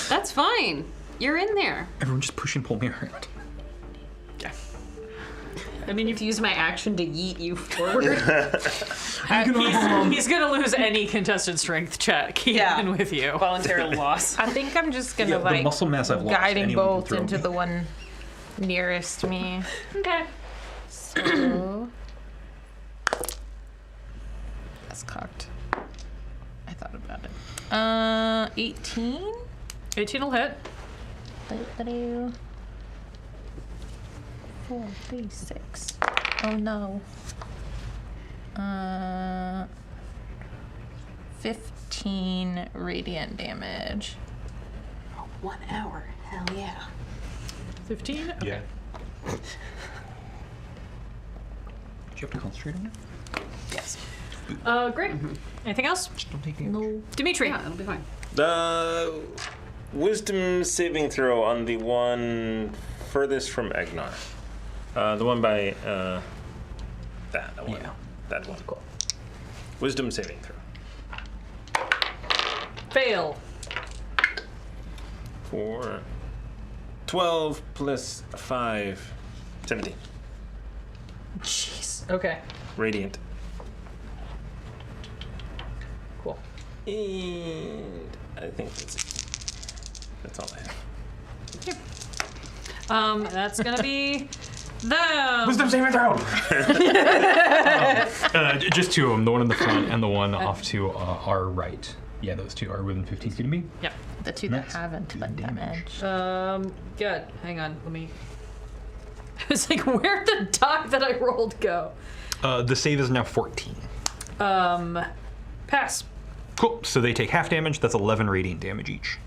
That's fine. You're in there. Everyone just push and pull me around. I mean, To use my action to yeet you forward. he's gonna lose any contested strength check even with you. Voluntary loss. I think I'm just gonna Yeah, the like muscle mass I've lost, guiding anyone can bolt throw into me. the one nearest me. Okay. So that's cocked. I thought about it. 18. 18 will hit. 4, 3, 6. Oh no. 15 radiant damage. 1 hour. Hell yeah. 15? Okay. Yeah. Do you have to concentrate on it? Yes. Great. Anything else? Just don't take damage. Dimitri. Yeah, it'll be fine. The wisdom saving throw on the one furthest from Egnar. The one by that one. Yeah. That one. Cool. Wisdom saving throw. Fail. For 12 plus 5, 17. Jeez. Okay. Radiant. Cool. And I think that's it. That's all I have. That's gonna be them. Wisdom saving throw. Just 2 of them, the one in the front and the one off to our right. Yeah, those 2 are within 15 feet of me. Yep. The 2 that Nice. haven't done damage. Good. Hang on. Let me. I was like, where'd the die that I rolled go? The save is now 14. Pass. Cool. So they take half damage. That's 11 radiant damage each.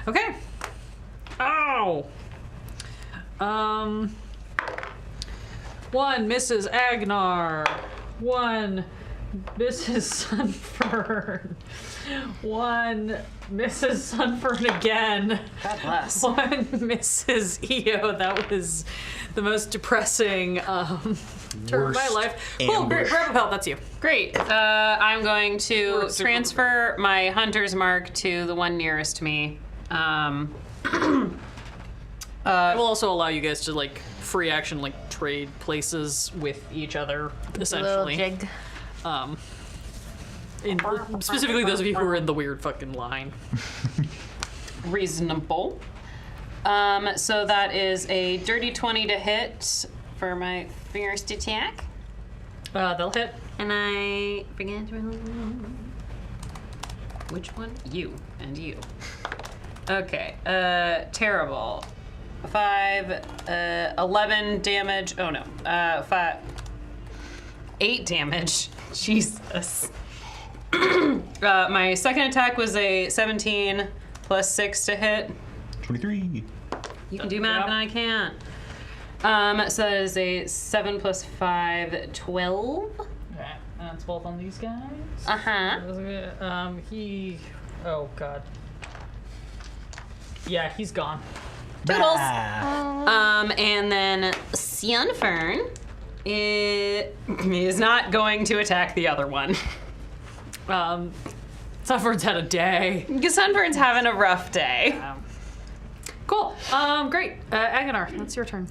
Okay. Ow. One misses Agnar. One Mrs. Sunfern. 1 Mrs. Sunfern again. God bless. 1 Mrs. EO. That was the most depressing turn of my Worst life. Cool, great. ambush. Grab a pelt, that's you. Great. I'm going to Or super- transfer my hunter's mark to the one nearest to me. It will also allow you guys to, like, free action, like, trade places with each other, essentially. Little jig. Specifically those of you who are in the weird fucking line. Reasonable. So that is a dirty 20 to hit for my first attack. They'll hit. And I forget to roll. Which one? You and you. Okay. Terrible. 11 damage. Oh no. 8 damage. Jesus. My second attack was a 17 plus 6 to hit. 23. You can do math and I can't. So that is a 7 plus 5, 12. Okay, that's both on these guys. Uh-huh. Oh god. Yeah, he's gone. Toodles. Ah. And then Sunfern is not going to attack the other one. Sunfern's had a day. Sunfern's having a rough day. Cool. Great. Aganar, that's your turn.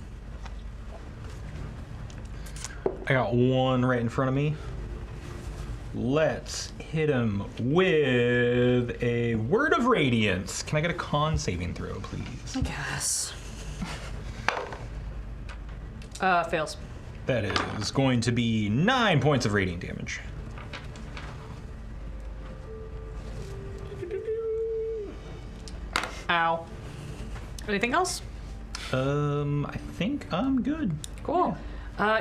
I got one right in front of me. Let's hit him with a Word of Radiance. Can I get a con saving throw, please? I guess. Fails. That is going to be 9 points of radiant damage. Ow. Anything else? I think I'm good. Cool.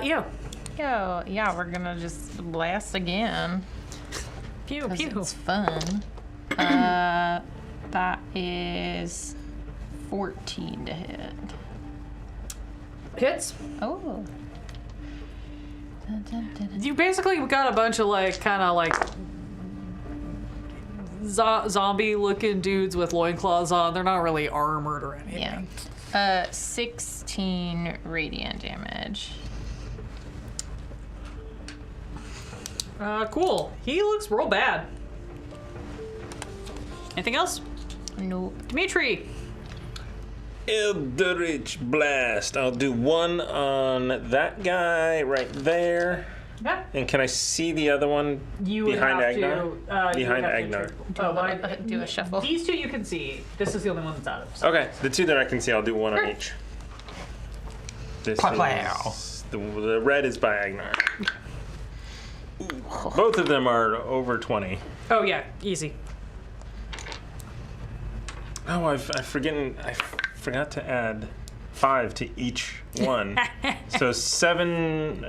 You. Yo, yeah, we're gonna just blast again. Pew, 'Cause pew. it's fun. That is 14 to hit. Hits. Oh. Dun, dun, dun, dun. You basically got a bunch of, like, kind of, like, zombie-looking dudes with loincloths on. They're not really armored or anything. Yeah. 16 radiant damage. Cool. He looks real bad. Anything else? Nope. Dimitri. Eldritch Blast. I'll do one on that guy right there. Yeah. And can I see the other one You would behind have Agnar? to. Behind Agnar. Do a shuffle. These two you can see. This is the only one that's out of. So. Okay, the two that I can see, I'll do one on Sure. each. This Plow. is, the red is by Agnar. Both of them are over 20. Oh yeah, easy. Oh, I forgot to add 5 to each one. So 7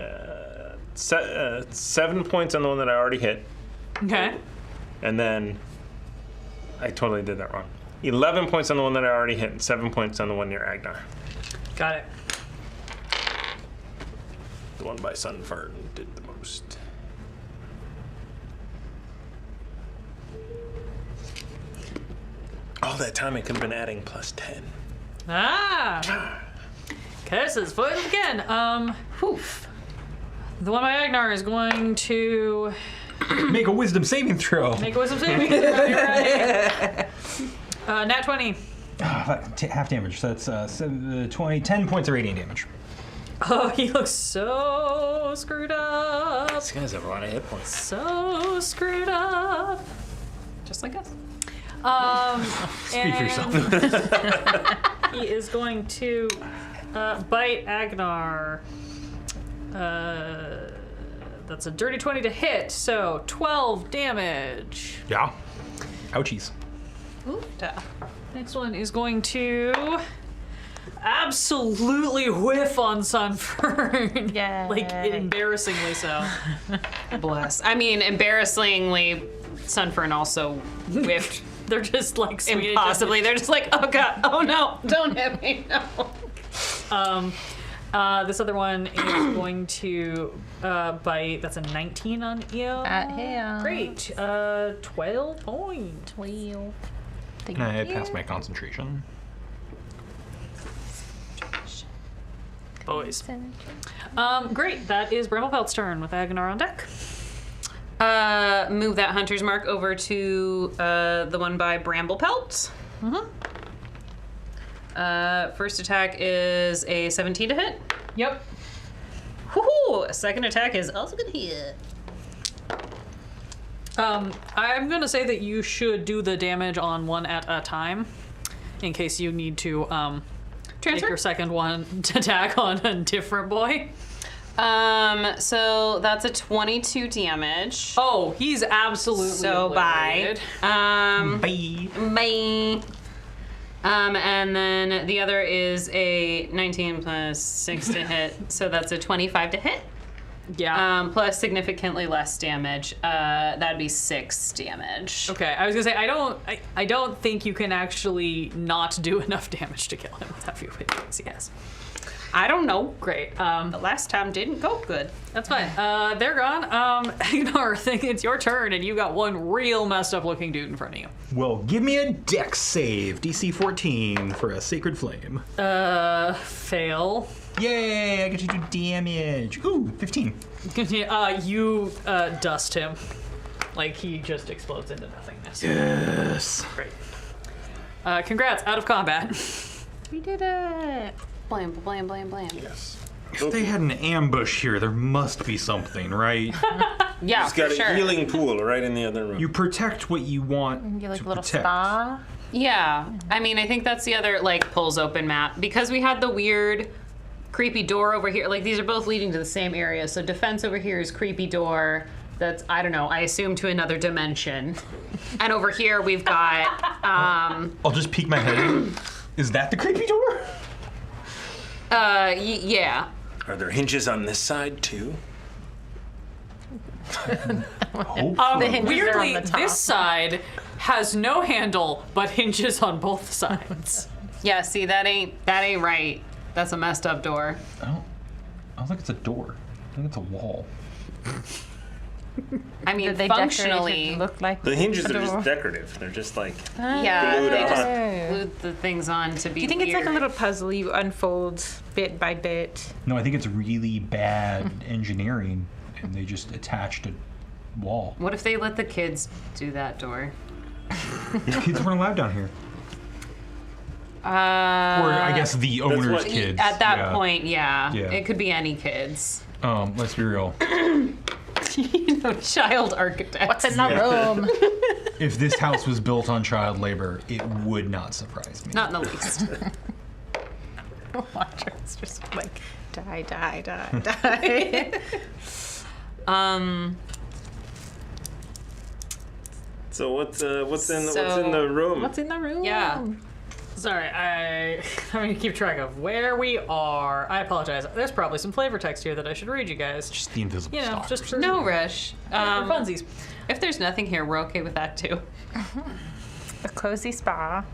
points on the one that I already hit, Okay. and then I totally did that wrong. 11 points on the one that I already hit, and 7 points on the one near Agnar. Got it. The one by Sunfern did the most. All that time I could have been adding plus 10. Ah. Curses foiled again. Poof. The one by Agnar is going to Make a wisdom saving throw. make a wisdom saving throw. You're right. Nat 20. Half damage. So that's 10 points of radiant damage. Oh, he looks so screwed up. This guy's have a lot of hit points. So screwed up. Just like us. Speak for yourself. He is going to bite Agnar. That's a dirty 20 to hit, so 12 damage. Yeah. Ouchies. Next one is going to absolutely whiff on Sunfern. Yay. Like, embarrassingly so. Bless. I mean, embarrassingly, Sunfern also whiffed They're just like impossibly. They're just like, oh god, oh no, don't hit me, no. This other one is going to bite. That's a 19 on EO. Great. 12 points. 12. Can I pass my concentration? Boys. Great. That is Bramblepelt's turn with Agnar on deck. Move that hunter's mark over to the one by Bramblepelt. First attack is a 17 to hit. Yep. Woohoo! Second attack is also gonna hit. I'm gonna say that you should do the damage on one at a time, in case you need to take Transfer? your second one to attack on a different boy. So that's a 22 damage. Oh, he's absolutely So bye. obliterated. Bye. And then the other is a 19 plus 6 to hit, so that's a 25 to hit. Yeah. Plus significantly less damage. That'd be 6 damage. Okay, I was gonna say I don't think you can actually not do enough damage to kill him with that few hits. Yes. I don't know. Great. The last time didn't go good. That's fine. They're gone. Agnar, I think it's your turn, and you got one real messed up looking dude in front of you. Well, give me a dex save, DC 14 for a Sacred Flame. Fail. Yay, I get to do damage. Ooh, 15. You dust him. Like he just explodes into nothingness. Yes. Great. Congrats, out of combat. We did it. Blam, blam, blam, blam. Yes. If they had an ambush here, there must be something, right? Yeah, He's got for a sure. healing pool right in the other room. You protect what you want You like to a little protect. spa. Yeah, I mean, I think that's the other, like, pulls open map. Because we had the weird, creepy door over here. Like, these are both leading to the same area. So defense over here is creepy door. That's, I don't know, I assume to another dimension. And over here we've got, I'll just peek my head in. Is that the creepy door? yeah. Are there hinges on this side too? The hinges are Weirdly, on the top. this side has no handle, but hinges on both sides. Yeah, see, that ain't right. That's a messed up door. I don't think it's a door. I think it's a wall. I mean, Did they decorate it functionally, to look like The hinges a are door? just decorative. They're just like yeah, glued they on. just Oh. glued the things on to be Do you think it's like a weird. little puzzle you unfold bit by bit? No, I think it's really bad engineering, and they just attached a wall. What if they let the kids do that door? Kids weren't allowed down here. Or I guess the owner's what- kids. At that yeah. point, yeah. Yeah. It could be any kids. Let's be real. You know, child architects. What's in the room? If this house was built on child labor, it would not surprise me. Not in the least. It's just like die, die, die, die. So what's in the So- room? What's in the room? Yeah. Sorry, I'm gonna keep track of where we are. I apologize. There's probably some flavor text here that I should read you guys. Just the invisible You know, stalkers. just for, No rush. for funsies. If there's nothing here, we're okay with that too. A cozy spa.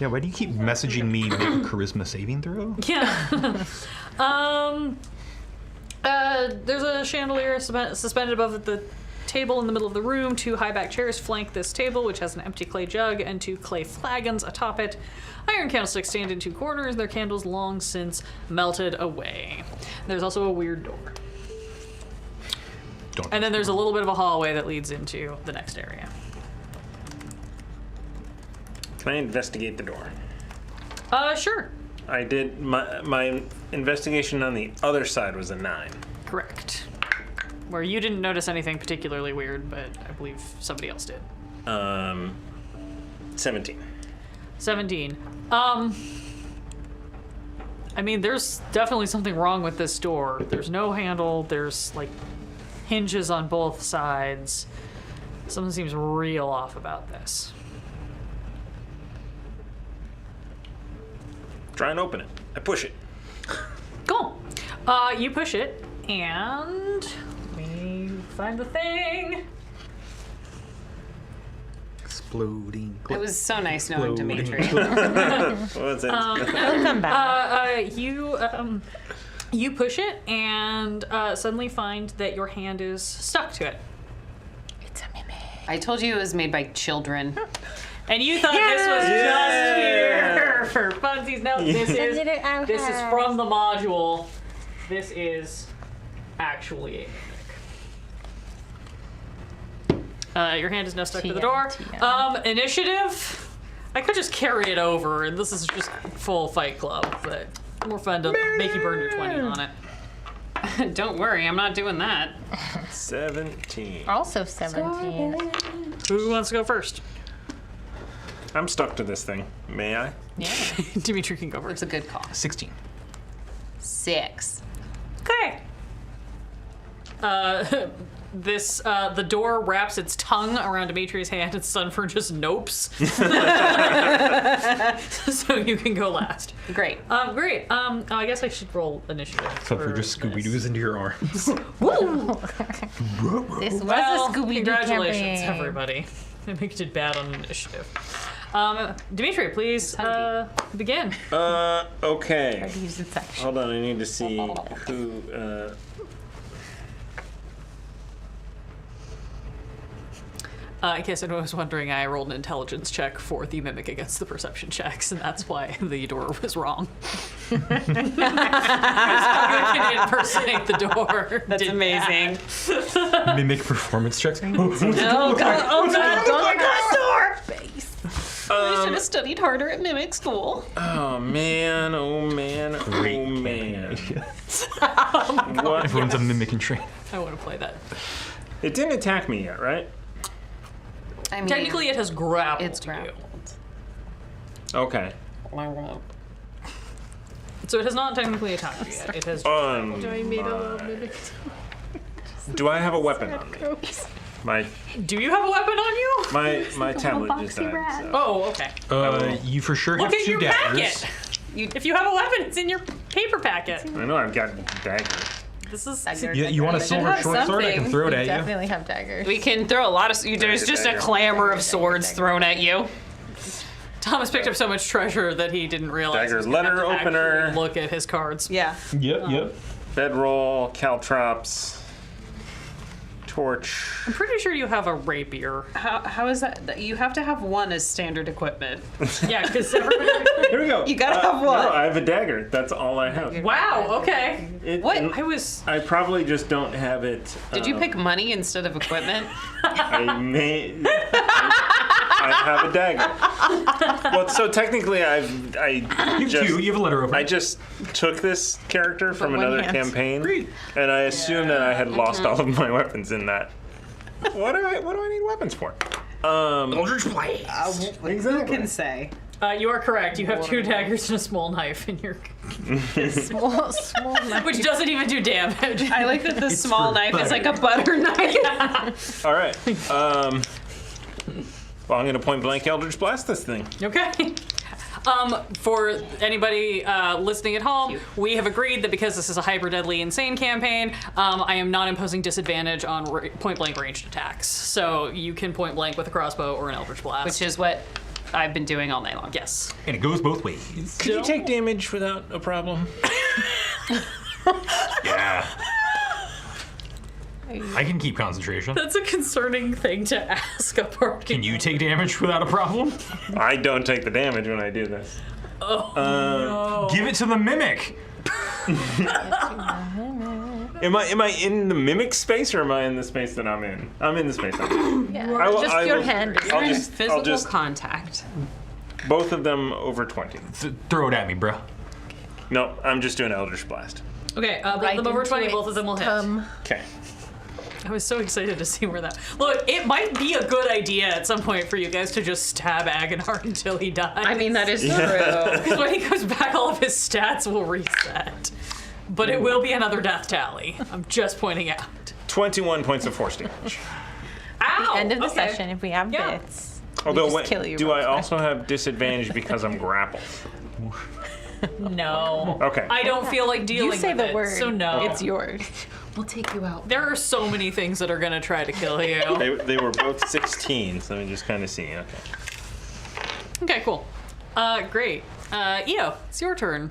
Yeah, why do you keep messaging me make a charisma saving throw? Yeah. There's a chandelier suspended above the table in the middle of the room. 2 high back chairs flank this table, which has an empty clay jug and 2 clay flagons atop it. Iron candlesticks stand in 2 corners, their candles long since melted away. There's also a weird door. Don't. And then there's a little bit of a hallway that leads into the next area. Can I investigate the door? Sure. I did my investigation on the other side was a 9. Correct. Where you didn't notice anything particularly weird, but I believe somebody else did. 17. 17. I mean, there's definitely something wrong with this door. There's no handle. There's, like, hinges on both sides. Something seems real off about this. Try and open it. I push it. Cool. You push it, and we find the thing. Exploding. It was so nice knowing Dimitri. What was it? It'll come back. You push it and suddenly find that your hand is stuck to it. It's a mimic. I told you it was made by children. And you thought this was just here for funsies. No, this is from the module. This is actually a mimic. Your hand is now stuck to the door. Initiative. I could just carry it over, and this is just full Fight Club, but more fun to make you burn your 20 on it. Don't worry, I'm not doing that. 17. Also 17. Who wants to go first? I'm stuck to this thing. May I? Yeah, Dimitri can go it's first. a good call. 16. 6. Okay. The door wraps its tongue around Dimitri's hand and Sunfern just nopes. So you can go last. Great. Great. I guess I should roll initiative. So if you're just Scooby Doo's into your arms. This was Well, a Scooby-Doo congratulations, campaign. everybody. I think you did bad on initiative. Dimitri, please begin. Okay. Use its action. Hold on, I need to see who. In case anyone was wondering, I rolled an intelligence check for the mimic against the perception checks, and that's why the door was wrong. I can impersonate the door. That's amazing. Mimic performance checks. Oh god, don't door! I should have studied harder at mimic school. Oh man! Oh man! Oh man! What? Everyone's a mimic and train. I want to play that. It didn't attack me yet, right? I mean, Technically, it has grappled it's you. grappled. Okay. So it has not technically attacked you yet. It has. I made a little mimic. Do I have a weapon on me? My Do you have a weapon on you? my tablet just died. So. Oh, okay. You for sure Look have at 2 your daggers. packet. If you have a weapon, it's in your paper packet. I know I've got dagger. This is. You want a silver have short sword? I can something. throw it We at you. definitely have daggers. We can throw a lot of. There's just a clamor of swords thrown at you. Thomas picked up so much treasure that he didn't realize. Dagger, he was gonna letter have to opener. actually look at his cards. Yeah. Yep. Bedroll, caltrops, torch. I'm pretty sure you have a rapier. How is that? You have to have one as standard equipment. Yeah, because everybody. Here we go. You gotta have one. No, I have a dagger. That's all I have. Wow. Okay. What? I was. I probably just don't have it. Did you pick money instead of equipment? I may. I have a dagger. Well, so technically, I You have 2. You have a letter opener. I just took this character from one another hand. campaign, and I assumed that I had lost all of my weapons in that. What do I need weapons for? Eldritch Blade. Who can say? You are correct. You have 2 daggers and a small knife in your, Small knife. which doesn't even do damage. I like that the small knife is like a butter knife. All right. Well, I'm gonna point blank Eldritch Blast this thing. Okay. For anybody listening at home, we have agreed that because this is a hyper deadly insane campaign, I am not imposing disadvantage on point blank ranged attacks. So you can point blank with a crossbow or an Eldritch Blast. Which is what I've been doing all night long. yes. And it goes both ways. Could you take damage without a problem? Yeah. I can keep concentration. That's a concerning thing to ask a party. Can you take damage without a problem? I don't take the damage when I do this. Give it to the mimic. Am I in the mimic space or am I in the space that I'm in? I'm in the space I'm in. Yeah. Just your hand. I'll You're in just, physical I'll just contact. both of them over 20. Throw it at me, bro. No, I'm just doing Eldritch Blast. Okay, both of them over 20, both of them will hit. Okay. I was so excited to see where that. Look, it might be a good idea at some point for you guys to just stab Agonar until he dies. I mean, that is true. Because when he comes back, all of his stats will reset. But it will be another death tally. I'm just pointing out. 21 points of force damage. Ow! End of the Okay. session. If we have Yeah. bits. Although, just wait, kill you do real I quick. also have disadvantage because I'm grappled? No. Okay. I don't feel like dealing You say with the it, word. so no. It's yours. We'll take you out. There are so many things that are gonna try to kill you. They were both 16, so let me just kind of see. Okay. Okay, cool. Great. Io, it's your turn.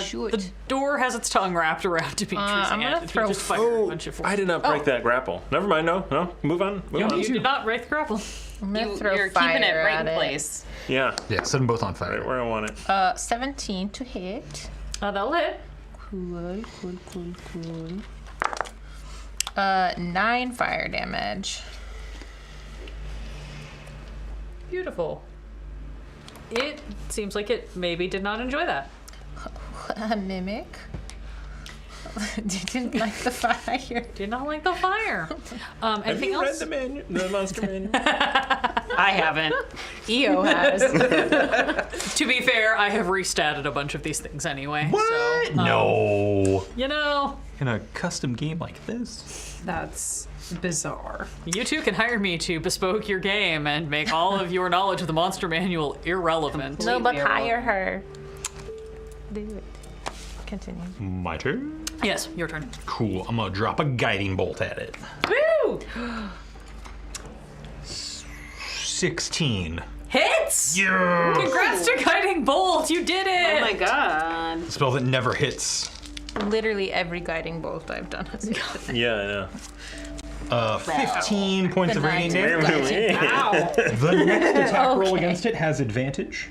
shoot. The door has its tongue wrapped around Dimitri's I'm hand. gonna If throw you just fire a bunch of I did not break that grapple. Never mind. No. Move on. Move on. You did not break the grapple. I'm gonna throw You're fire keeping it right at in place. Yeah. Yeah, set them both on fire. Right where I want it. 17 to hit. That'll hit. Cool. 9 fire damage. Beautiful. It seems like it maybe did not enjoy that. A mimic. Didn't like the fire. Did not like the fire. Have Anything you else? read the manual, the monster manual? I haven't. EO has. To be fair, I have restatted a bunch of these things anyway. What? So, No. you know, In a custom game like this? That's bizarre. you two can hire me to bespoke your game and make all of your knowledge of the monster manual irrelevant. No, but Completely hire her. Do it. Continue. My turn? Yes, your turn. Cool. I'm gonna drop a guiding bolt at it. Woo! 16. Hits! Yeah! Congrats to Guiding Bolt! You did it! Oh my god. Spell that never hits. Literally every guiding bolt I've done has hit. Yeah, I know. 15 points of radiant damage. Really? Ow. The next attack roll Okay. against it has advantage.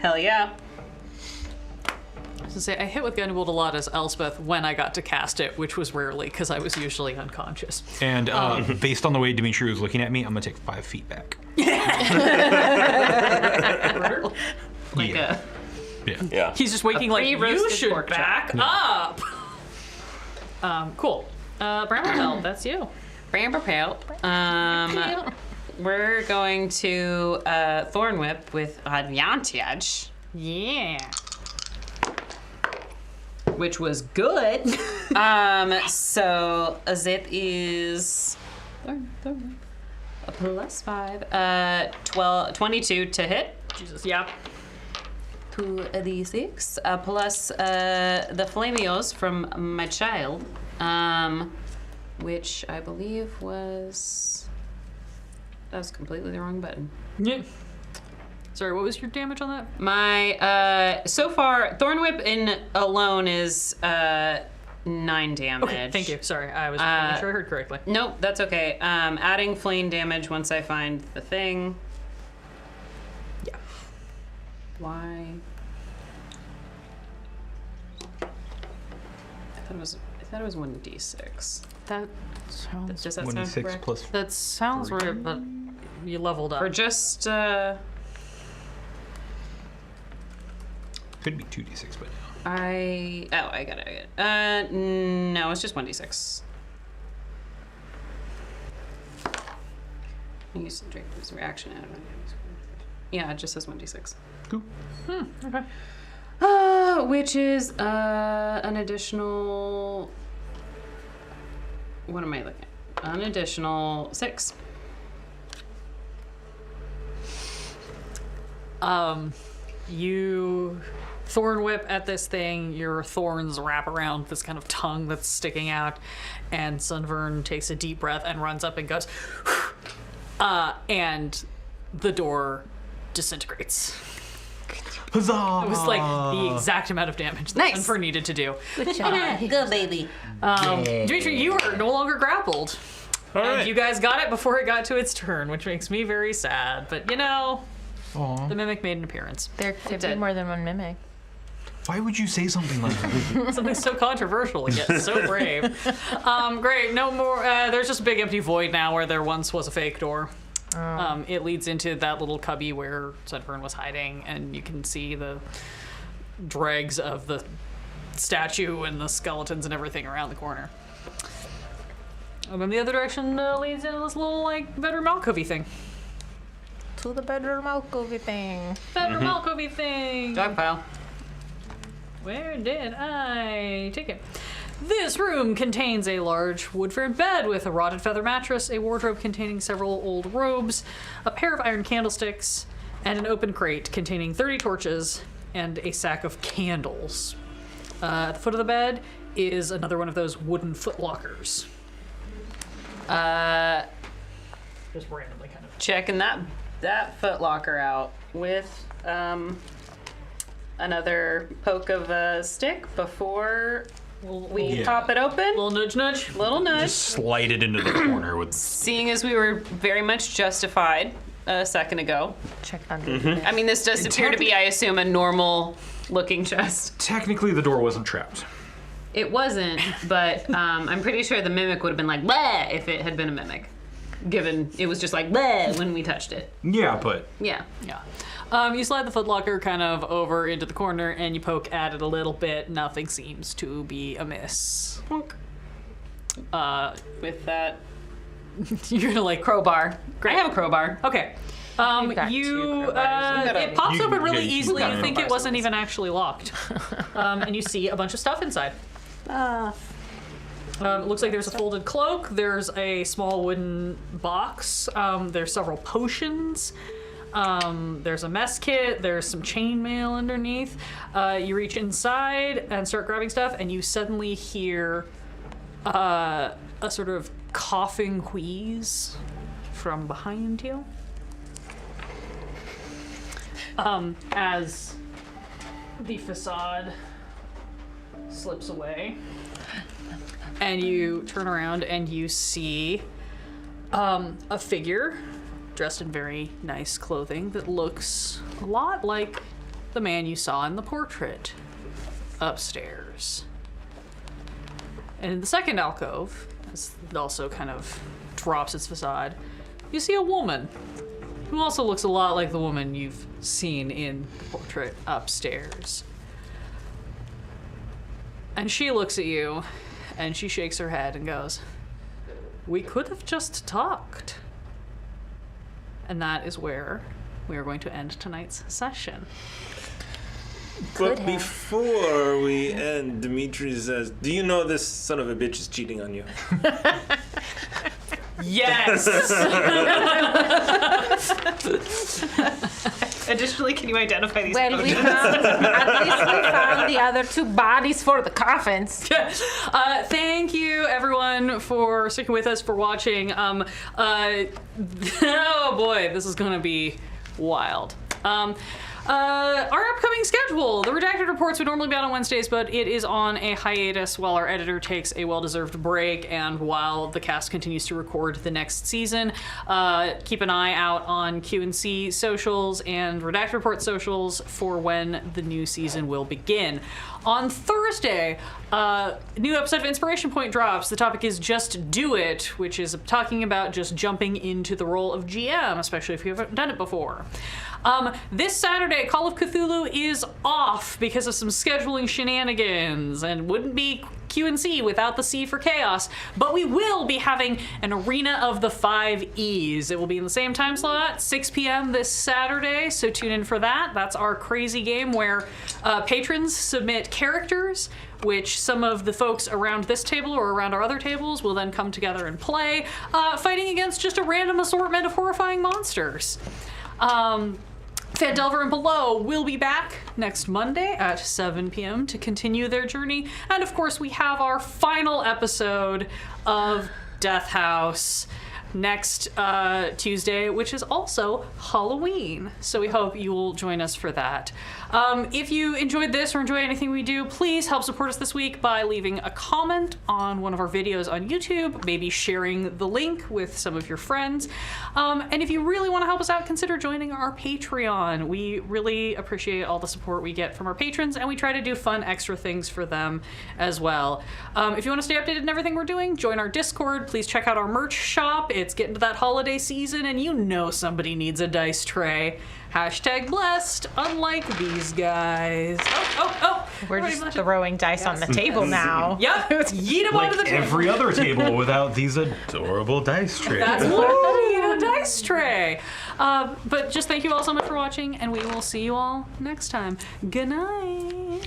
Hell yeah. To say, I hit with Guiding Bolt a lot as Elspeth when I got to cast it, which was rarely because I was usually unconscious. And based on the way Dimitri was looking at me, I'm gonna take 5 feet back. Like Yeah. a Yeah. He's just waking like, you pre-roasted should pork chop." back up! Cool. Bramble, that's you. Bramble Pelt. We're going to Thorn Whip with advantage, Yeah. which was good. So that is Thorn Whip. A +5. 22 to hit. Jesus, yep. 2d6 plus the Flamios from my child, which I believe was. That was completely the wrong button. Yeah. Sorry, what was your damage on that? My so far Thorn Whip in alone is 9 damage. Okay, thank you. Sorry, I was making sure I heard correctly. Nope, that's okay. Adding flame damage once I find the thing. Yeah. Why? I thought it was 1d6. That sounds. Does that sound 26 correct? plus. That sounds weird, but you leveled up. Or just Could be 2d6, but I got it. No, it's just 1d6. I used to drink this reaction out of it. Yeah, it just says 1d6. cool. Okay. Which is an additional. What am I looking at? An additional 6. You thorn whip at this thing, your thorns wrap around this kind of tongue that's sticking out, and Sunvern takes a deep breath and runs up and goes, and the door disintegrates. Huzzah! It was like the exact amount of damage that Nice. Sunvern needed to do. Good job. Good baby. Dimitri, you are no longer grappled. All And right. you guys got it before it got to its turn, which makes me very sad. But you know, Aw. the mimic made an appearance. There could be did. more than one mimic. Why would you say something like that? Something so controversial and yet so brave. Great, no more. There's just a big empty void now where there once was a fake door. It leads into that little cubby where Sunfern was hiding, and you can see the dregs of the statue and the skeletons and everything around the corner. And then the other direction leads into this little, like, bedroom alcovey thing. To the bedroom alcove thing. Bedroom alcovey thing! Dog pile. Where did I take it? This room contains a large wood-framed bed with a rotted feather mattress, a wardrobe containing several old robes, a pair of iron candlesticks, and an open crate containing 30 torches and a sack of candles. At the foot of the bed is another one of those wooden footlockers. Just randomly kind of. Checking that footlocker out with another poke of a stick before we pop it open. Little nudge, nudge. Little nudge. Just slide it into the corner with. Seeing as we were very much justified a second ago. Check under. I mean, this does appear to be, I assume, a normal looking chest. Technically, the door wasn't trapped. It wasn't, but I'm pretty sure the mimic would have been like, bleh, if it had been a mimic. Given it was just like, bleh, when we touched it. Yeah, but Yeah. Yeah. You slide the footlocker kind of over into the corner and you poke at it a little bit. Nothing seems to be amiss. With that You're gonna like crowbar. I have a crowbar. Okay. We've got two crowbars. It pops You- open really yeah, you easily. got You think it crowbars wasn't in even actually locked. And you see a bunch of stuff inside. It looks like there's a folded cloak. There's a small wooden box. There's several potions. There's a mess kit. There's some chainmail underneath. You reach inside and start grabbing stuff, and you suddenly hear a sort of coughing wheeze from behind you. As the facade slips away, and you turn around and you see a figure dressed in very nice clothing that looks a lot like the man you saw in the portrait upstairs. And in the second alcove, as it also kind of drops its facade, you see a woman who also looks a lot like the woman you've seen in the portrait upstairs. And she looks at you and she shakes her head and goes, "We could have just talked." And that is where we are going to end tonight's session. But before we end, Dimitri says, "Do you know this son of a bitch is cheating on you?" Yes! Additionally, can you identify these Well, potions? at least we found the other two bodies for the coffins. Thank you, everyone, for sticking with us, for watching. Oh boy, this is gonna be wild. Our upcoming schedule. The Redacted Reports would normally be out on Wednesdays, but it is on a hiatus while our editor takes a well-deserved break and while the cast continues to record the next season. Keep an eye out on Q&C socials and Redacted Report socials for when the new season will begin. On Thursday, a new episode of Inspiration Point drops. The topic is Just Do It, which is talking about just jumping into the role of GM, especially if you haven't done it before. This Saturday, Call of Cthulhu is off because of some scheduling shenanigans, and wouldn't be Q&C without the C for chaos, but we will be having an Arena of the 5 E's. It will be in the same time slot, 6 p.m. this Saturday, so tune in for that. That's our crazy game where patrons submit characters, which some of the folks around this table or around our other tables will then come together and play, fighting against just a random assortment of horrifying monsters. Fandelver and Below will be back next Monday at 7 p.m. to continue their journey. And of course, we have our final episode of Death House next Tuesday, which is also Halloween. So we hope you will join us for that. If you enjoyed this or enjoy anything we do, please help support us this week by leaving a comment on one of our videos on YouTube, maybe sharing the link with some of your friends. And if you really want to help us out, consider joining our Patreon. We really appreciate all the support we get from our patrons, and we try to do fun extra things for them as well. If you want to stay updated on everything we're doing, join our Discord. Please check out our merch shop. It's getting to that holiday season, and you know somebody needs a dice tray. Hashtag blessed, unlike these guys. Oh. We're just throwing dice on the table now. Yep, yeet them onto the like table. every other table without these adorable dice trays. That's literally a dice tray. But just thank you all so much for watching, and we will see you all next time. Good night.